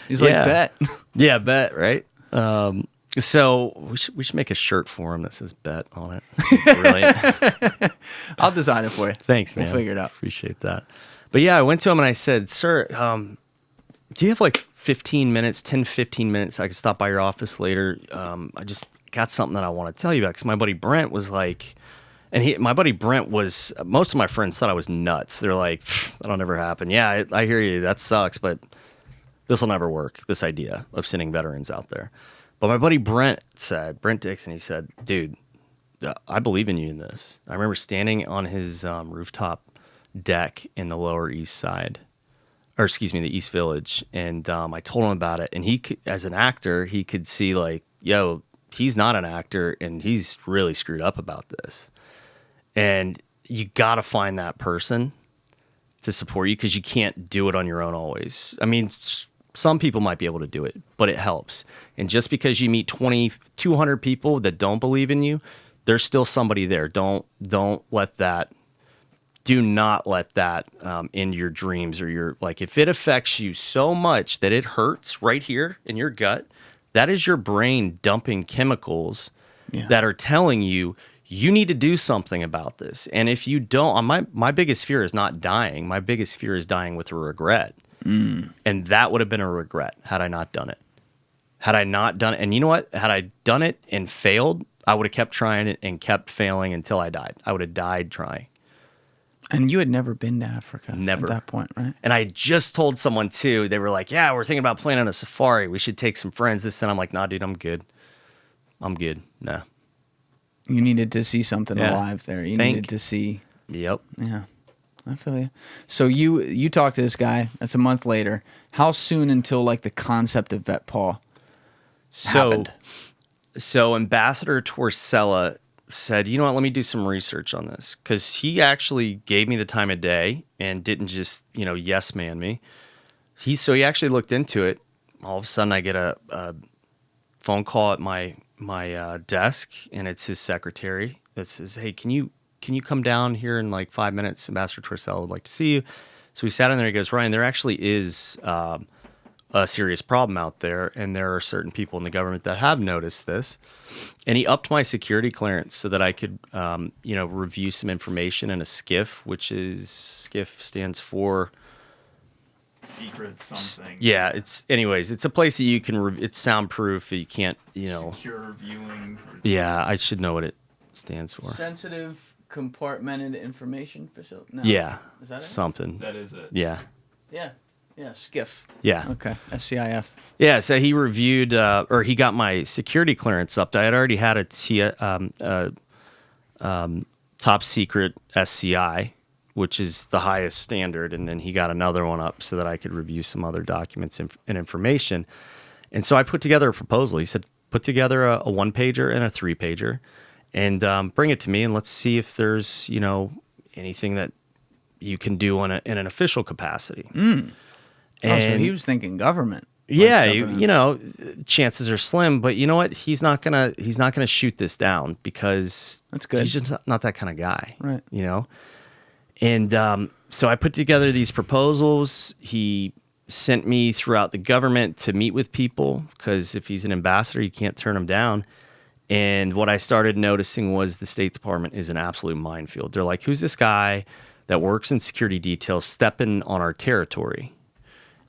S2: He's like, bet.
S1: Yeah, bet, right? So we should make a shirt for him that says bet on it. Brilliant.
S2: I'll design it for you.
S1: Thanks, man.
S2: We'll figure it out.
S1: Appreciate that. But yeah, I went to him and I said, sir, do you have like 15 minutes, 10, 15 minutes? I could stop by your office later. I just got something that I want to tell you about. Because my buddy Brent was like, most of my friends thought I was nuts. They're like, that'll never happen. Yeah, I hear you. That sucks, but this will never work, this idea of sending veterans out there. But my buddy Brent Dixon, he said, dude, I believe in you in this. I remember standing on his rooftop deck in the Lower East Side, the East Village, and I told him about it. And he, as an actor, he could see like, yo, he's not an actor, and he's really screwed up about this. And you got to find that person to support you, because you can't do it on your own always. I mean, some people might be able to do it, but it helps. And just because you meet 200 people that don't believe in you, there's still somebody there. Do not let that in your dreams, or your, like, if it affects you so much that it hurts right here in your gut, that is your brain dumping chemicals that are telling you need to do something about this. And if you don't, my biggest fear is not dying. My biggest fear is dying with a regret. And that would have been a regret had I not done it. And you know what? Had I done it and failed, I would have kept trying it and kept failing until I died. I would have died trying.
S2: And you had never been to Africa
S1: Never.
S2: at that point, right?
S1: And I just told someone too. They were like, yeah, we're thinking about planning a safari. We should take some friends. And I'm like, nah, dude, I'm good. Nah.
S2: You needed to see something alive there. You needed to see.
S1: Yep.
S2: Yeah. I feel you. So you talked to this guy. That's a month later. How soon until like the concept of VETPAW happened?
S1: So Ambassador Torricella said, you know what, let me do some research on this. Because he actually gave me the time of day and didn't just, yes man me. He actually looked into it. All of a sudden I get a phone call at my desk, and it's his secretary that says, hey, can you come down here in like 5 minutes? Ambassador Torricella would like to see you. So we sat in there. He goes, Ryan, there actually is a serious problem out there, and there are certain people in the government that have noticed this. And he upped my security clearance so that I could, review some information in a SCIF, SCIF stands for
S3: Secret something.
S1: Yeah, it's a place that you can. It's soundproof. You can't,
S3: Secure viewing.
S1: Yeah, I should know what it stands for.
S2: Sensitive compartmented information facility. No.
S1: Yeah,
S2: Is that it?
S1: something.
S3: That is it.
S1: Yeah.
S2: Yeah. Yeah, SCIF.
S1: Yeah.
S2: Okay, SCIF.
S1: Yeah, so he reviewed, or he got my security clearance up. I had already had a top secret SCI, which is the highest standard, and then he got another one up so that I could review some other documents and information. And so I put together a proposal. He said, put together a 1-pager and a 3-pager, and bring it to me, and let's see if there's anything that you can do in an official capacity.
S2: So he was thinking government.
S1: Yeah, chances are slim, but you know what? He's not gonna shoot this down because
S2: that's good.
S1: He's just not that kind of guy,
S2: right?
S1: And so I put together these proposals. He sent me throughout the government to meet with people because if he's an ambassador, you can't turn him down. And what I started noticing was the State Department is an absolute minefield. They're like, who's this guy that works in security details stepping on our territory?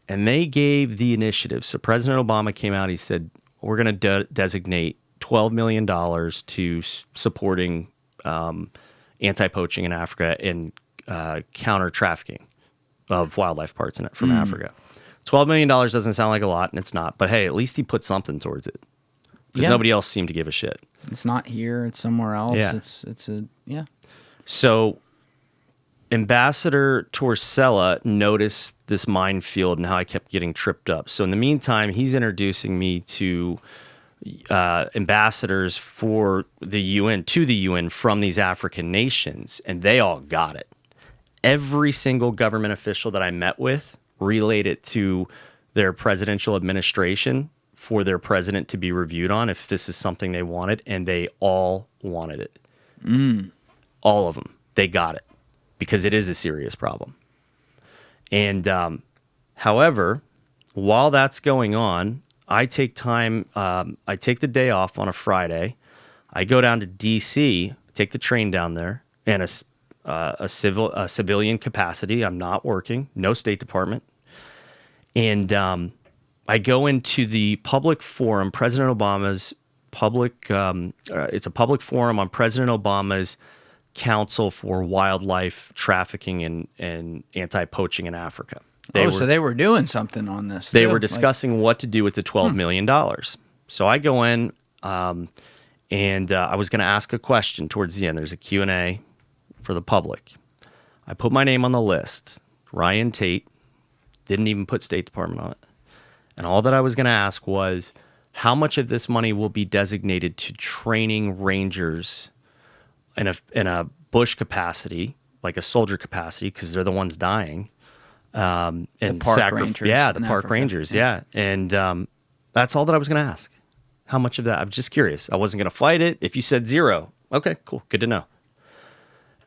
S1: And they gave the initiative. So President Obama came out. He said, we're going to designate $12 million to supporting anti-poaching in Africa and counter trafficking of wildlife parts in it from Africa. $12 million doesn't sound like a lot, and it's not. But hey, at least he put something towards it. Because nobody else seemed to give a shit.
S2: It's not here. It's somewhere else. Yeah.
S1: So Ambassador Torsella noticed this minefield and how I kept getting tripped up. So in the meantime, he's introducing me to ambassadors for the UN from these African nations, and they all got it. Every single government official that I met with relayed it to their presidential administration for their president to be reviewed on if this is something they wanted, and they all wanted it. All of them. They got it. Because it is a serious problem. And however, while that's going on, I take the day off on a Friday. I go down to D.C., take the train down there, in a civilian capacity. I'm not working, no State Department. And I go into the public forum, President Obama's it's a public forum on President Obama's Council for Wildlife Trafficking and Anti-Poaching in Africa.
S2: So they were doing something on this.
S1: They were discussing what to do with the $12 million. So I go in, and I was going to ask a question towards the end. There's a Q&A for the public. I put my name on the list. Ryan Tate. Didn't even put State Department on it. And all that I was going to ask was, how much of this money will be designated to training rangers in a bush capacity, like a soldier capacity, because they're the ones dying. And
S2: the park rangers.
S1: Yeah, the park rangers, yeah. And that's all that I was going to ask. How much of that? I'm just curious. I wasn't going to fight it. If you said 0, okay, cool, good to know.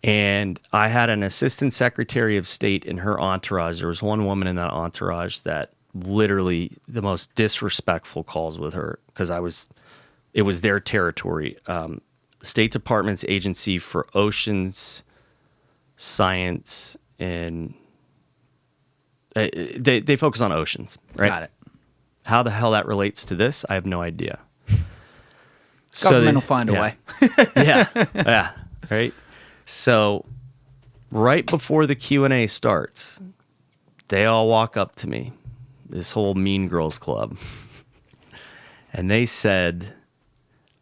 S1: And I had an assistant secretary of state in her entourage. There was one woman in that entourage that literally the most disrespectful calls with her because it was their territory. State Department's Agency for Oceans, Science, and they focus on oceans, right?
S2: Got it.
S1: How the hell that relates to this, I have no idea.
S2: Government will find a way.
S1: yeah, right? So right before the Q&A starts, they all walk up to me, this whole Mean Girls Club, and they said,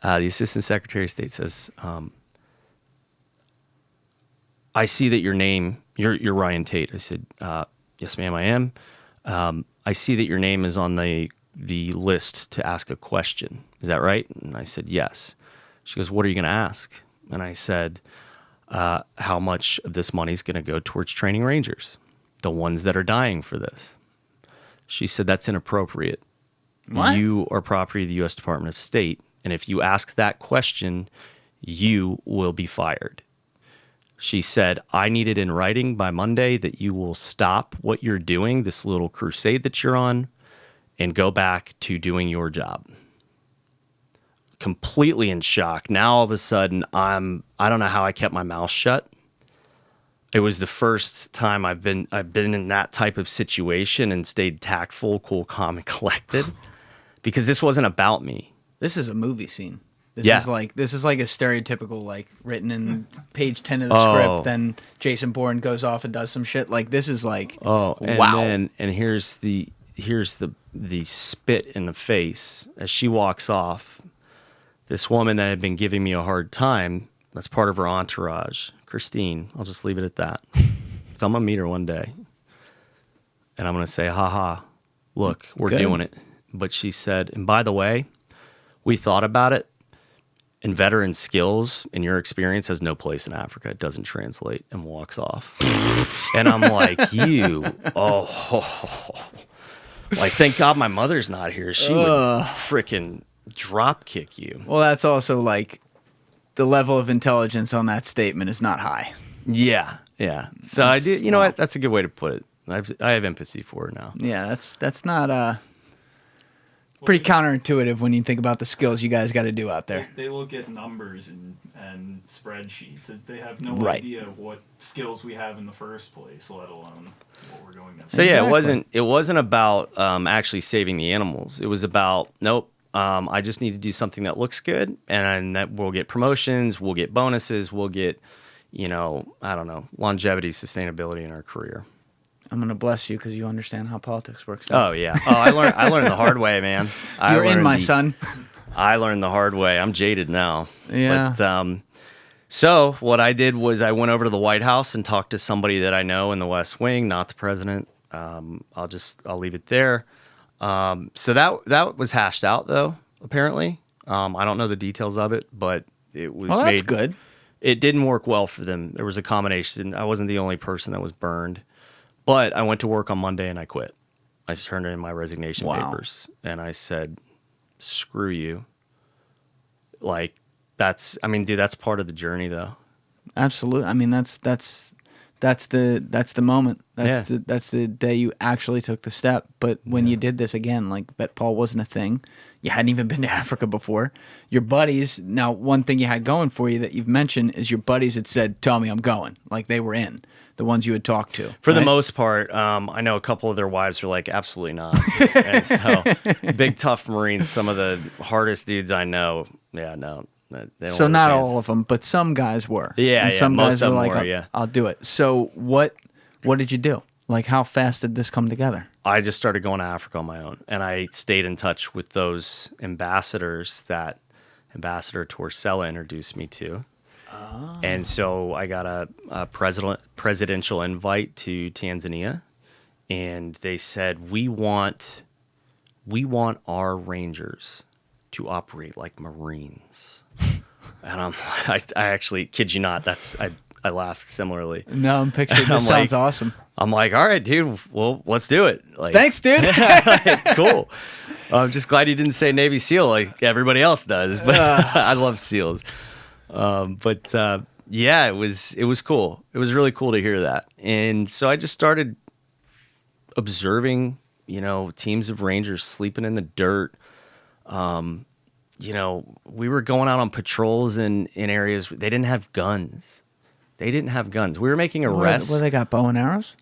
S1: the Assistant Secretary of State says, I see that your name, you're Ryan Tate. I said, yes, ma'am, I am. I see that your name is on the list to ask a question. Is that right? And I said, yes. She goes, what are you going to ask? And I said, how much of this money is going to go towards training rangers, the ones that are dying for this? She said, that's inappropriate.
S2: What?
S1: You are property of the U.S. Department of State, and if you ask that question, you will be fired. She said, I need it in writing by Monday that you will stop what you're doing, this little crusade that you're on, and go back to doing your job. Completely in shock. Now all of a sudden, I don't know how I kept my mouth shut. It was the first time I've been in that type of situation and stayed tactful, cool, calm, and collected, because this wasn't about me.
S2: This is a movie scene. This
S1: Yeah.
S2: is like a stereotypical like written in page 10 of the script. Then Jason Bourne goes off and does some shit. Like this is like
S1: Oh, and
S2: wow.
S1: then, and here's the spit in the face as she walks off. This woman that had been giving me a hard time, that's part of her entourage, Christine. I'll just leave it at that. So I'm gonna meet her one day, and I'm gonna say, "Ha, look, we're
S2: Good.
S1: doing it." But she said, "And by the way, we thought about it. And veteran skills, in your experience, has no place in Africa. It doesn't translate," and walks off. And I'm like, like, thank God my mother's not here. She would freaking drop kick you.
S2: Well, that's also like the level of intelligence on that statement is not high.
S1: Yeah. So I did. You know what? That's a good way to put it. I have empathy for her now.
S2: Yeah, that's not pretty counterintuitive when you think about the skills you guys got to do out there.
S3: They look at numbers and spreadsheets. They have no
S2: Right.
S3: idea what skills we have in the first place, let alone what we're going to.
S1: So yeah,
S2: Exactly.
S1: it wasn't about actually saving the animals. It was about nope. I just need to do something that looks good, and that we'll get promotions, we'll get bonuses, we'll get, I don't know, longevity, sustainability in our career.
S2: I'm going to bless you because you understand how politics works.
S1: Oh yeah. Oh, I learned the hard way, man.
S2: You're in, my son.
S1: I learned the hard way. I'm jaded now.
S2: Yeah.
S1: But so what I did was I went over to the White House and talked to somebody that I know in the West Wing, not the president. I'll leave it there. So that was hashed out though, apparently. I don't know the details of it, but it was
S2: Well, that's
S1: made
S2: good.
S1: It didn't work well for them. There was a combination. I wasn't the only person that was burned. But I went to work on Monday and I quit. I turned in my resignation papers and I said, "Screw you." Like that's part of the journey though.
S2: Absolutely. I mean, that's the moment. That's the day you actually took the step. But when you did this again, like VETPAW wasn't a thing. You hadn't even been to Africa before. Your buddies. Now, one thing you had going for you that you've mentioned is your buddies had said, "Tell me I'm going." Like they were in. The ones you had talked to.
S1: For the
S2: right?
S1: most part, I know a couple of their wives were like, "Absolutely not." And so, big tough Marines, some of the hardest dudes I know. Yeah, no. They don't
S2: So
S1: wear
S2: not
S1: pants.
S2: all of them, but some guys were.
S1: Yeah,
S2: and
S1: yeah,
S2: some
S1: most
S2: guys
S1: of
S2: were
S1: them
S2: like,
S1: were,
S2: I'll,
S1: yeah.
S2: I'll do it. So what did you do? Like how fast did this come together?
S1: I just started going to Africa on my own, and I stayed in touch with those ambassadors that Ambassador Torsella introduced me to. And so I got a presidential invite to Tanzania, and they said we want our Rangers to operate like Marines. And I actually kid you not, I laughed similarly.
S2: No, I'm picturing this.
S1: I'm
S2: Sounds
S1: like-
S2: awesome.
S1: I'm like, all right, dude, well, let's do it. Like,
S2: Thanks, dude.
S1: cool. I'm just glad you didn't say Navy SEAL like everybody else does, but I love SEALs. Yeah, it was cool. It was really cool to hear that. And so I just started observing, teams of Rangers sleeping in the dirt. We were going out on patrols in areas they didn't have guns. We were making arrests.
S2: What, they got bow and arrows?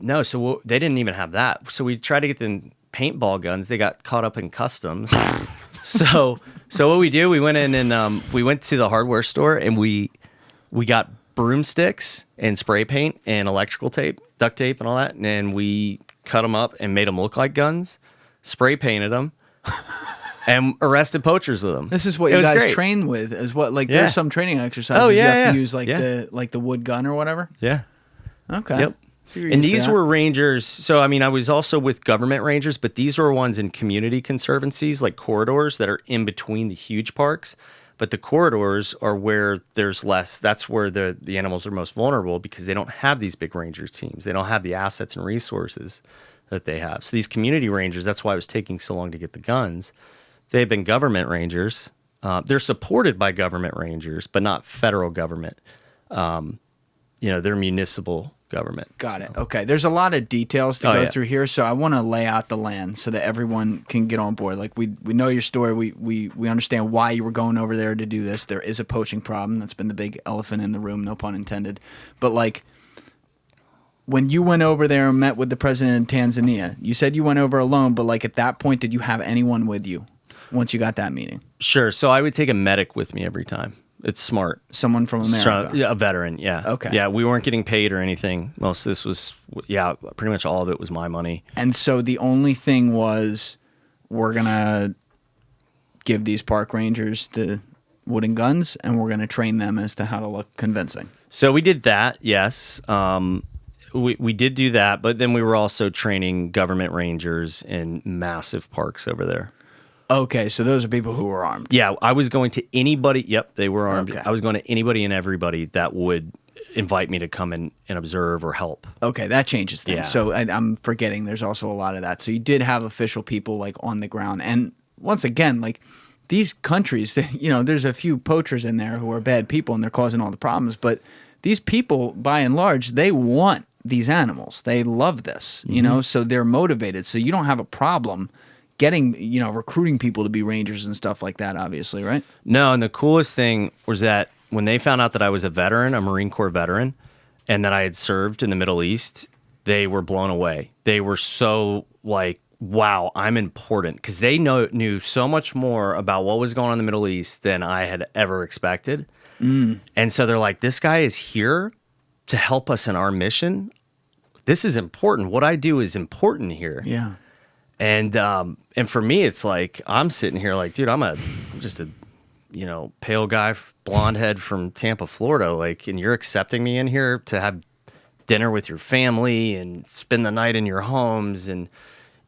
S1: No, so they didn't even have that. So we tried to get them paintball guns. They got caught up in customs. So what we do, we went in and we went to the hardware store and we got broomsticks and spray paint and electrical tape, duct tape and all that. And we cut them up and made them look like guns, spray painted them, and arrested poachers with them.
S2: This is what
S1: It
S2: you
S1: was
S2: guys
S1: great.
S2: train with, is what like
S1: Yeah.
S2: there's some training exercises
S1: Oh,
S2: you
S1: yeah,
S2: have to
S1: yeah.
S2: use like
S1: Yeah.
S2: the wood gun or whatever.
S1: Yeah.
S2: Okay.
S1: Yep.
S2: So you're
S1: And
S2: used to
S1: these
S2: that.
S1: were rangers. So, I was also with government rangers, but these were ones in community conservancies, like corridors that are in between the huge parks. But the corridors are where there's less. That's where the animals are most vulnerable because they don't have these big ranger teams. They don't have the assets and resources that they have. So these community rangers, that's why it was taking so long to get the guns. They've been government rangers. They're supported by government rangers, but not federal government. They're municipal government.
S2: Got it. Okay. There's a lot of details to
S1: Oh,
S2: go
S1: yeah.
S2: through here, so I want to lay out the land so that everyone can get on board. Like we know your story. We understand why you were going over there to do this. There is a poaching problem. That's been the big elephant in the room, no pun intended. But like when you went over there and met with the president of Tanzania, you said you went over alone, but like at that point, did you have anyone with you? once you got that meeting?
S1: Sure. So I would take a medic with me every time. It's smart.
S2: Someone from America.
S1: Yeah, a veteran, yeah.
S2: Okay.
S1: Yeah, we weren't getting paid or anything. Most of this was, pretty much all of it was my money.
S2: And so the only thing was, we're going to give these park rangers the wooden guns, and we're going to train them as to how to look convincing.
S1: So we did that, yes. We did do that, but then we were also training government rangers in massive parks over there.
S2: Okay, so those are people who were armed.
S1: Yeah, I was going to anybody. Yep, they were armed.
S2: Okay.
S1: I was going to anybody and everybody that would invite me to come in and observe or help.
S2: Okay, that changes things.
S1: Yeah.
S2: So I'm forgetting there's also a lot of that. So you did have official people like on the ground. And once again, like these countries, you know, there's a few poachers in there who are bad people and they're causing all the problems. But these people, by and large, they want these animals. They love this, you know, so they're motivated. So you don't have a problem getting, you know, recruiting people to be rangers and stuff like that, obviously, right?
S1: No, and the coolest thing was that when they found out that I was a veteran, a Marine Corps veteran, and that I had served in the Middle East, they were blown away. They were so like, wow, I'm important, because they knew so much more about what was going on in the Middle East than I had ever expected. And so they're like, this guy is here to help us in our mission. This is important. What I do is important here.
S2: Yeah.
S1: And for me, it's like, I'm sitting here like, dude, I'm just a, you know, pale guy, blonde head from Tampa, Florida. Like, and you're accepting me in here to have dinner with your family and spend the night in your homes and,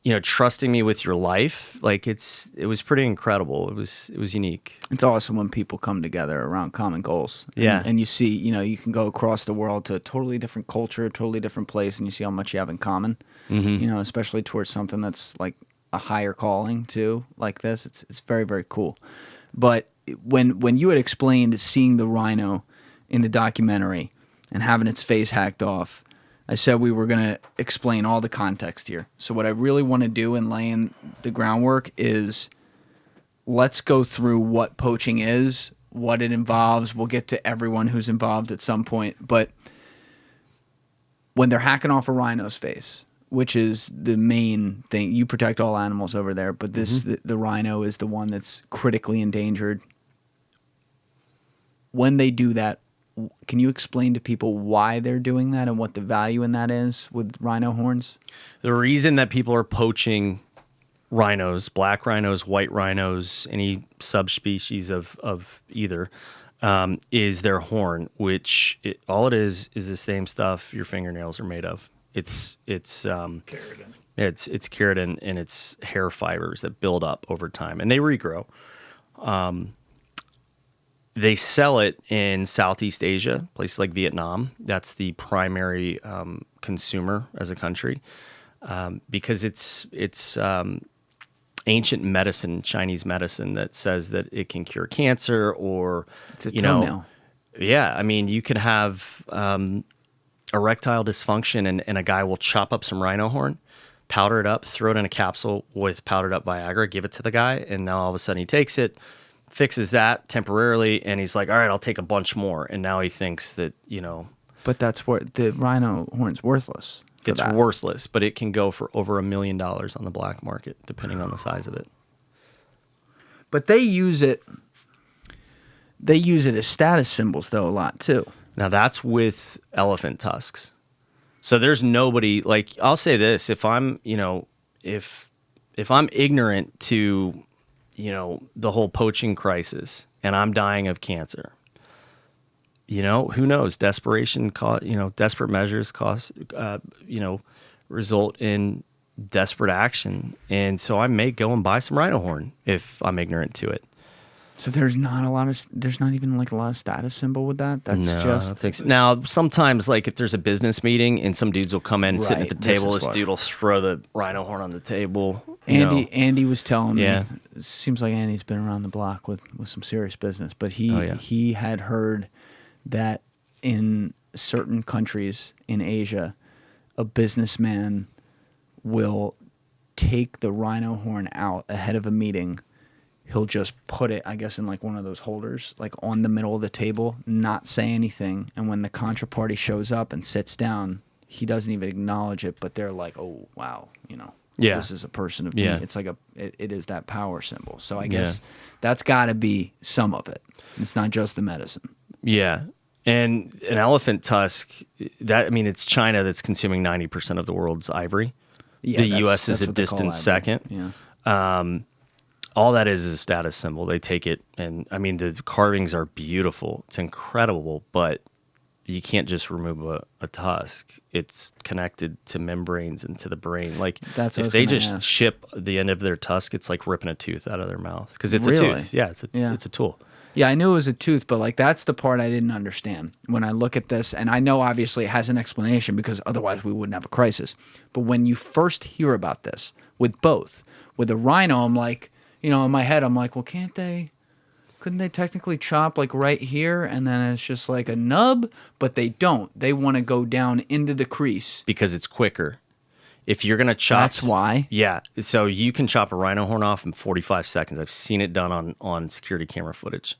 S1: you know, trusting me with your life. Like, it was pretty incredible. It was unique.
S2: It's awesome when people come together around common goals.
S1: Yeah.
S2: And you see, you know, you can go across the world to a totally different culture, a totally different place, and you see how much you have in common. You know, especially towards something that's like a higher calling too, like this. It's very, very cool. But when you had explained seeing the rhino in the documentary and having its face hacked off, I said we were going to explain all the context here. So what I really want to do in laying the groundwork is let's go through what poaching is, what it involves. We'll get to everyone who's involved at some point. But when they're hacking off a rhino's face, which is the main thing, you protect all animals over there, but this the rhino is the one that's critically endangered. When they do that, can you explain to people why they're doing that and what the value in that is with rhino horns?
S1: The reason that people are poaching rhinos, black rhinos, white rhinos, any subspecies of either, is their horn, which all it is the same stuff your fingernails are made of. It's
S3: Keratin.
S1: It's keratin, and it's hair fibers that build up over time, and they regrow. They sell it in Southeast Asia, places like Vietnam. That's the primary consumer as a country, because it's ancient medicine, Chinese medicine, that says that it can cure cancer, or
S2: It's a toenail.
S1: Yeah, I mean, you could have erectile dysfunction, and a guy will chop up some rhino horn, powder it up, throw it in a capsule with powdered up Viagra, give it to the guy, and now all of a sudden he takes it, fixes that temporarily, and he's like, all right, I'll take a bunch more. And now he thinks that, you know.
S2: But that's where the rhino horn's worthless.
S1: It's worthless, but it can go for over $1 million on the black market, depending on the size of it.
S2: But they use it as status symbols, though, a lot, too.
S1: Now, that's with elephant tusks. So there's nobody, like, I'll say this, if I'm, you know, if I'm ignorant to, you know, the whole poaching crisis, and I'm dying of cancer, you know, who knows? Desperation, desperate measures result in desperate action. And so I may go and buy some rhino horn if I'm ignorant to it.
S2: So there's not even like a lot of status symbol with that. That's
S1: No, I
S2: just
S1: don't think so. Now, sometimes, like, if there's a business meeting and some dudes will come in and sit at the
S2: Right, this
S1: table,
S2: is
S1: this
S2: what-
S1: dude will throw the rhino horn on the table. you know.
S2: Andy was telling me.
S1: Yeah.
S2: It seems like Andy's been around the block with some serious business, but
S1: Oh, yeah.
S2: he had heard that in certain countries in Asia, a businessman will take the rhino horn out ahead of a meeting. He'll just put it, I guess, in like one of those holders, like on the middle of the table, not say anything. And when the contra party shows up and sits down, he doesn't even acknowledge it, but they're like, oh, wow, you know.
S1: Yeah.
S2: This is a person of
S1: Yeah.
S2: meat. It's like it is that power symbol. So I guess that's got to be some of it. It's not just the medicine.
S1: Yeah. And an elephant tusk, it's China that's consuming 90% of the world's ivory.
S2: Yeah,
S1: The U.S. is a
S2: what they call
S1: distant
S2: ivory.
S1: second.
S2: Yeah.
S1: All that is a status symbol. They take it, and the carvings are beautiful. It's incredible, but you can't just remove a tusk. It's connected to membranes and to the brain. Like,
S2: That's what I
S1: if
S2: was
S1: they
S2: gonna
S1: just
S2: ask.
S1: chip the end of their tusk, it's like ripping a tooth out of their mouth because it's a
S2: Really?
S1: tooth. Yeah, it's a tool.
S2: Yeah, I knew it was a tooth, but like that's the part I didn't understand when I look at this. And I know obviously it has an explanation because otherwise we wouldn't have a crisis. But when you first hear about this with a rhino, I'm like, in my head, I'm like, well, couldn't they technically chop like right here and then it's just like a nub? But they don't. They want to go down into the crease.
S1: Because it's quicker. If you're going to chop...
S2: That's why?
S1: Yeah. So you can chop a rhino horn off in 45 seconds. I've seen it done on security camera footage.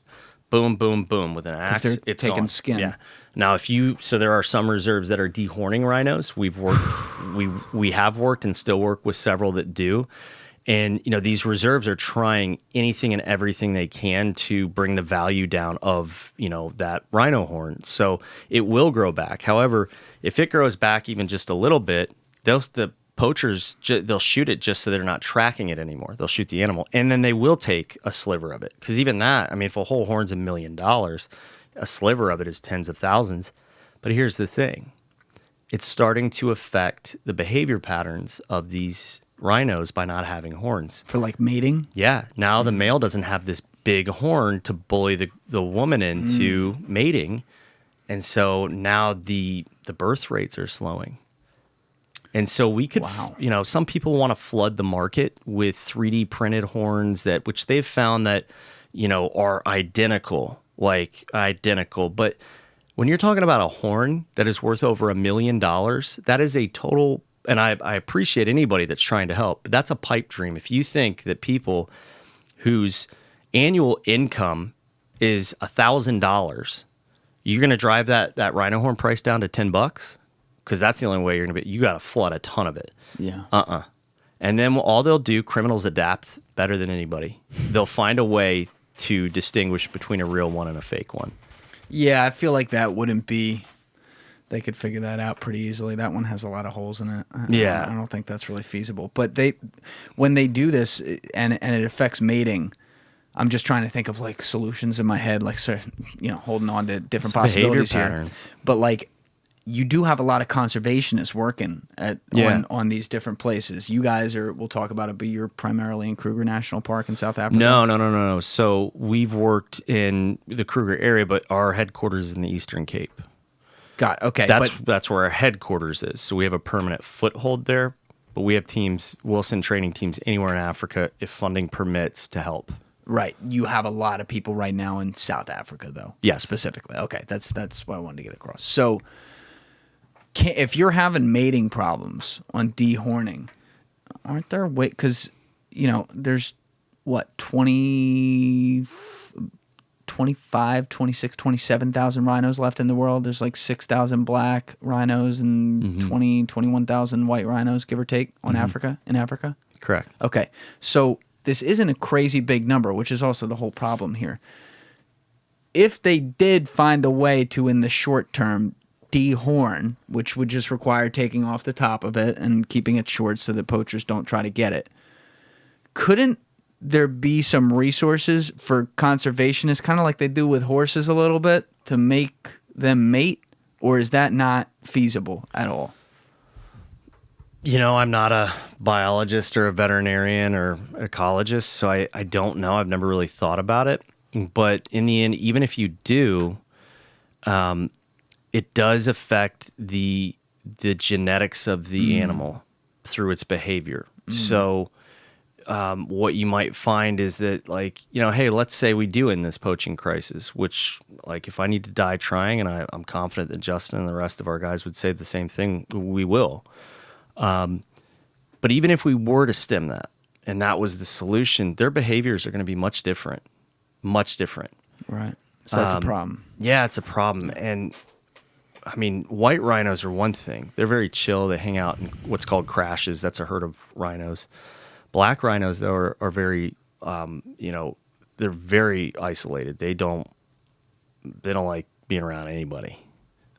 S1: Boom, boom, boom. With an axe,
S2: they're
S1: it's
S2: taking
S1: gone.
S2: skin.
S1: Yeah. Now, so there are some reserves that are dehorning rhinos. We have worked and still work with several that do. And, these reserves are trying anything and everything they can to bring the value down of, that rhino horn. So it will grow back. However, if it grows back even just a little bit, the poachers, they'll shoot it just so they're not tracking it anymore. They'll shoot the animal. And then they will take a sliver of it. Because even that, if a whole horn's $1 million, a sliver of it is tens of thousands. But here's the thing. It's starting to affect the behavior patterns of these rhinos by not having horns.
S2: For like mating?
S1: Yeah. Now the male doesn't have this big horn to bully the woman into mating. And so now the birth rates are slowing. And so we could, some people want to flood the market with 3D printed horns which they've found that, are identical. But when you're talking about a horn that is worth over $1 million, that is a total, and I appreciate anybody that's trying to help, but that's a pipe dream. If you think that people whose annual income is $1,000, you're going to drive that rhino horn price down to $10, because that's the only way you're going to you got to flood a ton of it.
S2: Yeah.
S1: And then all they'll do, criminals adapt better than anybody. They'll find a way to distinguish between a real one and a fake one.
S2: Yeah, I feel like that wouldn't be... They could figure that out pretty easily. That one has a lot of holes in it.
S1: Yeah.
S2: I don't think that's really feasible. But when they do this and it affects mating, I'm just trying to think of like solutions in my head, like holding on to different possibilities
S1: behavior
S2: here.
S1: patterns.
S2: But like you do have a lot of conservationists working on these different places. You guys we'll talk about it, but you're primarily in Kruger National Park in South Africa?
S1: No. So we've worked in the Kruger area, but our headquarters is in the Eastern Cape.
S2: Got it. Okay.
S1: That's where our headquarters is. So we have a permanent foothold there, but we have teams, Wilson training teams anywhere in Africa if funding permits to help.
S2: Right. You have a lot of people right now in South Africa, though.
S1: Yes.
S2: Specifically. Okay. That's what I wanted to get across. So if you're having mating problems on dehorning, aren't there because, there's what, 25, 26, 27,000 rhinos left in the world. There's like 6,000 black rhinos and 21,000 white rhinos, give or take, in Africa.
S1: Correct.
S2: Okay. So this isn't a crazy big number, which is also the whole problem here. If they did find a way to, in the short term, dehorn, which would just require taking off the top of it and keeping it short so that poachers don't try to get it, couldn't there be some resources for conservationists, kind of like they do with horses a little bit, to make them mate? Or is that not feasible at all?
S1: I'm not a biologist or a veterinarian or ecologist, so I don't know. I've never really thought about it. But in the end, even if you do, it does affect the genetics of the animal through its behavior. So what you might find is that, hey, let's say we do in this poaching crisis, which, if I need to die trying, and I'm confident that Justin and the rest of our guys would say the same thing, we will. But even if we were to stem that, and that was the solution, their behaviors are going to be much different. Much different.
S2: Right. So that's a problem.
S1: Yeah, it's a problem. And I mean, white rhinos are one thing. They're very chill. They hang out in what's called crashes. That's a herd of rhinos. Black rhinos, though, are very, they're very isolated. They don't like being around anybody.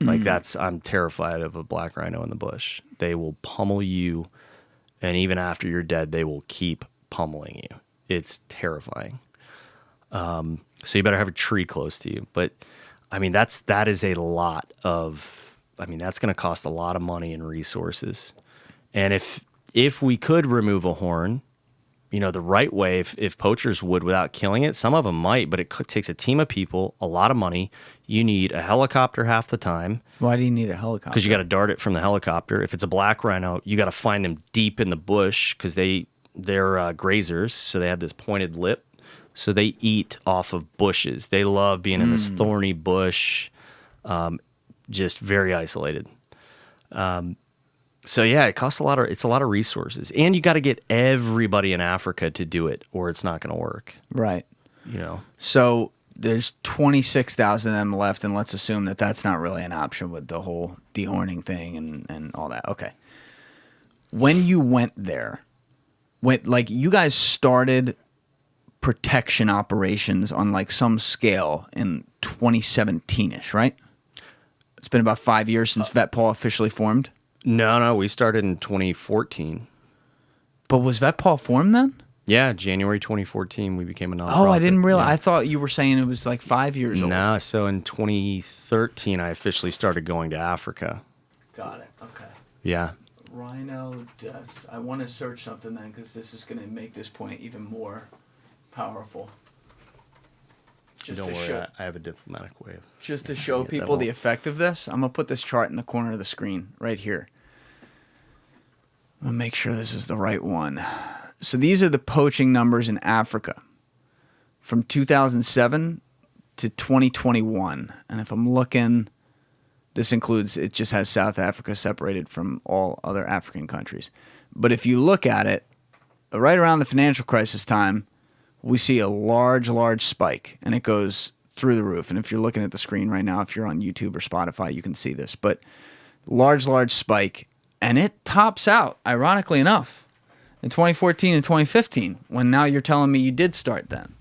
S1: Like I'm terrified of a black rhino in the bush. They will pummel you, and even after you're dead, they will keep pummeling you. It's terrifying. So you better have a tree close to you. But I mean, that's going to cost a lot of money and resources. And if we could remove a horn, the right way, if poachers would without killing it, some of them might, but it takes a team of people, a lot of money. You need a helicopter half the time.
S2: Why do you need a helicopter?
S1: Because you got to dart it from the helicopter. If it's a black rhino, you got to find them deep in the bush because they're grazers, so they have this pointed lip. So they eat off of bushes. They love being in this thorny bush, just very isolated. So yeah, it's a lot of resources, and you got to get everybody in Africa to do it, or it's not going to work.
S2: Right. So there's 26,000 of them left, and let's assume that that's not really an option with the whole dehorning thing and all that. Okay. When you went there, you guys started protection operations on like some scale in 2017-ish, right? It's been about 5 years since VETPAW officially formed.
S1: No, we started in 2014.
S2: But was VETPAW formed then?
S1: Yeah, January 2014, we became a nonprofit.
S2: Oh, I didn't realize.
S1: Yeah.
S2: I thought you were saying it was like 5 years old.
S1: No, so in 2013, I officially started going to Africa.
S2: Got it. Okay.
S1: Yeah.
S2: Rhino deaths. I want to search something then because this is going to make this point even more powerful.
S1: Don't worry, I have a diplomatic way of...
S2: Just to show people the effect of this, I'm going to put this chart in the corner of the screen right here. I'm going to make sure this is the right one. So these are the poaching numbers in Africa from 2007 to 2021. And if I'm looking, this includes, it just has South Africa separated from all other African countries. But if you look at it, right around the financial crisis time, we see a large spike, and it goes through the roof. And if you're looking at the screen right now, if you're on YouTube or Spotify, you can see this. But large spike, and it tops out, ironically enough, in 2014 and 2015, when now you're telling me you did start then.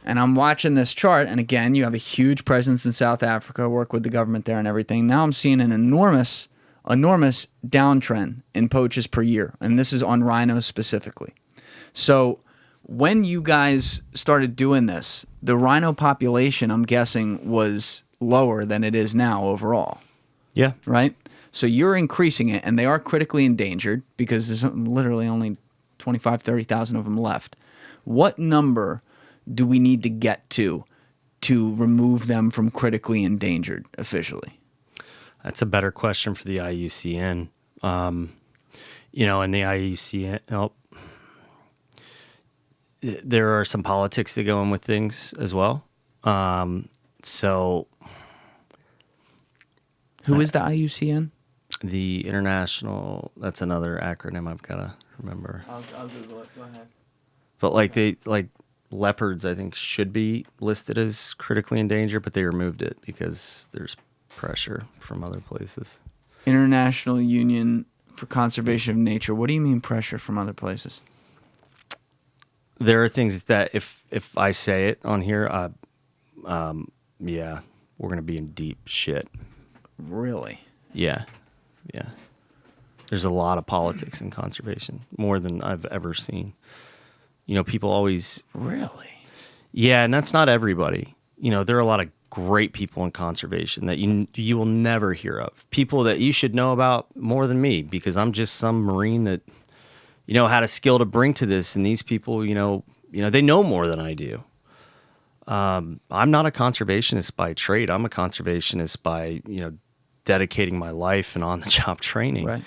S2: And I'm watching this chart, and again, you have a huge presence in South Africa, work with the government there and everything. Now I'm seeing an enormous downtrend in poaches per year, and this is on rhinos specifically. So when you guys started doing this, the rhino population, I'm guessing, was lower than it is now overall.
S1: Yeah.
S2: Right? So you're increasing it, and they are critically endangered because there's literally only 25,000, 30,000 of them left. What number do we need to get to remove them from critically endangered officially?
S1: That's a better question for the IUCN. And the IUCN... there are some politics that go in with things as well. So...
S2: Who is the IUCN?
S1: The International... That's another acronym I've got to remember.
S2: I'll Google it. Go ahead.
S1: But leopards, I think, should be listed as critically endangered, but they removed it because there's pressure from other places.
S2: International Union for Conservation of Nature. What do you mean pressure from other places?
S1: There are things that if I say it on here, we're going to be in deep shit.
S2: Really?
S1: Yeah. There's a lot of politics in conservation, more than I've ever seen. People always...
S2: Really?
S1: Yeah, and that's not everybody. There are a lot of great people in conservation that you will never hear of. People that you should know about more than me, because I'm just some Marine that, had a skill to bring to this. And these people, they know more than I do. I'm not a conservationist by trade. I'm a conservationist by, dedicating my life and on-the-job training.
S2: Right.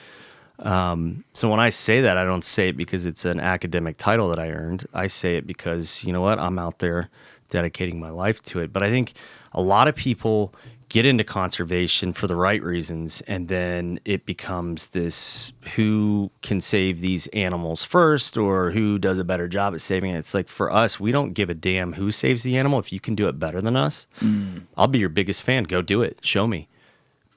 S1: So when I say that, I don't say it because it's an academic title that I earned. I say it because, I'm out there dedicating my life to it. But I think a lot of people get into conservation for the right reasons, and then it becomes this who can save these animals first or who does a better job at saving it. It's like, for us, we don't give a damn who saves the animal. If you can do it better than us, I'll be your biggest fan. Go do it. Show me.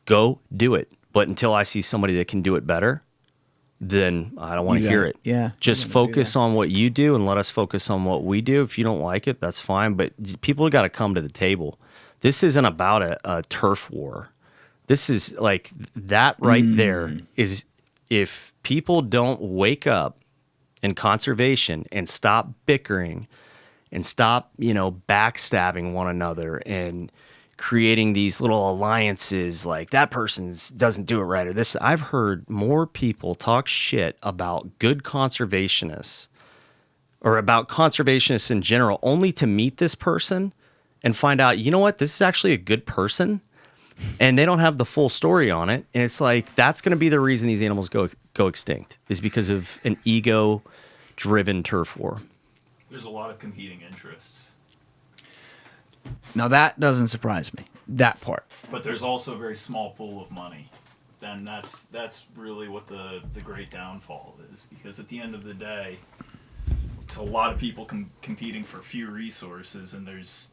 S1: Go do it. But until I see somebody that can do it better, then I don't want to hear it.
S2: Yeah.
S1: Just focus on what you do and let us focus on what we do. If you don't like it, that's fine. But people got to come to the table. This isn't about a turf war. This is like that right there is if people don't wake up in conservation and stop bickering and stop, backstabbing one another and creating these little alliances like that person doesn't do it right or this. I've heard more people talk shit about good conservationists or about conservationists in general only to meet this person and find out, you know what, this is actually a good person and they don't have the full story on it. And it's like, that's going to be the reason these animals go extinct is because of an ego driven turf war.
S3: There's a lot of competing interests.
S2: Now that doesn't surprise me, that part.
S3: But there's also a very small pool of money. And that's really what the great downfall is. Because at the end of the day, it's a lot of people competing for few resources, and there's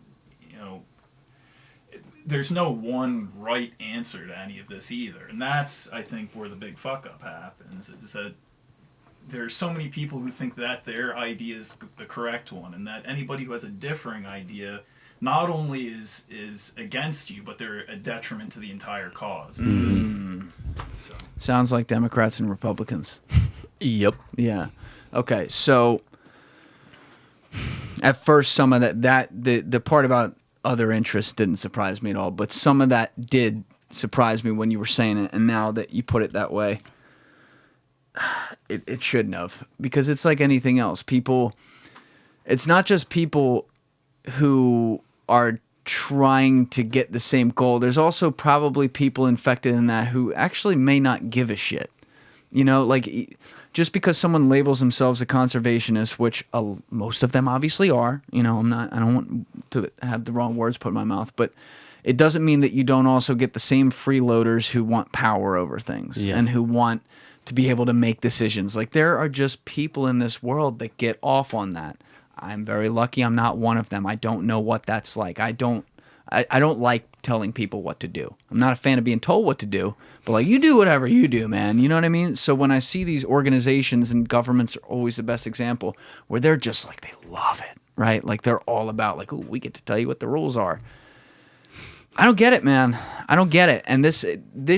S3: no one right answer to any of this either. And that's, I think, where the big fuck up happens, is that there's so many people who think that their idea is the correct one, and that anybody who has a differing idea not only is against you, but they're a detriment to the entire cause. So.
S2: Sounds like Democrats and Republicans.
S1: Yep.
S2: Yeah. Okay. So at first, some of the part about other interests didn't surprise me at all, but some of that did surprise me when you were saying it, and now that you put it that way, it shouldn't have, because it's like anything else. It's not just people who are trying to get the same goal. There's also probably people infected in that who actually may not give a shit. Like just because someone labels themselves a conservationist, which most of them obviously are, I don't want to have the wrong words put in my mouth, but it doesn't mean that you don't also get the same freeloaders who want power over things and who want to be able to make decisions. Like there are just people in this world that get off on that. I'm very lucky I'm not one of them. I don't know what that's like. I don't like telling people what to do. I'm not a fan of being told what to do, but like, you do whatever you do, man. You know what I mean? So when I see these organizations, and governments are always the best example, where they're just like, they love it, right? Like they're all about like, oh, we get to tell you what the rules are. I don't get it, man. I don't get it. And this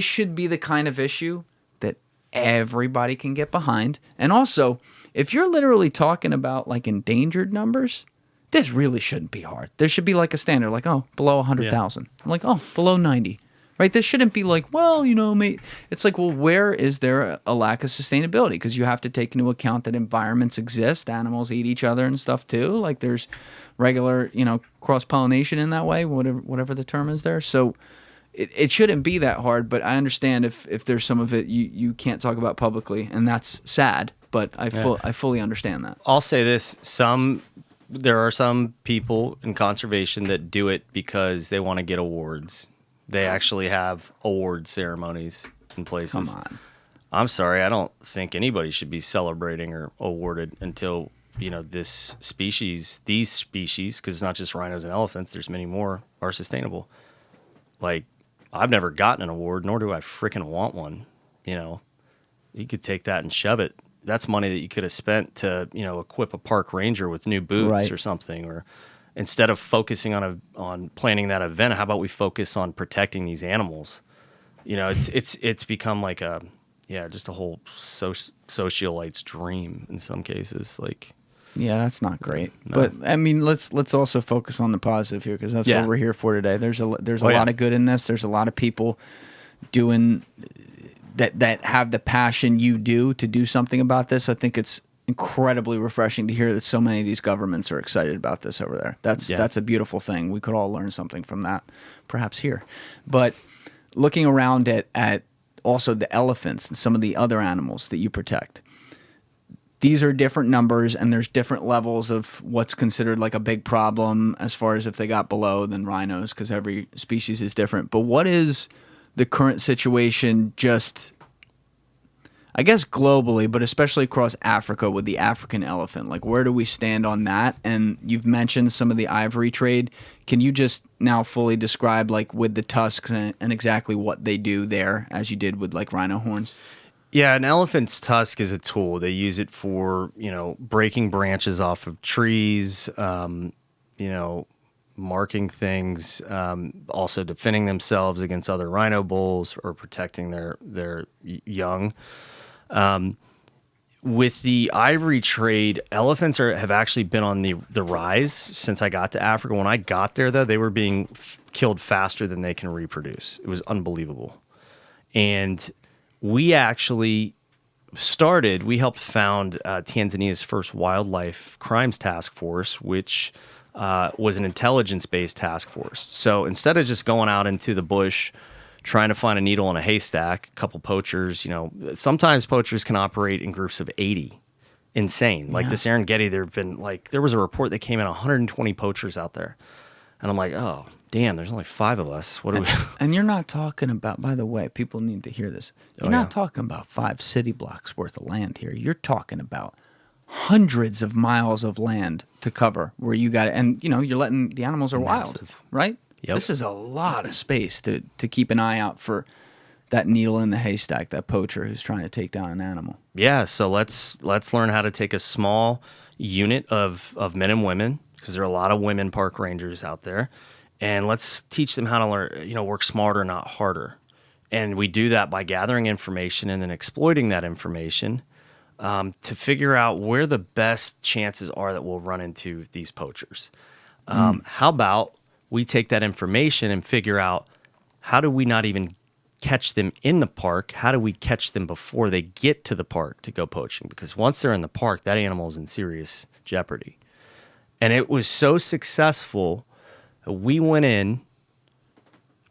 S2: should be the kind of issue that everybody can get behind. And also, if you're literally talking about like endangered numbers, this really shouldn't be hard. There should be like a standard, like, oh, below 100,000. Yeah. I'm like, oh, below 90, right? This shouldn't be like, well, it's like, well, where is there a lack of sustainability? Because you have to take into account that environments exist, animals eat each other and stuff too. Like there's regular, cross-pollination in that way, whatever the term is there. So it shouldn't be that hard, but I understand if there's some of it you can't talk about publicly, and that's sad. But I fully understand that.
S1: I'll say this: there are some people in conservation that do it because they want to get awards. They actually have award ceremonies in places.
S2: Come on.
S1: I'm sorry, I don't think anybody should be celebrating or awarded until these species, because it's not just rhinos and elephants. There's many more, are sustainable. Like, I've never gotten an award, nor do I freaking want one. You could take that and shove it. That's money that you could have spent to, equip a park ranger with new boots or something. Or instead of focusing on planning that event, how about we focus on protecting these animals? It's become like just a whole socialite's dream in some cases. Like,
S2: yeah, that's not great.
S1: No.
S2: But I mean, let's also focus on the positive here, because that's what we're here for today. There's a lot of good in this. There's a lot of people doing that have the passion you do to do something about this. I think it's incredibly refreshing to hear that so many of these governments are excited about this over there. That's a beautiful thing. We could all learn something from that, perhaps here. But looking around at also the elephants and some of the other animals that you protect, these are different numbers, and there's different levels of what's considered like a big problem as far as if they got below than rhinos, because every species is different. But what is the current situation? Just, I guess globally, but especially across Africa with the African elephant. Like, where do we stand on that? And you've mentioned some of the ivory trade. Can you just now fully describe, like, with the tusks and exactly what they do there, as you did with, like, rhino horns?
S1: Yeah, an elephant's tusk is a tool. They use it for, breaking branches off of trees, marking things, also defending themselves against other rhino bulls or protecting their young. With the ivory trade, elephants have actually been on the rise since I got to Africa. When I got there, though, they were being killed faster than they can reproduce. It was unbelievable. And we actually we helped found Tanzania's first wildlife crimes task force, which was an intelligence-based task force. So instead of just going out into the bush trying to find a needle in a haystack, a couple poachers, sometimes poachers can operate in groups of 80. Insane. Like the Serengeti, there was a report that came in 120 poachers out there. And I'm like, oh, damn, there's only 5 of us. What do we...
S2: And you're not talking about, by the way, people need to hear this. You're not talking about 5 city blocks worth of land here. You're talking about hundreds of miles of land to cover where you got it. And, you're letting the animals are wild, right?
S1: Yep.
S2: This is a lot of space to keep an eye out for that needle in the haystack, that poacher who's trying to take down an animal.
S1: Yeah, so let's learn how to take a small unit of men and women, because there are a lot of women park rangers out there, and let's teach them how to learn, work smarter, not harder. And we do that by gathering information and then exploiting that information to figure out where the best chances are that we'll run into these poachers. How about we take that information and figure out, how do we not even catch them in the park? How do we catch them before they get to the park to go poaching? Because once they're in the park, that animal is in serious jeopardy. And it was so successful, we went in,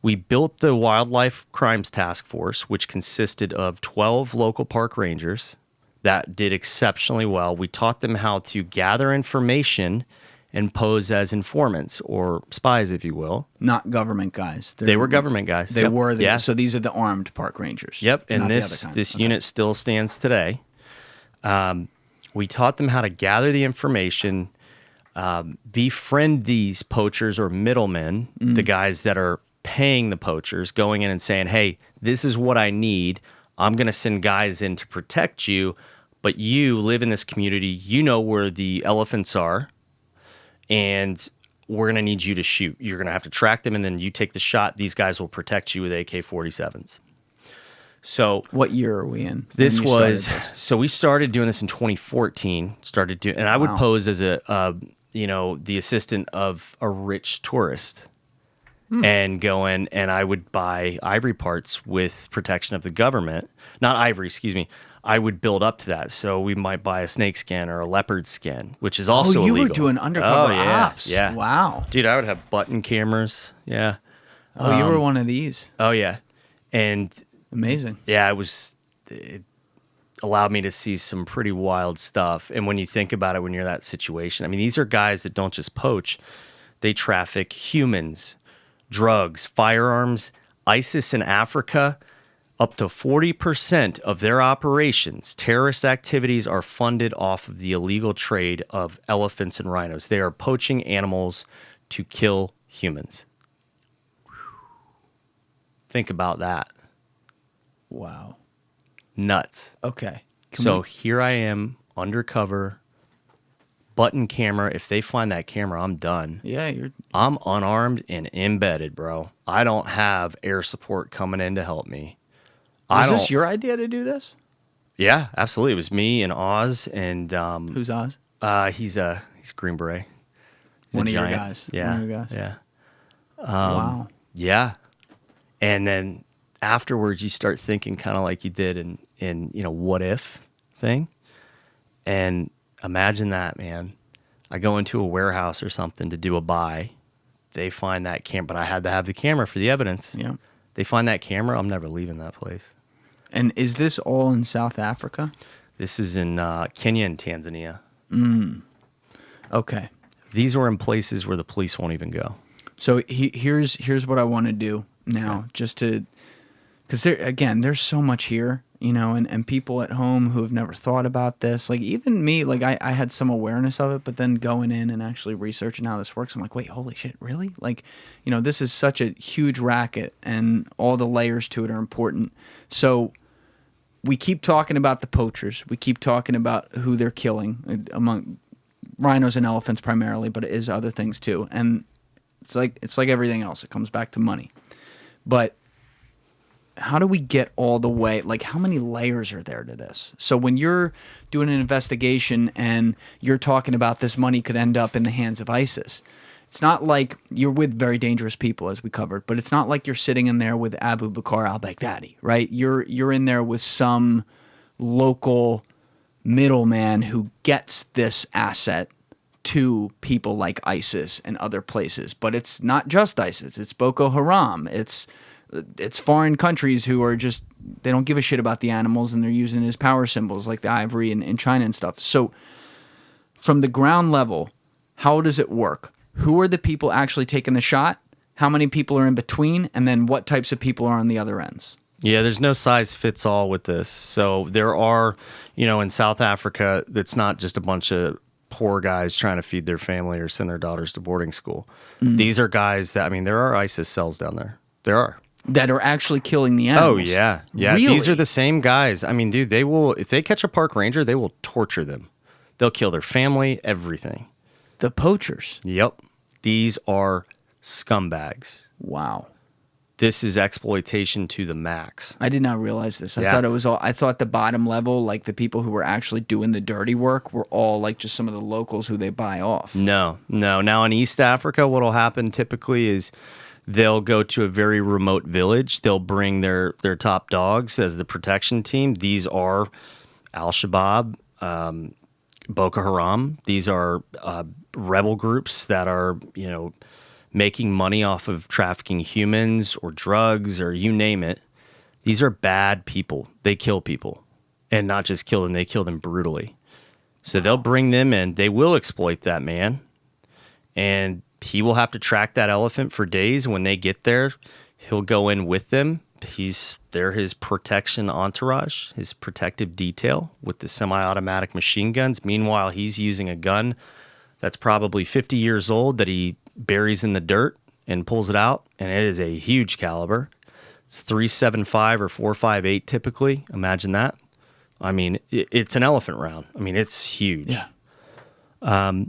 S1: we built the Wildlife Crimes Task Force, which consisted of 12 local park rangers that did exceptionally well. We taught them how to gather information and pose as informants or spies, if you will.
S2: Not government guys.
S1: They were government guys.
S2: They were. So these are the armed park rangers.
S1: Yep. And this unit still stands today. We taught them how to gather the information, befriend these poachers or middlemen, the guys that are paying the poachers, going in and saying, hey, this is what I need. I'm going to send guys in to protect you, but you live in this community. You know where the elephants are. And we're going to need you to shoot. You're going to have to track them, and then you take the shot. These guys will protect you with AK-47s. So
S2: what year are we in?
S1: So we started doing this in 2014. And I would pose as the assistant of a rich tourist and go in, and I would buy ivory parts with protection of the government. Not ivory, excuse me. I would build up to that. So we might buy a snake skin or a leopard skin, which is also illegal.
S2: Oh, you were doing undercover ops.
S1: Yeah.
S2: Wow.
S1: Dude, I would have button cameras. Yeah.
S2: Oh, you were one of these.
S1: Oh, yeah. And
S2: amazing.
S1: Yeah, it allowed me to see some pretty wild stuff. And when you think about it, when you're in that situation, I mean, these are guys that don't just poach. They traffic humans, drugs, firearms. ISIS in Africa, up to 40% of their operations, terrorist activities, are funded off of the illegal trade of elephants and rhinos. They are poaching animals to kill humans. Think about that.
S2: Wow.
S1: Nuts.
S2: Okay.
S1: Here I am, undercover, button camera. If they find that camera, I'm done.
S2: Yeah,
S1: I'm unarmed and embedded, bro. I don't have air support coming in to help me.
S2: Was this your idea to do this?
S1: Yeah, absolutely. It was me and Oz, and
S2: who's Oz?
S1: He's Green Beret.
S2: One of your guys.
S1: Yeah,
S2: one of your guys.
S1: Yeah.
S2: Wow.
S1: Yeah, and then afterwards, you start thinking kind of like you did in what if thing, and imagine that, man. I go into a warehouse or something to do a buy. They find that camera, but I had to have the camera for the evidence.
S2: Yeah.
S1: They find that camera, I'm never leaving that place.
S2: And is this all in South Africa?
S1: This is in Kenya and Tanzania.
S2: Okay.
S1: These are in places where the police won't even go.
S2: So here's what I want to do now, just to, because there's so much here, and people at home who have never thought about this, like even me, like I had some awareness of it, but then going in and actually researching how this works, I'm like, wait, holy shit, really? Like, this is such a huge racket and all the layers to it are important. So we keep talking about the poachers. We keep talking about who they're killing among rhinos and elephants primarily, but it is other things too. And it's like everything else. It comes back to money. But how do we get all the way? Like, how many layers are there to this? So when you're doing an investigation and you're talking about this money could end up in the hands of ISIS, it's not like you're with very dangerous people, as we covered, but it's not like you're sitting in there with Abu Bakr al-Baghdadi, right? You're in there with some local middleman who gets this asset to people like ISIS and other places. But it's not just ISIS. It's Boko Haram. It's foreign countries who are just, they don't give a shit about the animals and they're using it as power symbols like the ivory in China and stuff. So from the ground level, how does it work? Who are the people actually taking the shot? How many people are in between? And then what types of people are on the other ends?
S1: Yeah, there's no size fits all with this. So there are, in South Africa, it's not just a bunch of poor guys trying to feed their family or send their daughters to boarding school. These are guys that, there are ISIS cells down there. There are.
S2: That are actually killing the animals.
S1: Oh, yeah. Yeah,
S2: Really?
S1: These are the same guys. Dude, they will, if they catch a park ranger, they will torture them. They'll kill their family, everything.
S2: The poachers.
S1: Yep. These are scumbags.
S2: Wow.
S1: This is exploitation to the max.
S2: I did not realize this.
S1: Yeah.
S2: I thought the bottom level, like the people who were actually doing the dirty work, were all like just some of the locals who they buy off.
S1: No. Now in East Africa, what'll happen typically is they'll go to a very remote village. They'll bring their top dogs as the protection team. These are Al-Shabaab, Boko Haram. These are rebel groups that are, making money off of trafficking humans or drugs or you name it. These are bad people. They kill people. And not just kill them, they kill them brutally. So they'll bring them in. They will exploit that man. And he will have to track that elephant for days. When they get there, he'll go in with them. They're his protection entourage, his protective detail with the semi-automatic machine guns. Meanwhile, he's using a gun that's probably 50 years old that he buries in the dirt and pulls it out, and it is a huge caliber. It's 3.75 or 4.58 typically. Imagine that. It's an elephant round. It's huge.
S2: Yeah.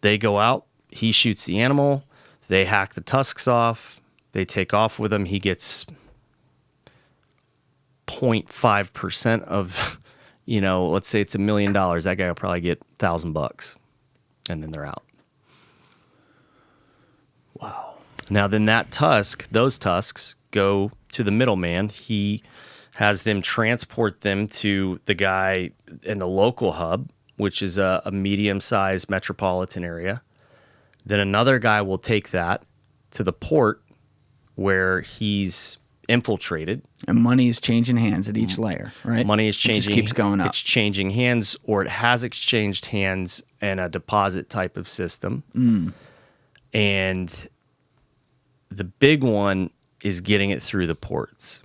S1: They go out. He shoots the animal. They hack the tusks off. They take off with him. He gets 0.5% of, let's say it's $1 million. That guy will probably get $1,000, and then they're out.
S2: Wow.
S1: Now then those tusks go to the middleman. He has them transport them to the guy in the local hub, which is a medium-sized metropolitan area. Then another guy will take that to the port where he's infiltrated.
S2: And money is changing hands at each layer, right?
S1: Money is changing.
S2: It just keeps going up.
S1: It's changing hands, or it has exchanged hands in a deposit type of system. And the big one is getting it through the ports.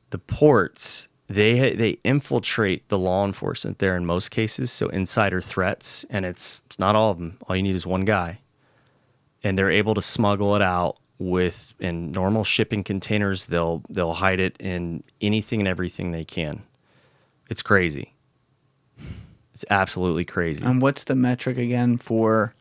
S1: The ports, they infiltrate the law enforcement there in most cases, so insider threats, and it's not all of them. All you need is one guy. And they're able to smuggle it out in normal shipping containers. They'll hide it in anything and everything they can. It's crazy. It's absolutely crazy.
S2: And what's the metric again for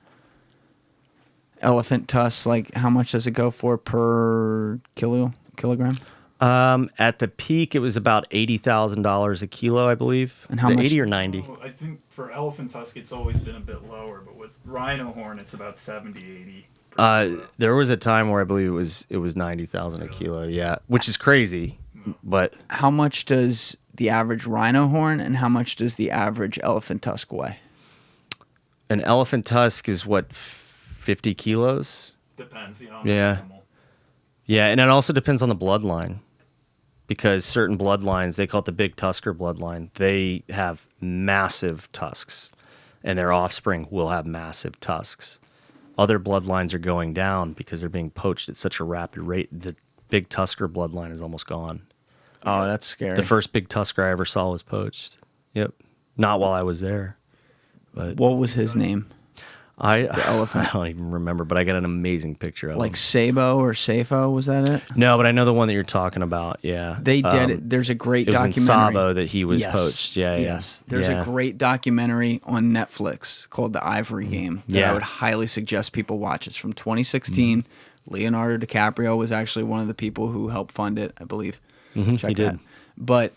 S2: elephant tusks? Like, how much does it go for per kilogram?
S1: At the peak, it was about $80,000 a kilo, I believe.
S2: And how much?
S1: 80 or 90?
S3: I think for elephant tusk, it's always been a bit lower, but with rhino horn, it's about 70, 80.
S1: There was a time where I believe it was 90,000 a kilo, yeah, which is crazy. But
S2: how much does the average rhino horn and how much does the average elephant tusk weigh?
S1: an elephant tusk is what, 50 kilos?
S3: Depends, on
S1: the
S3: animal.
S1: Yeah, and it also depends on the bloodline. Because certain bloodlines, they call it the big tusker bloodline, they have massive tusks. And their offspring will have massive tusks. Other bloodlines are going down because they're being poached at such a rapid rate. The big tusker bloodline is almost gone.
S2: Oh, that's scary.
S1: The first big tusker I ever saw was poached. Yep. Not while I was there. But
S2: What was his name?
S1: the
S2: elephant.
S1: I don't even remember, but I got an amazing picture of
S2: Like
S1: him.
S2: Sabo or Safo, was that it?
S1: No, but I know the one that you're talking about. Yeah.
S2: They did it. There's a great
S1: It was in
S2: documentary.
S1: Sabo that he was
S2: Yes.
S1: poached. Yeah, yeah.
S2: Yes. There's
S1: Yeah.
S2: a great documentary on Netflix called The Ivory Game that
S1: Yeah.
S2: I would highly suggest people watch. It's from 2016. Leonardo DiCaprio was actually one of the people who helped fund it, I believe. Check
S1: he did.
S2: that. But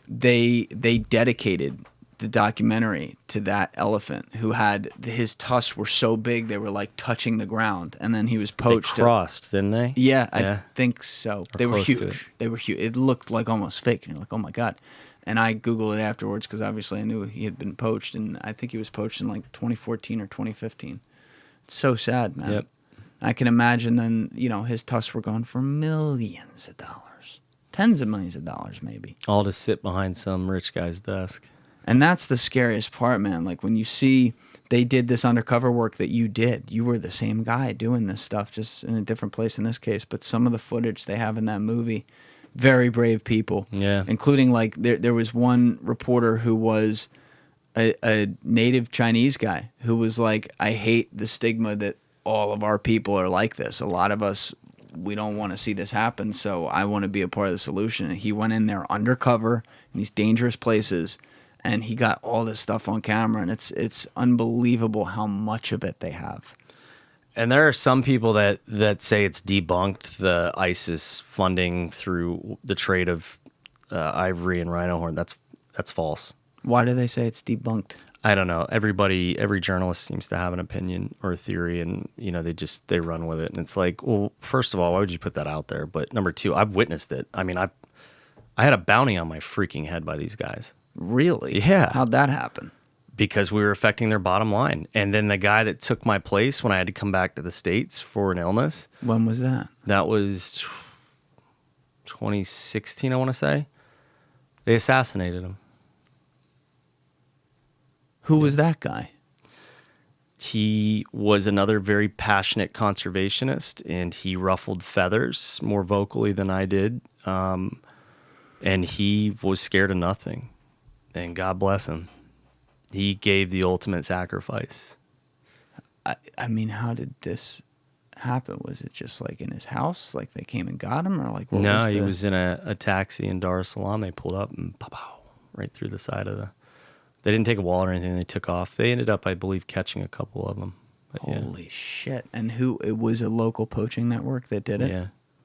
S2: they dedicated the documentary to that elephant who had his tusks were so big they were like touching the ground, and then he was
S1: They
S2: poached.
S1: crossed, didn't they?
S2: Yeah,
S1: Yeah.
S2: I think so. They were
S1: close to
S2: huge.
S1: it.
S2: They were huge. It looked like almost fake, and you're like, oh my god. And I Googled it afterwards because obviously I knew he had been poached, and I think he was poached in like 2014 or 2015. It's so sad, man.
S1: Yep.
S2: I can imagine then, his tusks were gone for millions of dollars, tens of millions of dollars maybe.
S1: All to sit behind some rich guy's desk.
S2: And that's the scariest part, man. Like when you see they did this undercover work that you did, you were the same guy doing this stuff, just in a different place in this case. But some of the footage they have in that movie, very brave people.
S1: Yeah.
S2: Including like there was one reporter who was a native Chinese guy who was like, I hate the stigma that all of our people are like this. A lot of us, we don't want to see this happen, so I want to be a part of the solution. And he went in there undercover in these dangerous places, and he got all this stuff on camera, and it's unbelievable how much of it they have.
S1: And there are some people that say it's debunked, the ISIS funding through the trade of ivory and rhino horn. That's false.
S2: Why do they say it's debunked?
S1: I don't know. Every journalist seems to have an opinion or a theory, and they run with it. And it's like, well, first of all, why would you put that out there? But number two, I've witnessed it. I mean, I had a bounty on my freaking head by these guys.
S2: Really?
S1: Yeah.
S2: How'd that happen?
S1: Because we were affecting their bottom line. And then the guy that took my place when I had to come back to the States for an illness,
S2: When was that?
S1: that was 2016, I want to say. They assassinated him.
S2: Who was that guy?
S1: He was another very passionate conservationist, and he ruffled feathers more vocally than I did. And he was scared of nothing. And God bless him. He gave the ultimate sacrifice.
S2: I mean, how did this happen? Was it just like in his house? Like they came and got him? Or like what
S1: No,
S2: was
S1: he
S2: the...
S1: was in a taxi in Dar es Salaam. They pulled up and pow, right through the side of the... They didn't take a wallet or anything. They took off. They ended up, I believe, catching a couple of them. But yeah.
S2: Holy shit. And it was a local poaching network that did it?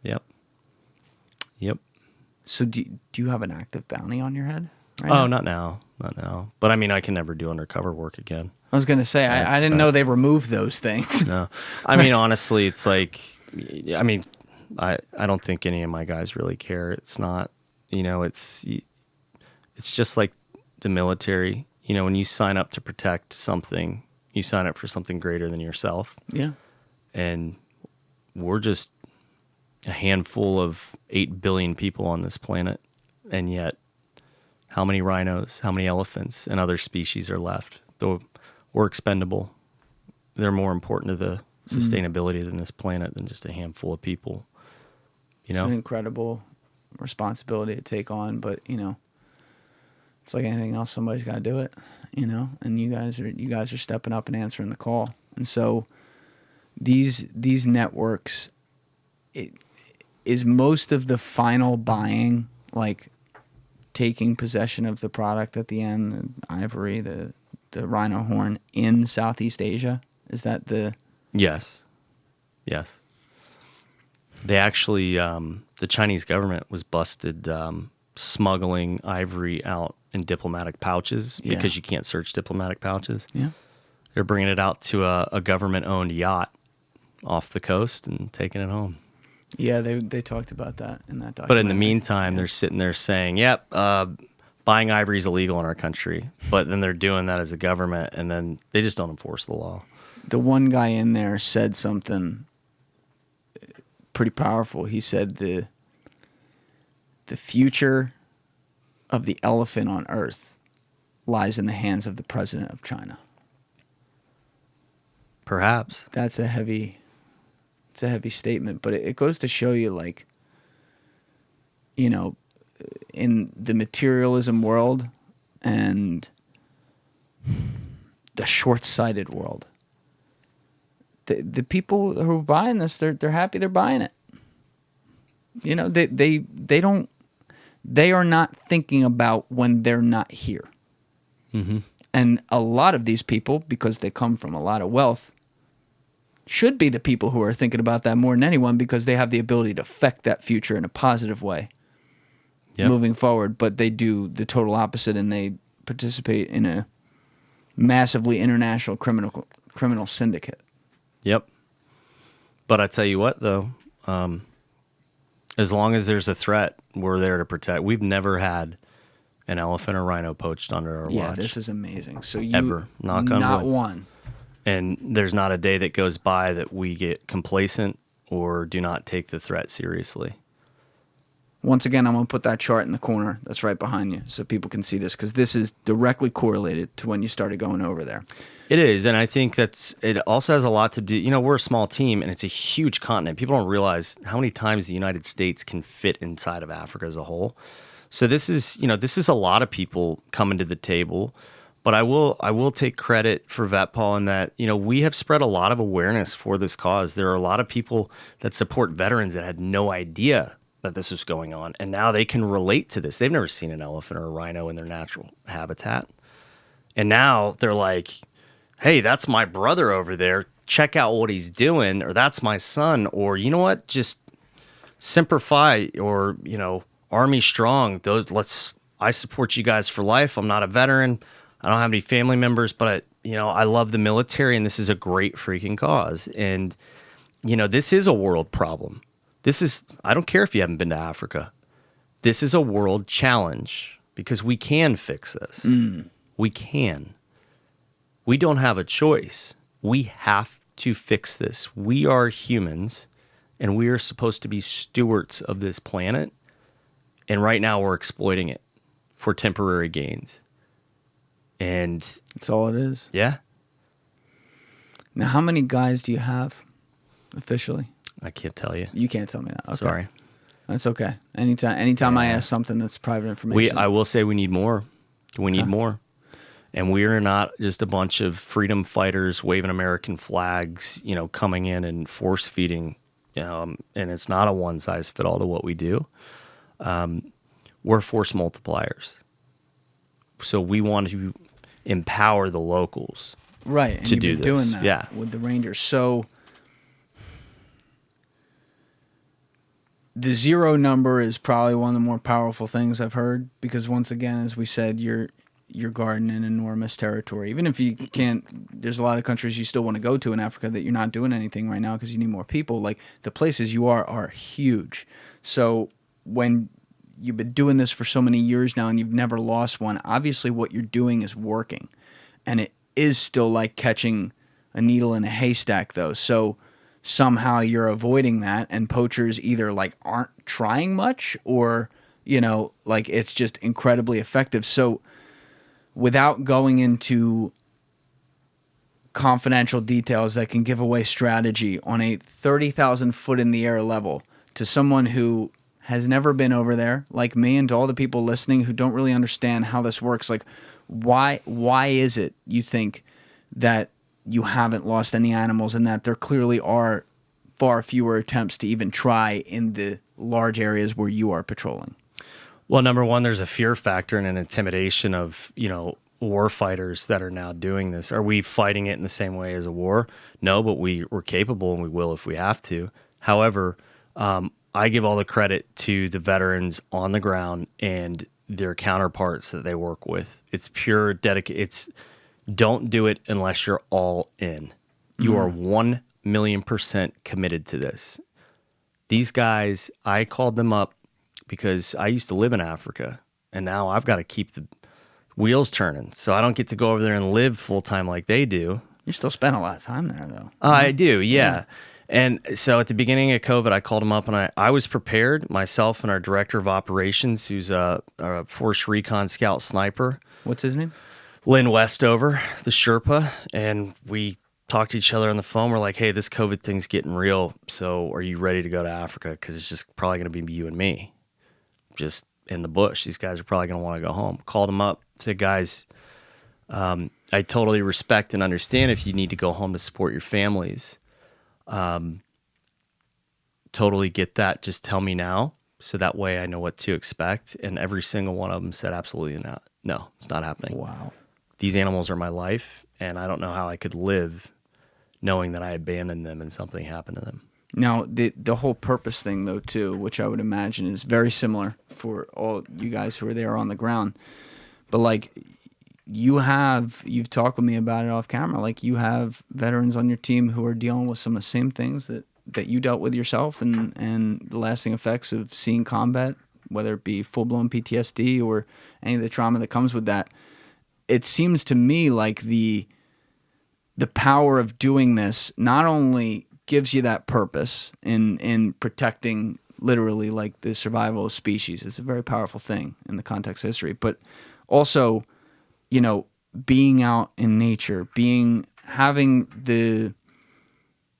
S1: Yeah. Yep.
S2: So do you have an active bounty on your head right
S1: Oh,
S2: now?
S1: not now. Not now. But I mean, I can never do undercover work again.
S2: I was going to say, I
S1: That's
S2: didn't know they removed those things.
S1: No. I mean, honestly, it's like, I mean, I don't think any of my guys really care. It's not, it's just like the military. When you sign up to protect something, you sign up for something greater than yourself.
S2: Yeah.
S1: And we're just a handful of 8 billion people on this planet. And yet, how many rhinos, how many elephants, and other species are left? Though we're expendable. They're more important to the sustainability than this planet than just a handful of people.
S2: It's an incredible responsibility to take on, but it's like anything else. Somebody's got to do it, And you guys are stepping up and answering the call. And so these networks, is most of the final buying like taking possession of the product at the end, the ivory, the rhino horn in Southeast Asia? Is that the...
S1: Yes. They actually, the Chinese government was busted smuggling ivory out in diplomatic pouches because you can't search diplomatic pouches.
S2: Yeah.
S1: They're bringing it out to a government-owned yacht off the coast and taking it home.
S2: Yeah, they talked about that in that documentary.
S1: But in the meantime, they're sitting there saying, yep, buying ivory is illegal in our country. But then they're doing that as a government, and then they just don't enforce the law.
S2: The one guy in there said something pretty powerful. He said the future of the elephant on Earth lies in the hands of the president of China.
S1: Perhaps.
S2: That's a heavy statement, but it goes to show you, like, in the materialism world and the short-sighted world. The people who are buying this, they're happy they're buying it. You know, they are not thinking about when they're not here.
S1: Mm-hmm.
S2: And a lot of these people, because they come from a lot of wealth, should be the people who are thinking about that more than anyone, because they have the ability to affect that future in a positive way moving forward. But they do the total opposite, and they participate in a massively international criminal syndicate.
S1: Yep. But I tell you what, though, as long as there's a threat, we're there to protect. We've never had an elephant or rhino poached under our watch.
S2: Yeah, this is amazing. So you
S1: ever, knock on
S2: not
S1: wood.
S2: one.
S1: And there's not a day that goes by that we get complacent or do not take the threat seriously.
S2: Once again, I'm going to put that chart in the corner that's right behind you so people can see this, because this is directly correlated to when you started going over there.
S1: It is, and I think it also has a lot to do. You know, we're a small team, and it's a huge continent. People don't realize how many times the United States can fit inside of Africa as a whole. So this is a lot of people coming to the table. But I will take credit for VETPAW in that, you know, we have spread a lot of awareness for this cause. There are a lot of people that support veterans that had no idea that this was going on, and now they can relate to this. They've never seen an elephant or a rhino in their natural habitat. And now they're like, hey, that's my brother over there. Check out what he's doing, or that's my son, or you know what? Just simplify, or, you know, Army strong. I support you guys for life. I'm not a veteran. I don't have any family members, but you know, I love the military, and this is a great freaking cause. And you know, this is a world problem. I don't care if you haven't been to Africa. This is a world challenge, because we can fix this. We can. We don't have a choice. We have to fix this. We are humans, and we are supposed to be stewards of this planet. And right now we're exploiting it for temporary gains. And
S2: That's all it is.
S1: yeah,
S2: Now, how many guys do you have officially?
S1: I can't tell you.
S2: You can't tell me that. Okay.
S1: Sorry.
S2: That's okay. Anytime I ask something that's private information.
S1: I will say we need more. We need more. And we are not just a bunch of freedom fighters waving American flags, you know, coming in and force feeding. And it's not a one size fit all to what we do. We're force multipliers. So we want to empower the locals.
S2: Right. And
S1: to
S2: you've
S1: do
S2: been doing
S1: this.
S2: that
S1: Yeah.
S2: with the Rangers. So the zero number is probably one of the more powerful things I've heard, because once again, as we said, you're guarding an enormous territory. Even if you can't, there's a lot of countries you still want to go to in Africa that you're not doing anything right now because you need more people. Like, the places you are huge. So when you've been doing this for so many years now and you've never lost one, obviously what you're doing is working. And it is still like catching a needle in a haystack, though. So somehow you're avoiding that, and poachers either like aren't trying much, or, you know, like it's just incredibly effective. So without going into confidential details that can give away strategy on a 30,000 foot in the air level, to someone who has never been over there, like me, and to all the people listening who don't really understand how this works, like why is it you think that you haven't lost any animals, and that there clearly are far fewer attempts to even try in the large areas where you are patrolling?
S1: Well, number one, there's a fear factor and an intimidation of, you know, war fighters that are now doing this. Are we fighting it in the same way as a war? No, but we're capable, and we will if we have to. However, I give all the credit to the veterans on the ground and their counterparts that they work with. It's pure dedication. Don't do it unless you're all in. You are 1,000,000% committed to this. These guys, I called them up because I used to live in Africa, and now I've got to keep the wheels turning. So I don't get to go over there and live full time like they do.
S2: You still spend a lot of time there, though.
S1: I do, yeah. And so at the beginning of COVID, I called them up, and I was prepared, myself and our director of operations, who's a Force Recon Scout Sniper.
S2: What's his name?
S1: Lynn Westover, the Sherpa, and we talked to each other on the phone. We're like, hey, this COVID thing's getting real, so are you ready to go to Africa? Because it's just probably going to be you and me. Just in the bush. These guys are probably going to want to go home. Called them up, said, guys, I totally respect and understand if you need to go home to support your families. Totally get that. Just tell me now, so that way I know what to expect. And every single one of them said, absolutely not. No, it's not happening.
S2: Wow.
S1: These animals are my life, and I don't know how I could live knowing that I abandoned them and something happened to them.
S2: Now, the whole purpose thing, though, too, which I would imagine is very similar for all you guys who are there on the ground. But, like, you've talked with me about it off camera. Like, you have veterans on your team who are dealing with some of the same things that you dealt with yourself, and the lasting effects of seeing combat, whether it be full-blown PTSD or any of the trauma that comes with that. It seems to me like the power of doing this not only gives you that purpose in protecting literally like the survival of species. It's a very powerful thing in the context of history, but also, you know, being out in nature, having the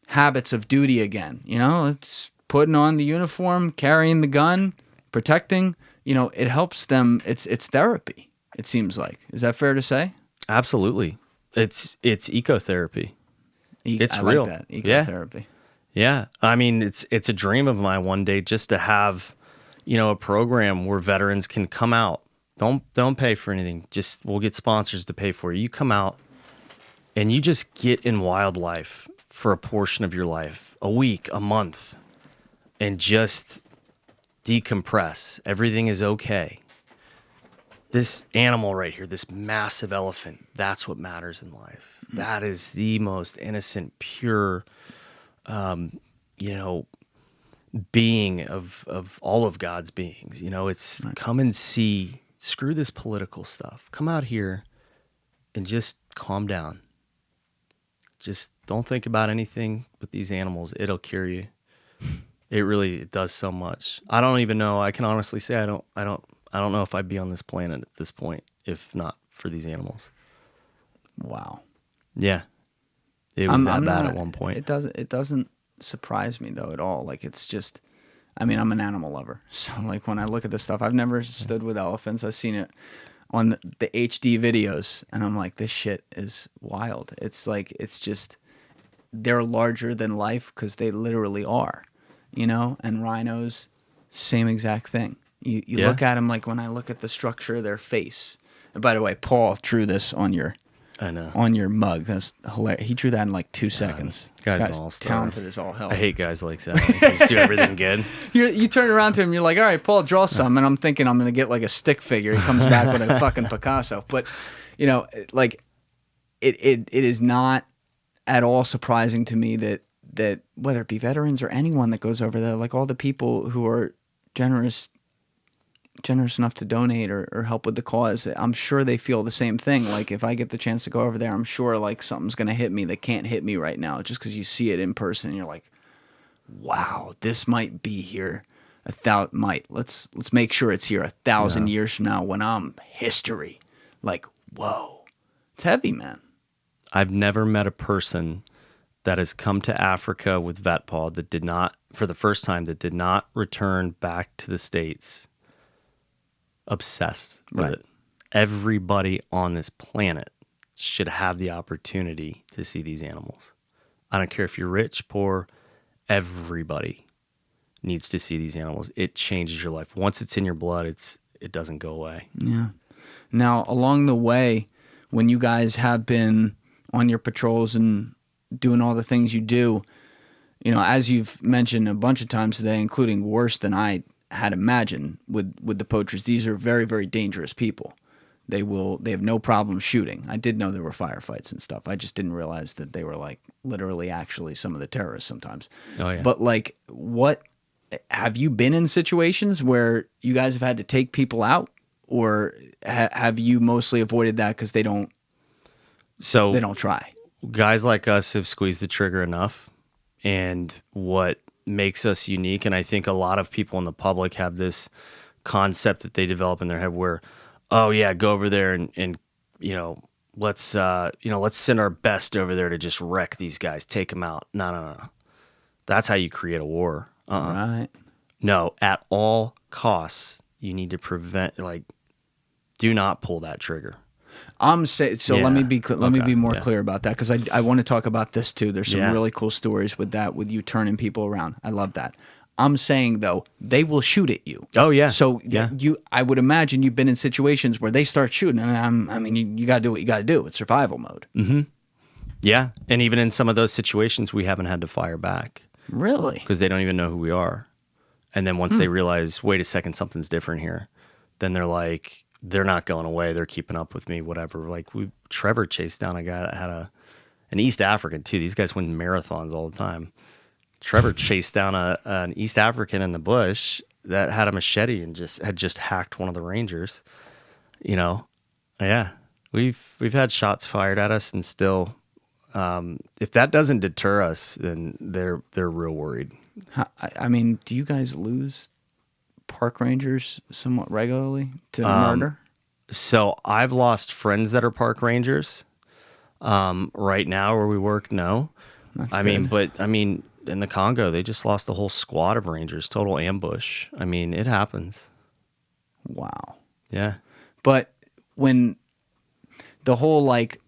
S2: habits of duty again, you know, it's putting on the uniform, carrying the gun, protecting, you know, it helps them. It's therapy, it seems like. Is that fair to say?
S1: Absolutely. It's ecotherapy. It's real.
S2: Like that. Ecotherapy.
S1: Yeah. I mean, it's a dream of mine one day just to have, you know, a program where veterans can come out. Don't pay for anything. Just we'll get sponsors to pay for it. You come out and you just get in wildlife for a portion of your life, a week, a month, and just decompress. Everything is okay. This animal right here, this massive elephant, that's what matters in life. That is the most innocent, pure, you know, being of all of God's beings. You know, it's come and see, screw this political stuff. Come out here and just calm down. Just don't think about anything with these animals. It'll cure you. It does so much. I don't even know. I can honestly say I don't know if I'd be on this planet at this point if not for these animals.
S2: Wow.
S1: Yeah. It was that bad at one point.
S2: It doesn't surprise me though at all. Like, it's just, I mean, I'm an animal lover. So like when I look at this stuff, I've never stood with elephants. I've seen it on the HD videos and I'm like, this shit is wild. It's like, it's just, they're larger than life because they literally are, you know, and rhinos, same exact thing. You look at them, like when I look at the structure of their face. And by the way, Paul drew this on your mug. That's hilarious. He drew that in like 2 seconds.
S1: Guy's all-star.
S2: Talented as all hell.
S1: I hate guys like that. They just do everything good.
S2: You turn around to him, you're like, all right, Paul, draw some. And I'm thinking I'm going to get like a stick figure. He comes back with a fucking Picasso. But, you know, like, it is not at all surprising to me that whether it be veterans or anyone that goes over there, like all the people who are generous enough to donate or help with the cause, I'm sure they feel the same thing. Like, if I get the chance to go over there, I'm sure like something's going to hit me that can't hit me right now, just because you see it in person and you're like, wow, this might be here let's make sure it's here 1,000 years from now when I'm history. Like, whoa, it's heavy, man.
S1: I've never met a person that has come to Africa with VETPAW that did not, for the first time, that did not return back to the States obsessed with it. Everybody on this planet should have the opportunity to see these animals. I don't care if you're rich, poor, everybody needs to see these animals. It changes your life. Once it's in your blood, it doesn't go away.
S2: Yeah. Now, along the way, when you guys have been on your patrols and doing all the things you do, you know, as you've mentioned a bunch of times today, including worse than I had imagined with the poachers, these are very, very dangerous people. They have no problem shooting. I did know there were firefights and stuff. I just didn't realize that they were like literally actually some of the terrorists sometimes.
S1: Oh yeah.
S2: But like, what have you been in situations where you guys have had to take people out, or have you mostly avoided that because they don't try?
S1: Guys like us have squeezed the trigger enough, and what makes us unique, and I think a lot of people in the public have this concept that they develop in their head where, oh yeah, go over there and you know, let's send our best over there to just wreck these guys, take them out. No. That's how you create a war.
S2: Right.
S1: No, at all costs, you need to prevent, like, do not pull that trigger.
S2: I'm saying, so
S1: Yeah.
S2: let me be let me
S1: Okay.
S2: be more
S1: Yeah.
S2: clear about that, because I want to talk about this too. There's some
S1: Yeah.
S2: really cool stories with that, with you turning people around. I love that. I'm saying though, they will shoot at you.
S1: Oh, yeah.
S2: So
S1: Yeah.
S2: I would imagine you've been in situations where they start shooting, and I mean, you got to do what you got to do. It's survival mode.
S1: Yeah. And even in some of those situations, we haven't had to fire back
S2: Really?
S1: because they don't even know who we are. And then once they realize, wait a second, something's different here, then they're like, they're not going away. They're keeping up with me, whatever. Like Trevor chased down a guy that had an East African too. These guys win marathons all the time. Trevor chased down an East African in the bush that had a machete and had just hacked one of the rangers. You know, yeah, we've had shots fired at us, and still, if that doesn't deter us, then they're real worried.
S2: I mean, do you guys lose park rangers somewhat regularly to murder?
S1: So I've lost friends that are park rangers. Right now where we work, no.
S2: That's
S1: I
S2: good.
S1: mean, in the Congo, they just lost a whole squad of rangers, total ambush. I mean, it happens.
S2: Wow.
S1: Yeah.
S2: But when the whole like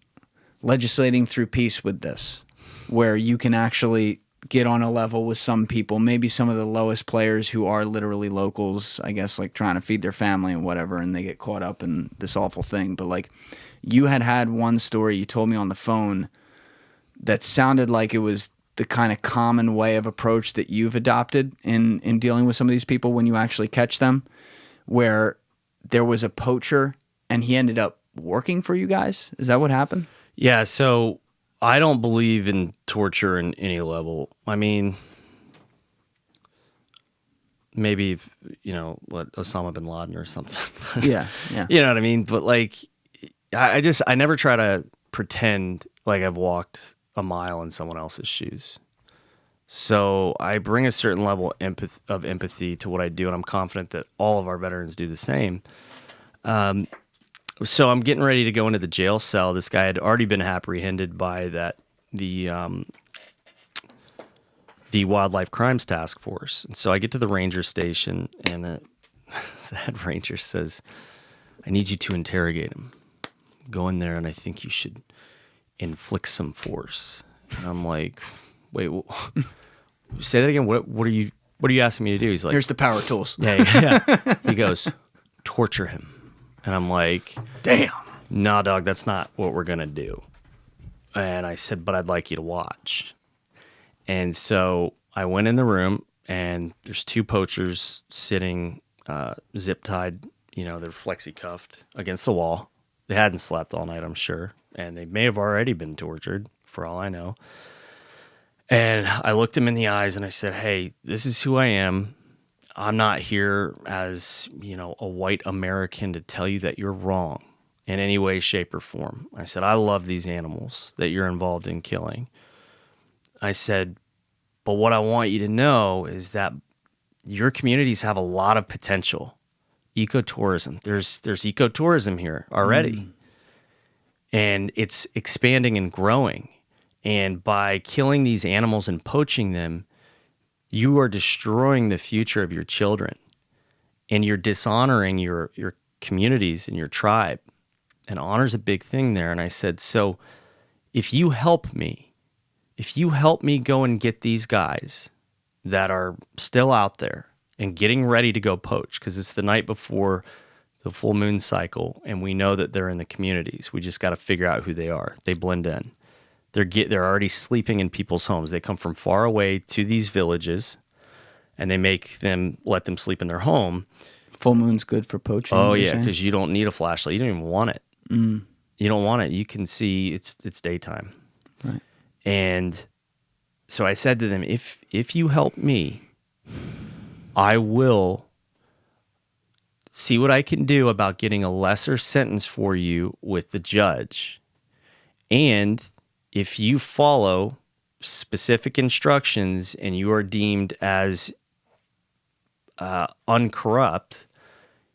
S2: legislating through peace with this, where you can actually get on a level with some people, maybe some of the lowest players who are literally locals, I guess, like trying to feed their family and whatever, and they get caught up in this awful thing. But like, you had one story you told me on the phone that sounded like it was the kind of common way of approach that you've adopted in dealing with some of these people when you actually catch them, where there was a poacher and he ended up working for you guys. Is that what happened?
S1: Yeah. So I don't believe in torture in any level. I mean, maybe, what, Osama bin Laden or something.
S2: Yeah.
S1: You know what I mean? But like, I never try to pretend like I've walked a mile in someone else's shoes. So I bring a certain level of empathy to what I do, and I'm confident that all of our veterans do the same. So I'm getting ready to go into the jail cell. This guy had already been apprehended by the Wildlife Crimes Task Force. And so I get to the ranger station, and the head ranger says, "I need you to interrogate him. Go in there, and I think you should inflict some force." And I'm like, "Wait, say that again. What are you asking me to do?" He's like,
S2: Here's the power tools.
S1: Yeah. He goes, "Torture him." And I'm like,
S2: Damn.
S1: "Nah, dog, that's not what we're gonna do." And I said, "But I'd like you to watch." And so I went in the room, and there's two poachers sitting zip tied, they're flexi cuffed against the wall. They hadn't slept all night, I'm sure, and they may have already been tortured, for all I know. And I looked him in the eyes and I said, "Hey, this is who I am. I'm not here as, a white American to tell you that you're wrong in any way, shape, or form." I said, "I love these animals that you're involved in killing." I said, "But what I want you to know is that your communities have a lot of potential. Ecotourism. There's ecotourism here already. And it's expanding and growing. And by killing these animals and poaching them, you are destroying the future of your children. And you're dishonoring your communities and your tribe. And honor's a big thing there." And I said, "So if you help me go and get these guys that are still out there and getting ready to go poach, because it's the night before the full moon cycle, and we know that they're in the communities. We just got to figure out who they are. They blend in. They're already sleeping in people's homes. They come from far away to these villages, and they let them sleep in their home."
S2: Full moon's good for poaching.
S1: Oh,
S2: you're
S1: yeah,
S2: saying?
S1: because you don't need a flashlight. You don't even want it. You don't want it. You can see it's daytime.
S2: Right.
S1: And so I said to them, if you help me, I will see what I can do about getting a lesser sentence for you with the judge. And if you follow specific instructions and you are deemed as uncorrupt,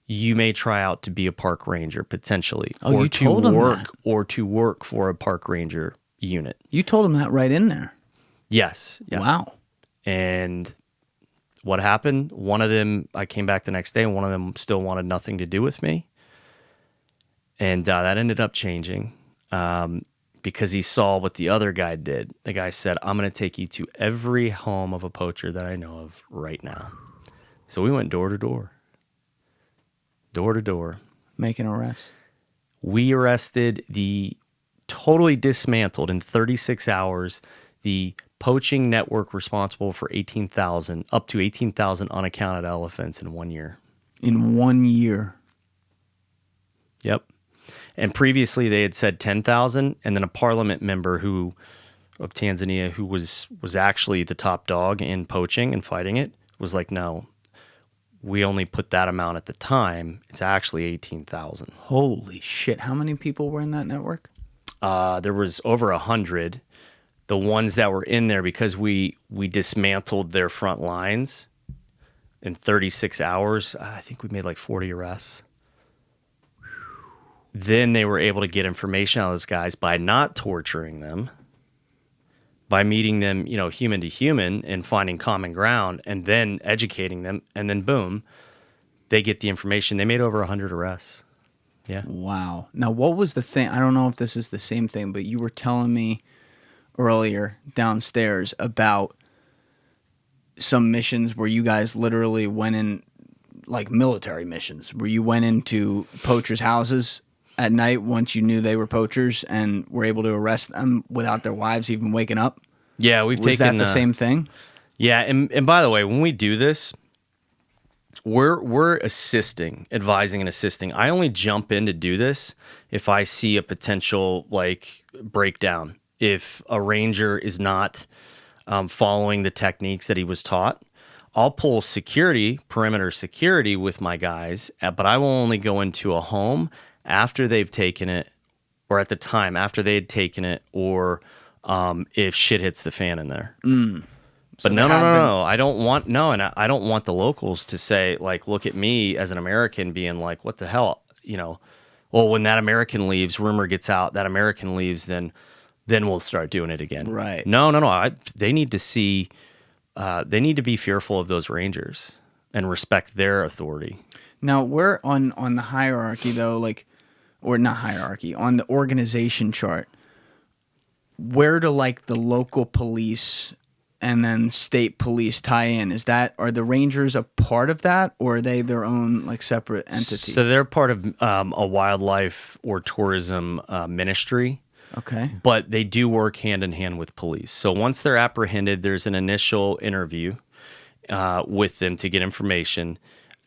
S1: you may try out to be a park ranger potentially,
S2: Oh, you told him that.
S1: or to work for a park ranger unit.
S2: You told him that right in there.
S1: Yes. Yeah.
S2: Wow.
S1: And what happened. One of them, I came back the next day, and one of them still wanted nothing to do with me. And that ended up changing because he saw what the other guy did. The guy said, I'm going to take you to every home of a poacher that I know of right now. So we went door to door. Door to door.
S2: Making arrests.
S1: We arrested totally dismantled in 36 hours, the poaching network responsible for up to 18,000 unaccounted elephants in 1 year.
S2: In 1 year.
S1: Yep. And previously they had said 10,000, and then a parliament member of Tanzania who was actually the top dog in poaching and fighting it was like, no, we only put that amount at the time. It's actually 18,000.
S2: Holy shit. How many people were in that network?
S1: There was over 100. The ones that were in there, because we dismantled their front lines in 36 hours, I think we made like 40 arrests. Then they were able to get information out of those guys by not torturing them, by meeting them, human to human and finding common ground, and then educating them, and then boom, they get the information. They made over 100 arrests. Yeah.
S2: Wow. Now, what was the thing? I don't know if this is the same thing, but you were telling me earlier downstairs about some missions where you guys literally went in, like military missions, where you went into poachers' houses at night once you knew they were poachers and were able to arrest them without their wives even waking up.
S1: Yeah,
S2: Was that the same thing?
S1: Yeah, and by the way, when we do this, we're assisting, advising and assisting. I only jump in to do this if I see a potential breakdown. If a ranger is not following the techniques that he was taught, I'll pull perimeter security with my guys, but I will only go into a home after they've taken it, or at the time after they had taken it, or if shit hits the fan in there. But no. I don't want I don't want the locals to say, like, look at me as an American being like, what the hell, well, when that American leaves, rumor gets out, that American leaves, then we'll start doing it again.
S2: Right.
S1: No. They need to see, they need to be fearful of those rangers and respect their authority.
S2: Now, we're on the hierarchy, though, or not hierarchy, on the organization chart. Where do the local police and then state police tie in? Are the rangers a part of that, or are they their own separate entity?
S1: So they're part of a wildlife or tourism ministry.
S2: Okay.
S1: But they do work hand in hand with police. So once they're apprehended, there's an initial interview with them to get information.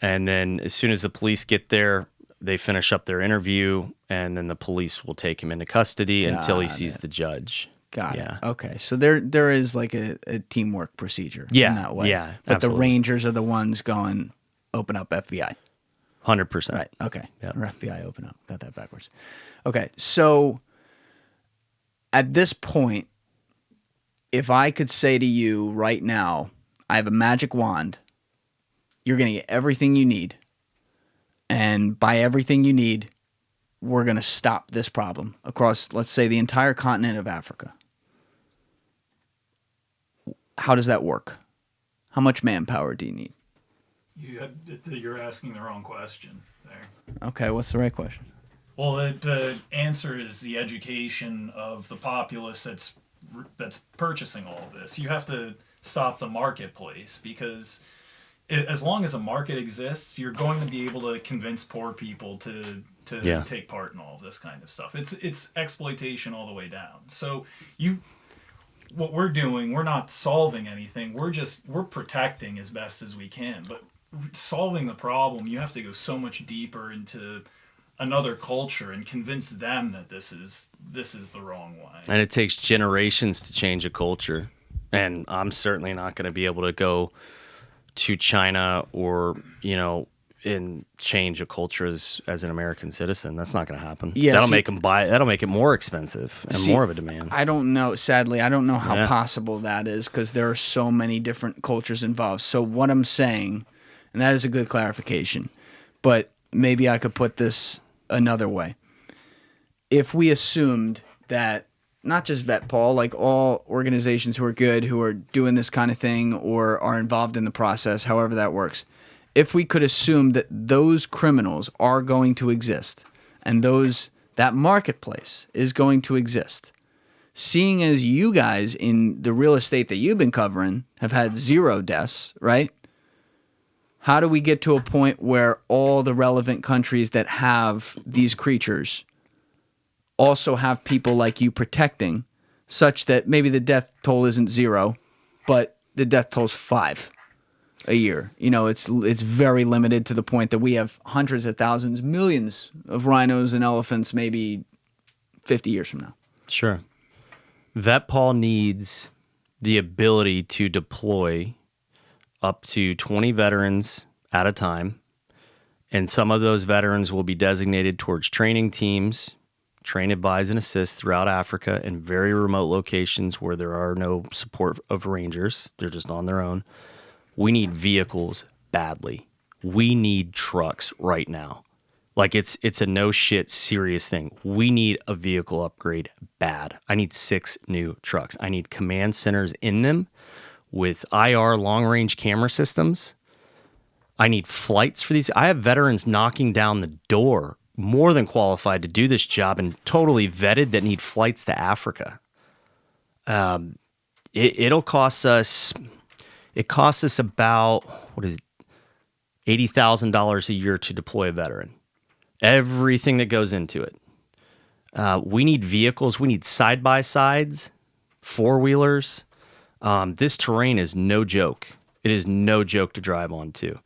S1: And then as soon as the police get there, they finish up their interview, and then the police will take him into custody until he sees the judge.
S2: Got it. Okay. So there is a teamwork procedure in that way.
S1: Yeah,
S2: but
S1: absolutely.
S2: the rangers are the ones going, open up FBI.
S1: 100%.
S2: Right. Okay.
S1: Yep.
S2: Or FBI open up. Got that backwards. Okay. So at this point, if I could say to you right now, I have a magic wand, you're going to get everything you need. And by everything you need, we're going to stop this problem across, let's say, the entire continent of Africa. How does that work? How much manpower do you need?
S3: You're asking the wrong question there.
S2: Okay, what's the right question?
S3: Well, the answer is the education of the populace that's purchasing all of this. You have to stop the marketplace, because as long as a market exists, you're going to be able to convince poor people to take part in all of this kind of stuff. It's exploitation all the way down. So what we're doing, we're not solving anything. We're protecting as best as we can. But solving the problem, you have to go so much deeper into another culture and convince them that this is the wrong way.
S1: And it takes generations to change a culture. And I'm certainly not going to be able to go to China or, and change a culture as an American citizen. That's not going to happen.
S2: Yeah,
S1: that'll make them buy it. That'll make it more expensive and more of a demand.
S2: I don't know. Sadly, I don't know how possible that is, because there are so many different cultures involved. So what I'm saying, and that is a good clarification, but maybe I could put this another way. If we assumed that not just VETPAW, like all organizations who are good, who are doing this kind of thing or are involved in the process, however that works, if we could assume that those criminals are going to exist and that marketplace is going to exist, seeing as you guys in the real estate that you've been covering have had 0 deaths, right? How do we get to a point where all the relevant countries that have these creatures also have people like you protecting, such that maybe the death toll isn't 0, but the death toll's 5 a year? You know, it's very limited to the point that we have hundreds of thousands, millions of rhinos and elephants maybe 50 years from now.
S1: Sure. VETPAW needs the ability to deploy up to 20 veterans at a time, and some of those veterans will be designated towards training teams, train, advise, and assist throughout Africa in very remote locations where there are no support of rangers. They're just on their own. We need vehicles badly. We need trucks right now. Like it's a no shit serious thing. We need a vehicle upgrade bad. I need 6 new trucks. I need command centers in them with IR long range camera systems. I need flights for these. I have veterans knocking down the door, more than qualified to do this job and totally vetted, that need flights to Africa. It'll cost us. It costs us about $80,000 a year to deploy a veteran. Everything that goes into it. We need vehicles. We need side-by-sides, 4-wheelers. This terrain is no joke. It is no joke to drive on too.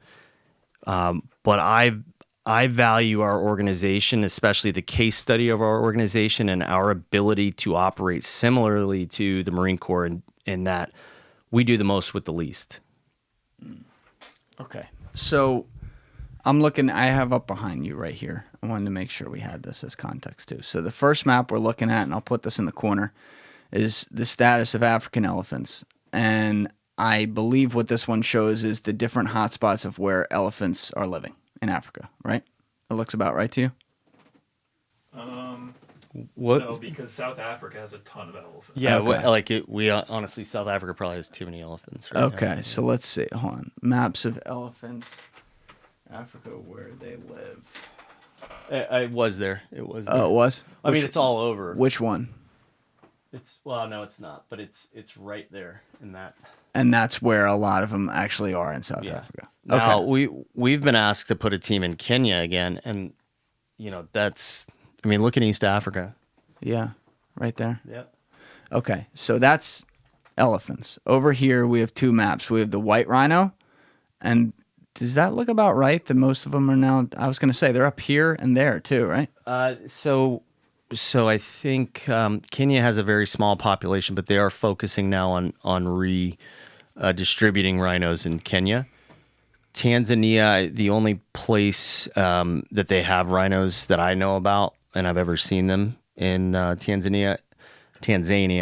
S1: But I value our organization, especially the case study of our organization and our ability to operate similarly to the Marine Corps in that we do the most with the least.
S2: Okay. So I'm looking, I have up behind you right here. I wanted to make sure we had this as context too. So the first map we're looking at, and I'll put this in the corner, is the status of African elephants. And I believe what this one shows is the different hotspots of where elephants are living in Africa, right? It looks about right to you?
S1: What?
S3: No, because South Africa has a ton of elephants.
S1: Yeah,
S2: Okay.
S1: we honestly, South Africa probably has too many elephants. Right
S2: Okay,
S1: now.
S2: so let's see. Hold on. Maps of elephants, Africa, where they live.
S1: It was there. It was there.
S2: Oh, it was?
S1: I mean, it's all over.
S2: Which one?
S1: No, it's not, but it's right there in that.
S2: And that's where a lot of them actually are in South Africa.
S1: Now,
S2: Okay.
S1: we've been asked to put a team in Kenya again, and look at East Africa.
S2: Yeah, right there.
S1: Yep.
S2: Okay, so that's elephants. Over here, we have 2 maps. We have the white rhino, and does that look about right? That most of them are now, I was going to say, they're up here and there too, right?
S1: So I think Kenya has a very small population, but they are focusing now on distributing rhinos in Kenya. Tanzania, the only place that they have rhinos that I know about, and I've ever seen them in Tanzania,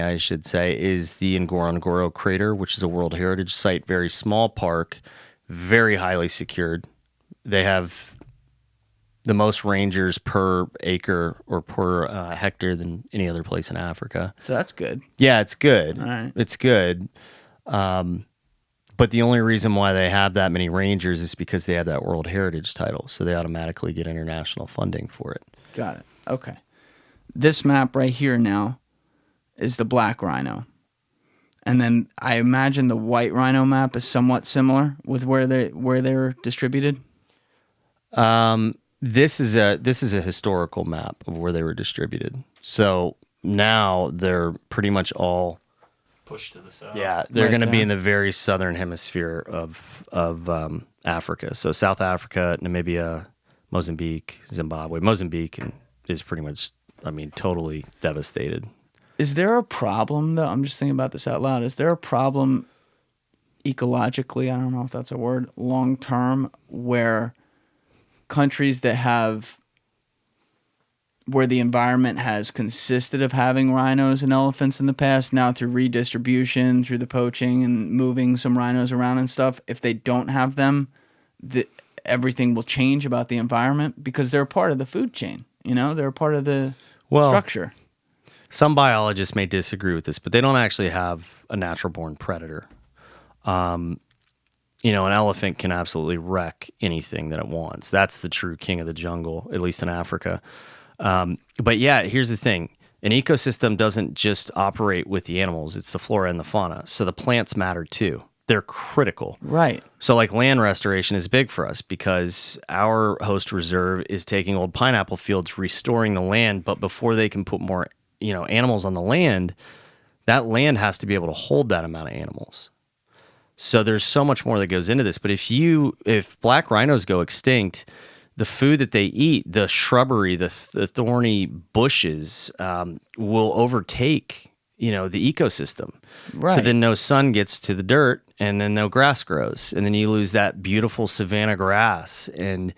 S1: I should say, is the Ngorongoro crater, which is a World Heritage Site, very small park, very highly secured. They have the most rangers per acre or per hectare than any other place in Africa.
S2: So that's good.
S1: Yeah, it's good.
S2: All right.
S1: It's good. But the only reason why they have that many rangers is because they have that World Heritage title. So they automatically get international funding for it.
S2: Got it. Okay. This map right here now is the black rhino. And then I imagine the white rhino map is somewhat similar with where they're distributed.
S1: This is a historical map of where they were distributed. So now they're pretty much all
S3: Pushed to the south.
S1: Yeah, they're
S2: Right
S1: going to be
S2: there.
S1: in the very southern hemisphere of Africa. So South Africa, Namibia, Mozambique, Zimbabwe. Mozambique is pretty much, totally devastated.
S2: Is there a problem, though? I'm just thinking about this out loud. Is there a problem ecologically, I don't know if that's a word, long term, where countries that have, where the environment has consisted of having rhinos and elephants in the past, now through redistribution, through the poaching and moving some rhinos around and stuff, if they don't have them, everything will change about the environment because they're a part of the food chain. They're a part of the structure.
S1: some biologists may disagree with this, but they don't actually have a natural-born predator. You know, an elephant can absolutely wreck anything that it wants. That's the true king of the jungle, at least in Africa. But yeah, here's the thing. An ecosystem doesn't just operate with the animals. It's the flora and the fauna. So the plants matter too. They're critical.
S2: Right.
S1: So like land restoration is big for us because our host reserve is taking old pineapple fields, restoring the land. But before they can put more, you know, animals on the land, that land has to be able to hold that amount of animals. So there's so much more that goes into this. But if black rhinos go extinct, the food that they eat, the shrubbery, the thorny bushes, will overtake, you know, the ecosystem.
S2: Right.
S1: So then no sun gets to the dirt, and then no grass grows, and then you lose that beautiful savanna grass, and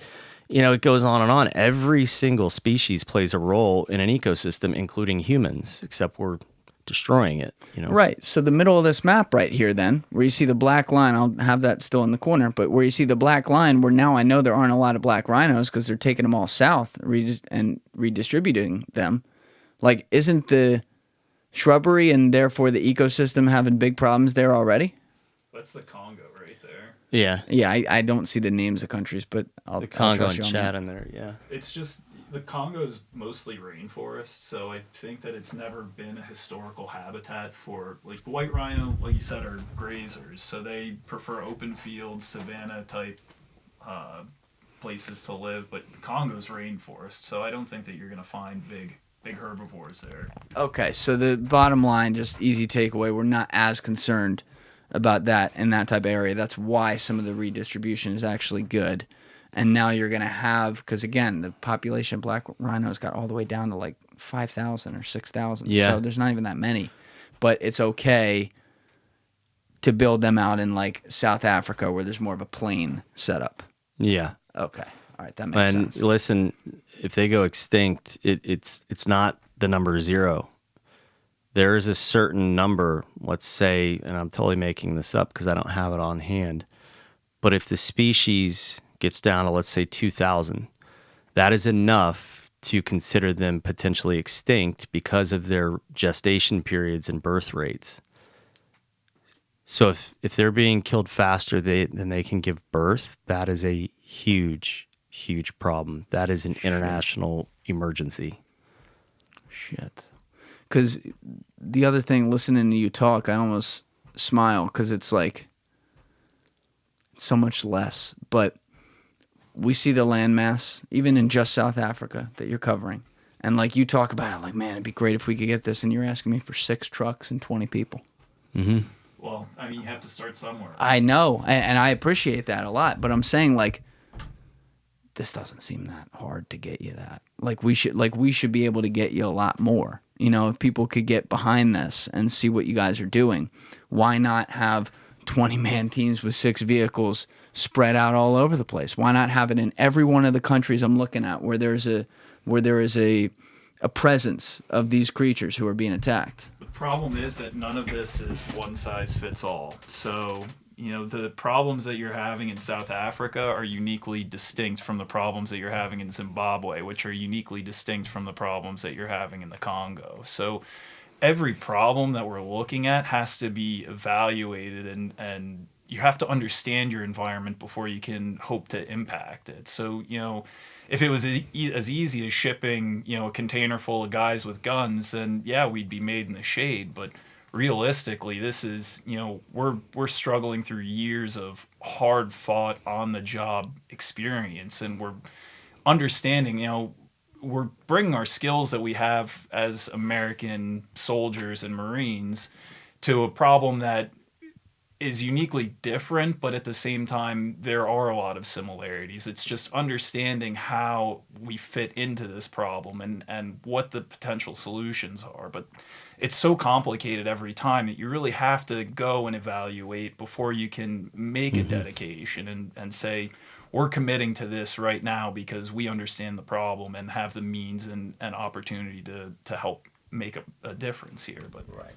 S1: you know it goes on and on. Every single species plays a role in an ecosystem, including humans, except we're destroying it. You know.
S2: Right. So the middle of this map right here, then, where you see the black line, I'll have that still in the corner, but where you see the black line, where now I know there aren't a lot of black rhinos because they're taking them all south and redistributing them. Like, isn't the shrubbery and therefore the ecosystem having big problems there already?
S3: That's the Congo right there.
S1: Yeah.
S2: Yeah, I don't see the names of countries, but I'll
S1: The Congo
S2: I'll
S1: and
S2: trust you on
S1: Chad
S2: that.
S1: in there. Yeah.
S3: It's just the Congo's mostly rainforest, so I think that it's never been a historical habitat for like white rhino, like you said, are grazers, so they prefer open fields, savanna type places to live. But the Congo's rainforest, so I don't think that you're gonna find big herbivores there.
S2: Okay, so the bottom line, just easy takeaway, we're not as concerned about that in that type of area. That's why some of the redistribution is actually good. And now you're going to have, because again, the population of black rhinos got all the way down to like 5,000 or 6,000.
S1: Yeah.
S2: So there's not even that many. But it's okay to build them out in like South Africa where there's more of a plain setup.
S1: Yeah.
S2: Okay. All right, that makes
S1: And
S2: sense.
S1: listen, if they go extinct, it's not the number 0. There is a certain number, let's say, and I'm totally making this up because I don't have it on hand, but if the species gets down to, let's say, 2,000, that is enough to consider them potentially extinct because of their gestation periods and birth rates. So if they're being killed faster than they can give birth, that is a huge, huge problem. That is an international emergency.
S2: Shit. Because the other thing, listening to you talk, I almost smile because it's like so much less. But we see the landmass, even in just South Africa, that you're covering. And like you talk about it, like, man, it'd be great if we could get this. And you're asking me for 6 trucks and 20 people.
S1: Mm-hmm.
S3: Well, I mean, you have to start somewhere.
S2: I know, and I appreciate that a lot. But I'm saying, like, this doesn't seem that hard to get you that. Like we should be able to get you a lot more. You know, if people could get behind this and see what you guys are doing, why not have 20-man teams with 6 vehicles spread out all over the place? Why not have it in every one of the countries I'm looking at where there is a presence of these creatures who are being attacked?
S3: The problem is that none of this is one size fits all. So, you know, the problems that you're having in South Africa are uniquely distinct from the problems that you're having in Zimbabwe, which are uniquely distinct from the problems that you're having in the Congo. So every problem that we're looking at has to be evaluated, and you have to understand your environment before you can hope to impact it. So, you know, if it was as easy as shipping, you know, a container full of guys with guns, then yeah, we'd be made in the shade. But realistically, this is, you know, we're struggling through years of hard fought on the job experience, and we're understanding, you know, we're bringing our skills that we have as American soldiers and Marines to a problem that is uniquely different, but at the same time, there are a lot of similarities. It's just understanding how we fit into this problem and what the potential solutions are. But it's so complicated every time that you really have to go and evaluate before you can make a dedication and say, we're committing to this right now because we understand the problem and have the means and opportunity to help make a difference here. But
S2: right.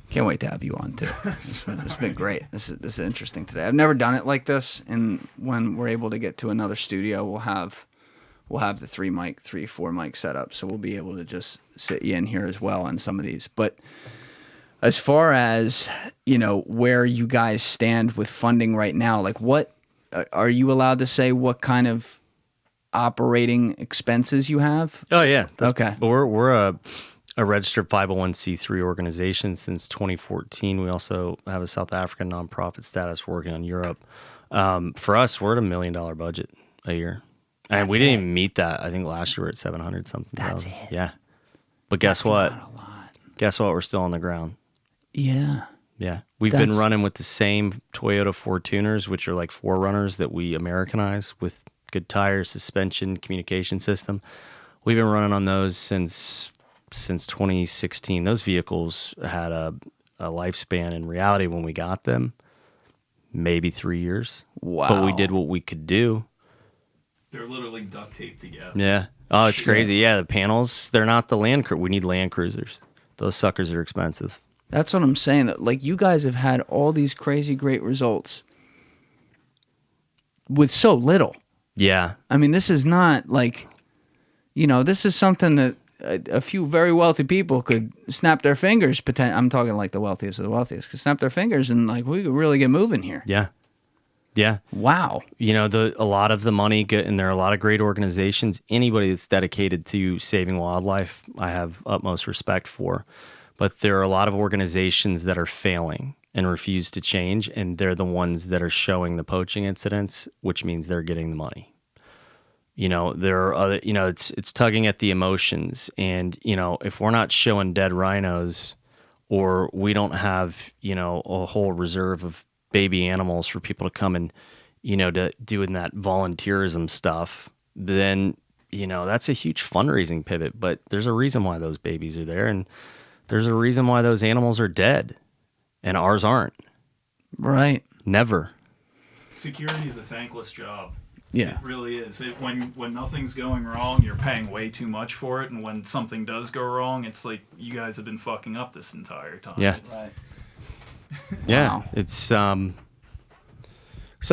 S2: Can't wait to have you on too. It's been great. This is interesting today. I've never done it like this, and when we're able to get to another studio, we'll we'll have the 4 mic setup, so we'll be able to just sit you in here as well on some of these. But as far as, you know, where you guys stand with funding right now, like what are you allowed to say what kind of operating expenses you have?
S1: Oh yeah.
S2: Okay.
S1: We're a registered 501c3 organization since 2014. We also have a South African nonprofit status working on Europe. For us, we're at $1 million budget a year. And we didn't even meet that. I think last year we were at 700 something.
S2: That's
S1: thousand.
S2: it.
S1: Yeah. But guess what?
S2: Not a lot.
S1: Guess what? We're still on the ground.
S2: Yeah.
S1: Yeah. We've been running with the same Toyota Fortuners, which are like 4Runners that we Americanize with good tires, suspension, communication system. We've been running on those since 2016. Those vehicles had a lifespan in reality when we got them, maybe 3 years.
S2: Wow.
S1: But we did what we could do.
S3: They're literally duct taped together.
S1: Yeah. Oh, it's crazy. Yeah, the panels, they're not the Land Cruiser. We need Land Cruisers. Those suckers are expensive.
S2: That's what I'm saying. Like, you guys have had all these crazy great results with so little.
S1: Yeah.
S2: I mean, this is not like, you know, this is something that a few very wealthy people could snap their fingers. I'm talking like the wealthiest of the wealthiest, could snap their fingers and like, we could really get moving here.
S1: Yeah. Yeah.
S2: Wow.
S1: You know, a lot of the money, and there are a lot of great organizations. Anybody that's dedicated to saving wildlife, I have utmost respect for. But there are a lot of organizations that are failing and refuse to change, and they're the ones that are showing the poaching incidents, which means they're getting the money. You know, there are other, you know, it's tugging at the emotions. And, you know, if we're not showing dead rhinos, or we don't have, you know, a whole reserve of baby animals for people to come and, you know, to doing that volunteerism stuff, then, you know, that's a huge fundraising pivot. But there's a reason why those babies are there, and there's a reason why those animals are dead and ours aren't.
S2: Right.
S1: Never.
S3: Security is a thankless job.
S2: Yeah.
S3: It really is. When nothing's going wrong, you're paying way too much for it, and when something does go wrong, it's like you guys have been fucking up this entire time.
S1: Yeah.
S2: Right.
S1: Yeah.
S2: Wow.
S1: It's so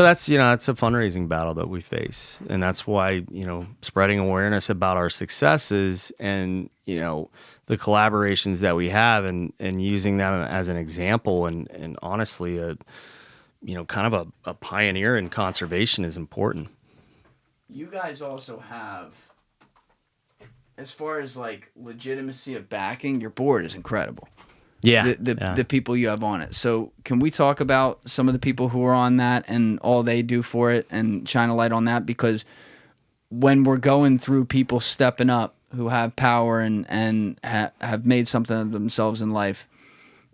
S1: that's, you know, that's a fundraising battle that we face. And that's why, you know, spreading awareness about our successes and, you know, the collaborations that we have, and using them as an example, and honestly, you know, kind of a pioneer in conservation is important.
S2: You guys also have, as far as like legitimacy of backing, your board is incredible.
S1: Yeah.
S2: The people you have on it. So can we talk about some of the people who are on that and all they do for it, and shine a light on that? Because when we're going through people stepping up who have power and have made something of themselves in life,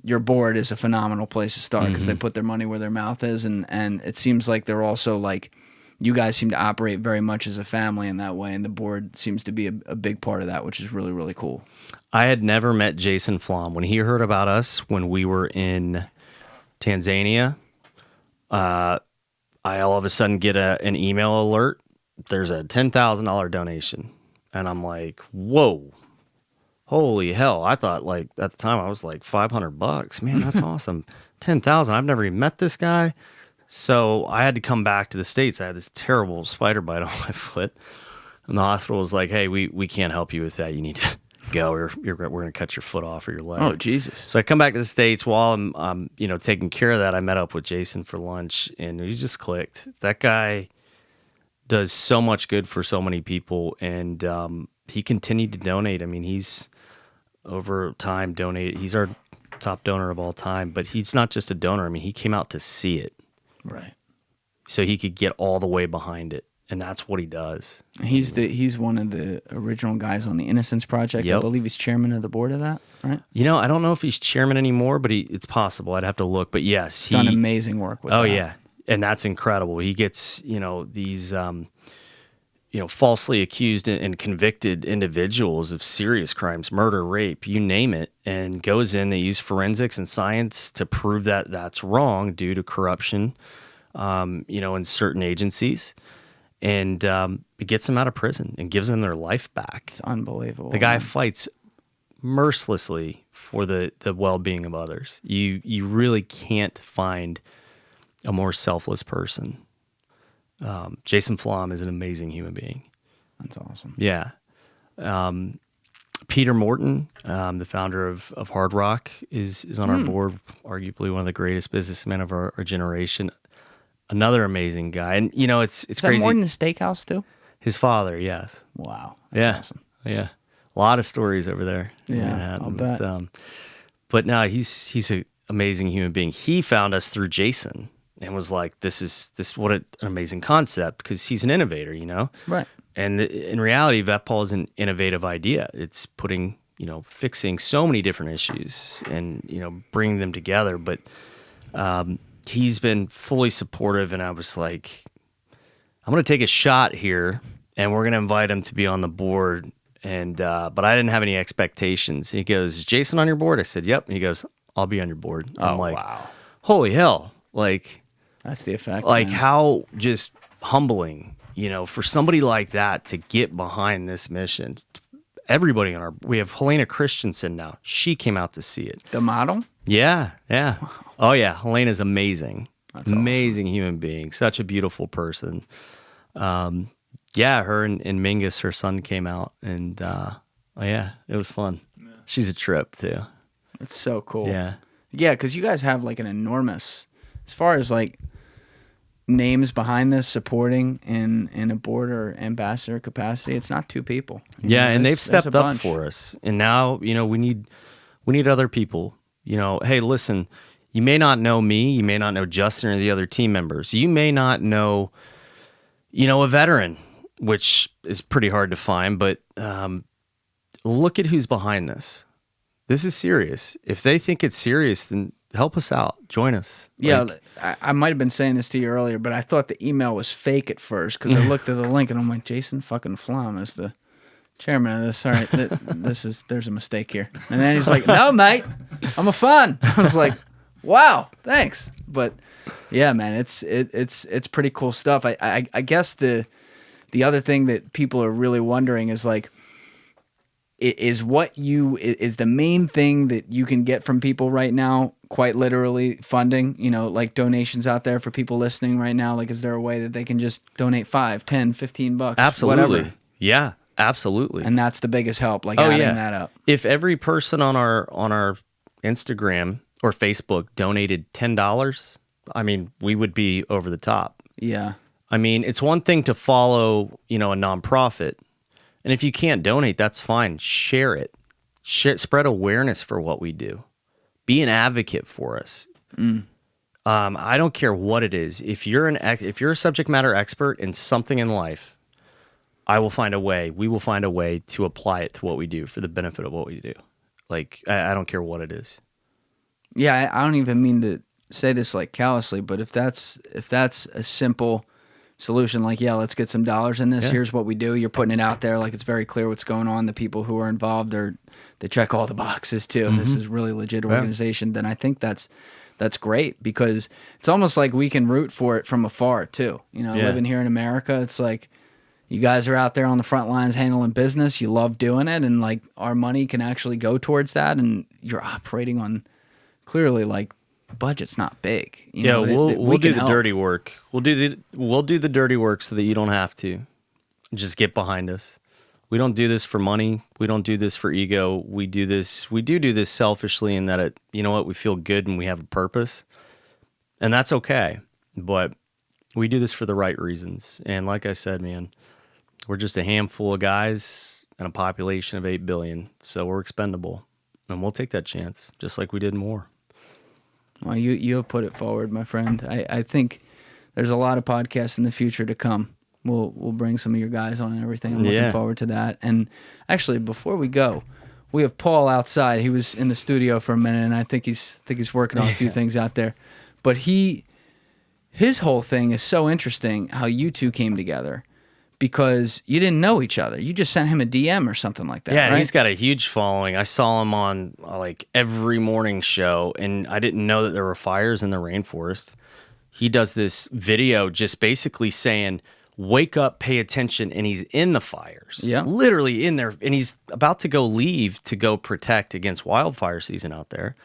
S2: your board is a phenomenal place to start, because they put their money where their mouth is. And it seems like they're also like, you guys seem to operate very much as a family in that way. And the board seems to be a big part of that, which is really, really cool.
S1: I had never met Jason Flom. When he heard about us when we were in Tanzania, I all of a sudden get an email alert. There's a $10,000 donation. And I'm like, whoa, holy hell. I thought, like, at the time I was like $500. Man, that's awesome. 10,000. I've never even met this guy. So I had to come back to the States. I had this terrible spider bite on my foot. And the hospital was like, hey, we can't help you with that. You need to go, or we're going to cut your foot off or your leg.
S2: Oh, Jesus.
S1: So I come back to the States. While I'm you know, taking care of that, I met up with Jason for lunch, and we just clicked. That guy does so much good for so many people, and he continued to donate. I mean, he's over time donated. He's our top donor of all time, but he's not just a donor. I mean, he came out to see it.
S2: Right.
S1: So he could get all the way behind it. And that's what he does.
S2: He's one of the original guys on the Innocence Project.
S1: Yep.
S2: I believe he's chairman of the board of that, right?
S1: You know, I don't know if he's chairman anymore, but it's possible. I'd have to look. But yes,
S2: He's done amazing work with that.
S1: Oh, yeah. And that's incredible. He gets, you know, these, you know, falsely accused and convicted individuals of serious crimes, murder, rape, you name it, and goes in. They use forensics and science to prove that that's wrong due to corruption, you know, in certain agencies. And it gets them out of prison and gives them their life back.
S2: It's unbelievable.
S1: The guy fights mercilessly for the well-being of others. You really can't find a more selfless person. Jason Flom is an amazing human being.
S2: That's awesome.
S1: Yeah. Peter Morton, the founder of Hard Rock, is on our board, arguably one of the greatest businessmen of our generation. Another amazing guy. And, it's
S2: Is
S1: crazy.
S2: that Morton's Steakhouse too?
S1: His father, yes.
S2: Wow. That's awesome.
S1: Yeah. A lot of stories over there. in
S2: Yeah,
S1: Manhattan.
S2: I'll bet.
S1: But no, he's an amazing human being. He found us through Jason and was like, this is what an amazing concept, because he's an innovator,
S2: Right.
S1: And in reality, VETPAW is an innovative idea. It's putting, fixing so many different issues and, bringing them together. But he's been fully supportive, and I was like, I'm going to take a shot here, and we're going to invite him to be on the board. And but I didn't have any expectations. He goes, "Is Jason on your board?" I said, "Yep." And he goes, "I'll be on your board." I'm like,
S2: wow.
S1: Holy hell.
S2: That's the effect.
S1: Like
S2: man.
S1: how just humbling, for somebody like that to get behind this mission. Everybody we have Helena Christensen now. She came out to see it.
S2: The model?
S1: Yeah. Oh yeah, Helena's amazing.
S2: That's
S1: amazing human being. Such a beautiful person. Yeah, her and Mingus, her son, came out, and it was fun. Yeah. She's a trip too.
S2: It's so cool.
S1: Yeah,
S2: because you guys have like an enormous, as far as like names behind this supporting in a board or ambassador capacity. It's not two people.
S1: Yeah, and they've stepped up
S2: bunch.
S1: for us, and now we need other people. Hey, listen, you may not know me, you may not know Justin or the other team members, you may not know, a veteran, which is pretty hard to find, but look at who's behind this. This is serious. If they think it's serious, then help us out. Join us.
S2: Yeah, I might have been saying this to you earlier, but I thought the email was fake at first because I looked at the link and I'm like, Jason fucking Flom is the chairman of this. All right, there's a mistake here. And then he's like, no, mate, I'm a fan. I was like, wow, thanks. But yeah, man, it's pretty cool stuff. I guess the other thing that people are really wondering is like, is the main thing that you can get from people right now, quite literally funding, like donations out there for people listening right now? Like, is there a way that they can just donate $5, $10, $15?
S1: Absolutely.
S2: Whatever?
S1: Yeah, absolutely.
S2: And that's the biggest help, like adding that up.
S1: If every person on our Instagram or Facebook donated $10, I mean, we would be over the top.
S2: Yeah.
S1: I mean, it's one thing to follow, a nonprofit. And if you can't donate, that's fine. Share it. Spread awareness for what we do. Be an advocate for us. I don't care what it is. If you're a subject matter expert in something in life, I will find a way. We will find a way to apply it to what we do for the benefit of what we do. Like, I don't care what it is.
S2: Yeah, I don't even mean to say this like callously, but if that's a simple solution, like, yeah, let's get some dollars in this.
S1: Yeah.
S2: Here's what we do. You're putting it out there. Like, it's very clear what's going on. The people who are involved they check all the boxes too. This is really legit organization. Then I think that's great, because it's almost like we can root for it from afar too. Living here in America, it's like you guys are out there on the front lines handling business. You love doing it, and like our money can actually go towards that. And you're operating on clearly like budget's not big.
S1: We'll do the
S2: help.
S1: dirty work. We'll do the dirty work so that you don't have to. Just get behind us. We don't do this for money. We don't do this for ego. We do this selfishly, in that we feel good and we have a purpose. And that's okay. But we do this for the right reasons. And like I said, man, we're just a handful of guys and a population of 8 billion. So we're expendable. And we'll take that chance, just like we did more.
S2: Well, you have put it forward, my friend. I think there's a lot of podcasts in the future to come. We'll bring some of your guys on and everything. I'm looking forward to that. And actually, before we go, we have Paul outside. He was in the studio for a minute, and I think he's working on a few things out there. But his whole thing is so interesting, how you two came together, because you didn't know each other. You just sent him a DM or something like that.
S1: Yeah,
S2: right?
S1: He's got a huge following. I saw him on like every morning show, and I didn't know that there were fires in the rainforest. He does this video just basically saying, wake up, pay attention, and he's in the fires.
S2: Yeah.
S1: Literally in there, and he's about to go leave to go protect against wildfire season out there.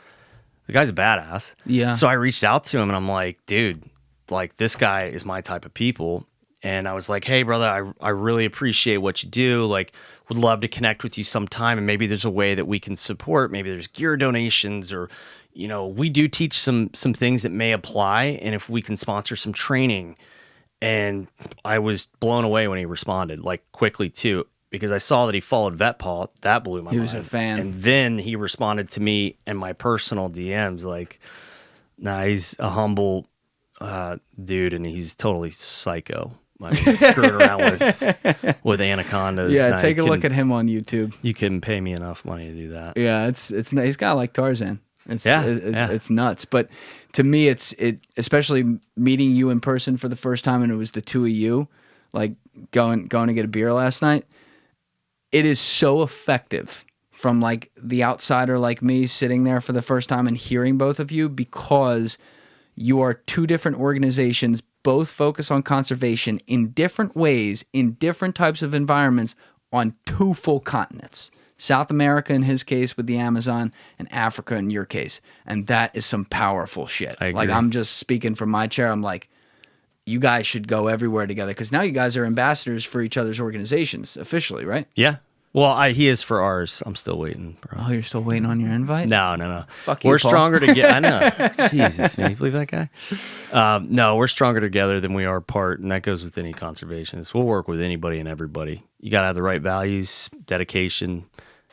S1: The guy's a badass.
S2: Yeah.
S1: So I reached out to him, and I'm like, dude, like, this guy is my type of people. and I was like, hey, brother, I really appreciate what you do. Like, would love to connect with you sometime, and maybe there's a way that we can support. Maybe there's gear donations, or, you know, we do teach some things that may apply, and if we can sponsor some training. And I was blown away when he responded, like, quickly too, because I saw that he followed VETPAW. That blew my mind.
S2: He was a fan.
S1: And then he responded to me in my personal DMs like, nah, he's a humble dude, and he's totally psycho. I mean, screwing around with anacondas.
S2: Yeah, take a look at him on YouTube.
S1: You can pay me enough money to do that.
S2: Yeah, it's he's got like Tarzan. It's
S1: Yeah.
S2: It's nuts. But to me, it especially meeting you in person for the first time, and it was the two of you, like going to get a beer last night. It is so effective from like the outsider like me sitting there for the first time and hearing both of you, because you are two different organizations, both focus on conservation in different ways, in different types of environments, on two full continents. South America in his case with the Amazon, and Africa in your case. And that is some powerful shit.
S1: I agree.
S2: Like, I'm just speaking from my chair. I'm like, you guys should go everywhere together, because now you guys are ambassadors for each other's organizations officially, right?
S1: Yeah. Well, he is for ours. I'm still waiting, bro.
S2: Oh, you're still waiting on your invite?
S1: No.
S2: Fuck you,
S1: We're
S2: Paul.
S1: stronger together. I know. Jesus, man. You believe that guy? No, we're stronger together than we are apart, and that goes with any conservationist. We'll work with anybody and everybody. You got to have the right values, dedication,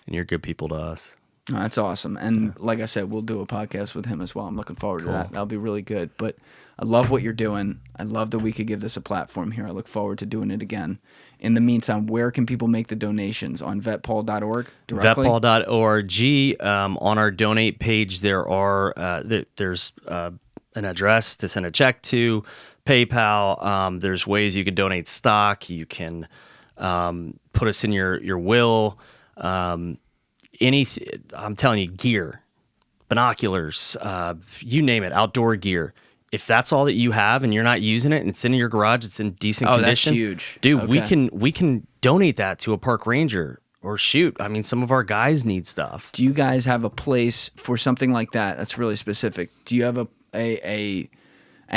S1: and you're good people to us.
S2: Oh, that's awesome. And like I said, we'll do a podcast with him as well. I'm looking forward to that. That'll be really good. But I love what you're doing. I love that we could give this a platform here. I look forward to doing it again. In the meantime, where can people make the donations? On vetpaw.org directly?
S1: Vetpaw.org. On our donate page, there's an address to send a check to, PayPal. There's ways you can donate stock. You can put us in your will. I'm telling you, gear, binoculars, you name it, outdoor gear. If that's all that you have and you're not using it and it's in your garage, it's in decent condition.
S2: That's huge.
S1: Dude,
S2: Okay.
S1: we can donate that to a park ranger, or shoot, I mean, some of our guys need stuff.
S2: Do you guys have a place for something like that that's really specific? Do you have an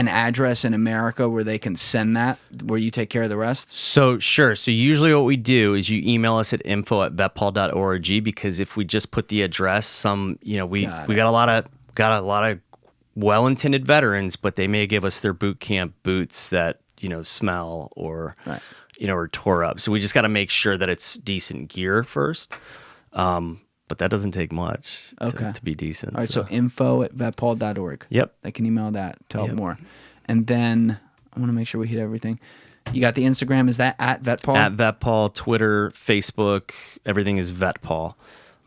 S2: address in America where they can send that, where you take care of the rest?
S1: So sure. So usually what we do is you email us at info@vetpaw.org, because if we just put the address, we got a lot of well-intended veterans, but they may give us their boot camp boots that, smell or,
S2: Right.
S1: Or tore up. So we just got to make sure that it's decent gear first. But that doesn't take much to be decent.
S2: All right, so info@vetpaw.org.
S1: Yep.
S2: They can email that to help more. And then I want to make sure we hit everything. You got the Instagram. Is that at VETPAW?
S1: At VETPAW, Twitter, Facebook, everything is VETPAW.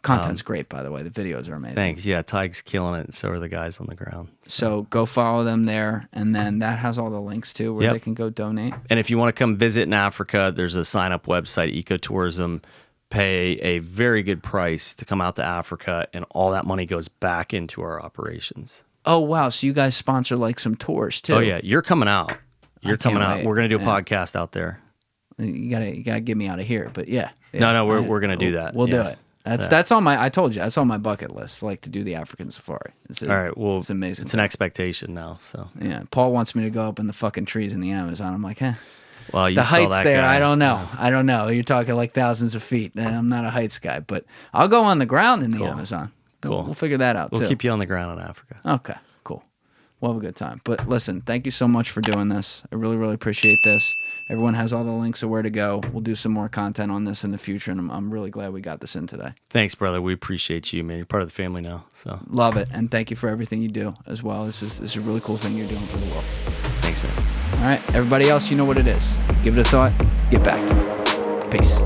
S2: Content's great, by the way. The videos are amazing.
S1: Thanks. Yeah, Tyke's killing it, and so are the guys on the ground.
S2: So go follow them there, and then that has all the links too, where they can go donate.
S1: And if you want to come visit in Africa, there's a sign-up website, Ecotourism. Pay a very good price to come out to Africa, and all that money goes back into our operations.
S2: Oh, wow. So you guys sponsor like some tours too.
S1: Oh, yeah. You're coming out. You're coming out.
S2: wait.
S1: We're going to do a podcast out there.
S2: You gotta get me out of here. But yeah.
S1: No, we're going to do that.
S2: We'll do
S1: Yeah.
S2: it. That's on my, I told you, that's on my bucket list, like to do the African safari.
S1: All right. Well,
S2: it's amazing.
S1: It's an expectation now. So
S2: Yeah. Paul wants me to go up in the fucking trees in the Amazon. I'm like,
S1: well, you
S2: the
S1: saw
S2: heights
S1: that
S2: there,
S1: guy.
S2: I don't know. You're talking like thousands of feet. And I'm not a heights guy, but I'll go on the ground in the Amazon.
S1: Cool.
S2: We'll figure that out
S1: We'll
S2: too.
S1: keep you on the ground in Africa.
S2: Okay, cool. We'll have a good time. But listen, thank you so much for doing this. I really, really appreciate this. Everyone has all the links of where to go. We'll do some more content on this in the future, and I'm really glad we got this in today.
S1: Thanks, brother. We appreciate you, man. You're part of the family now. So
S2: Love it, and thank you for everything you do as well. This is a really cool thing you're doing for the world.
S1: thanks, man.
S2: All right, everybody else, you know what it is. Give it a thought. Get back to it. Peace.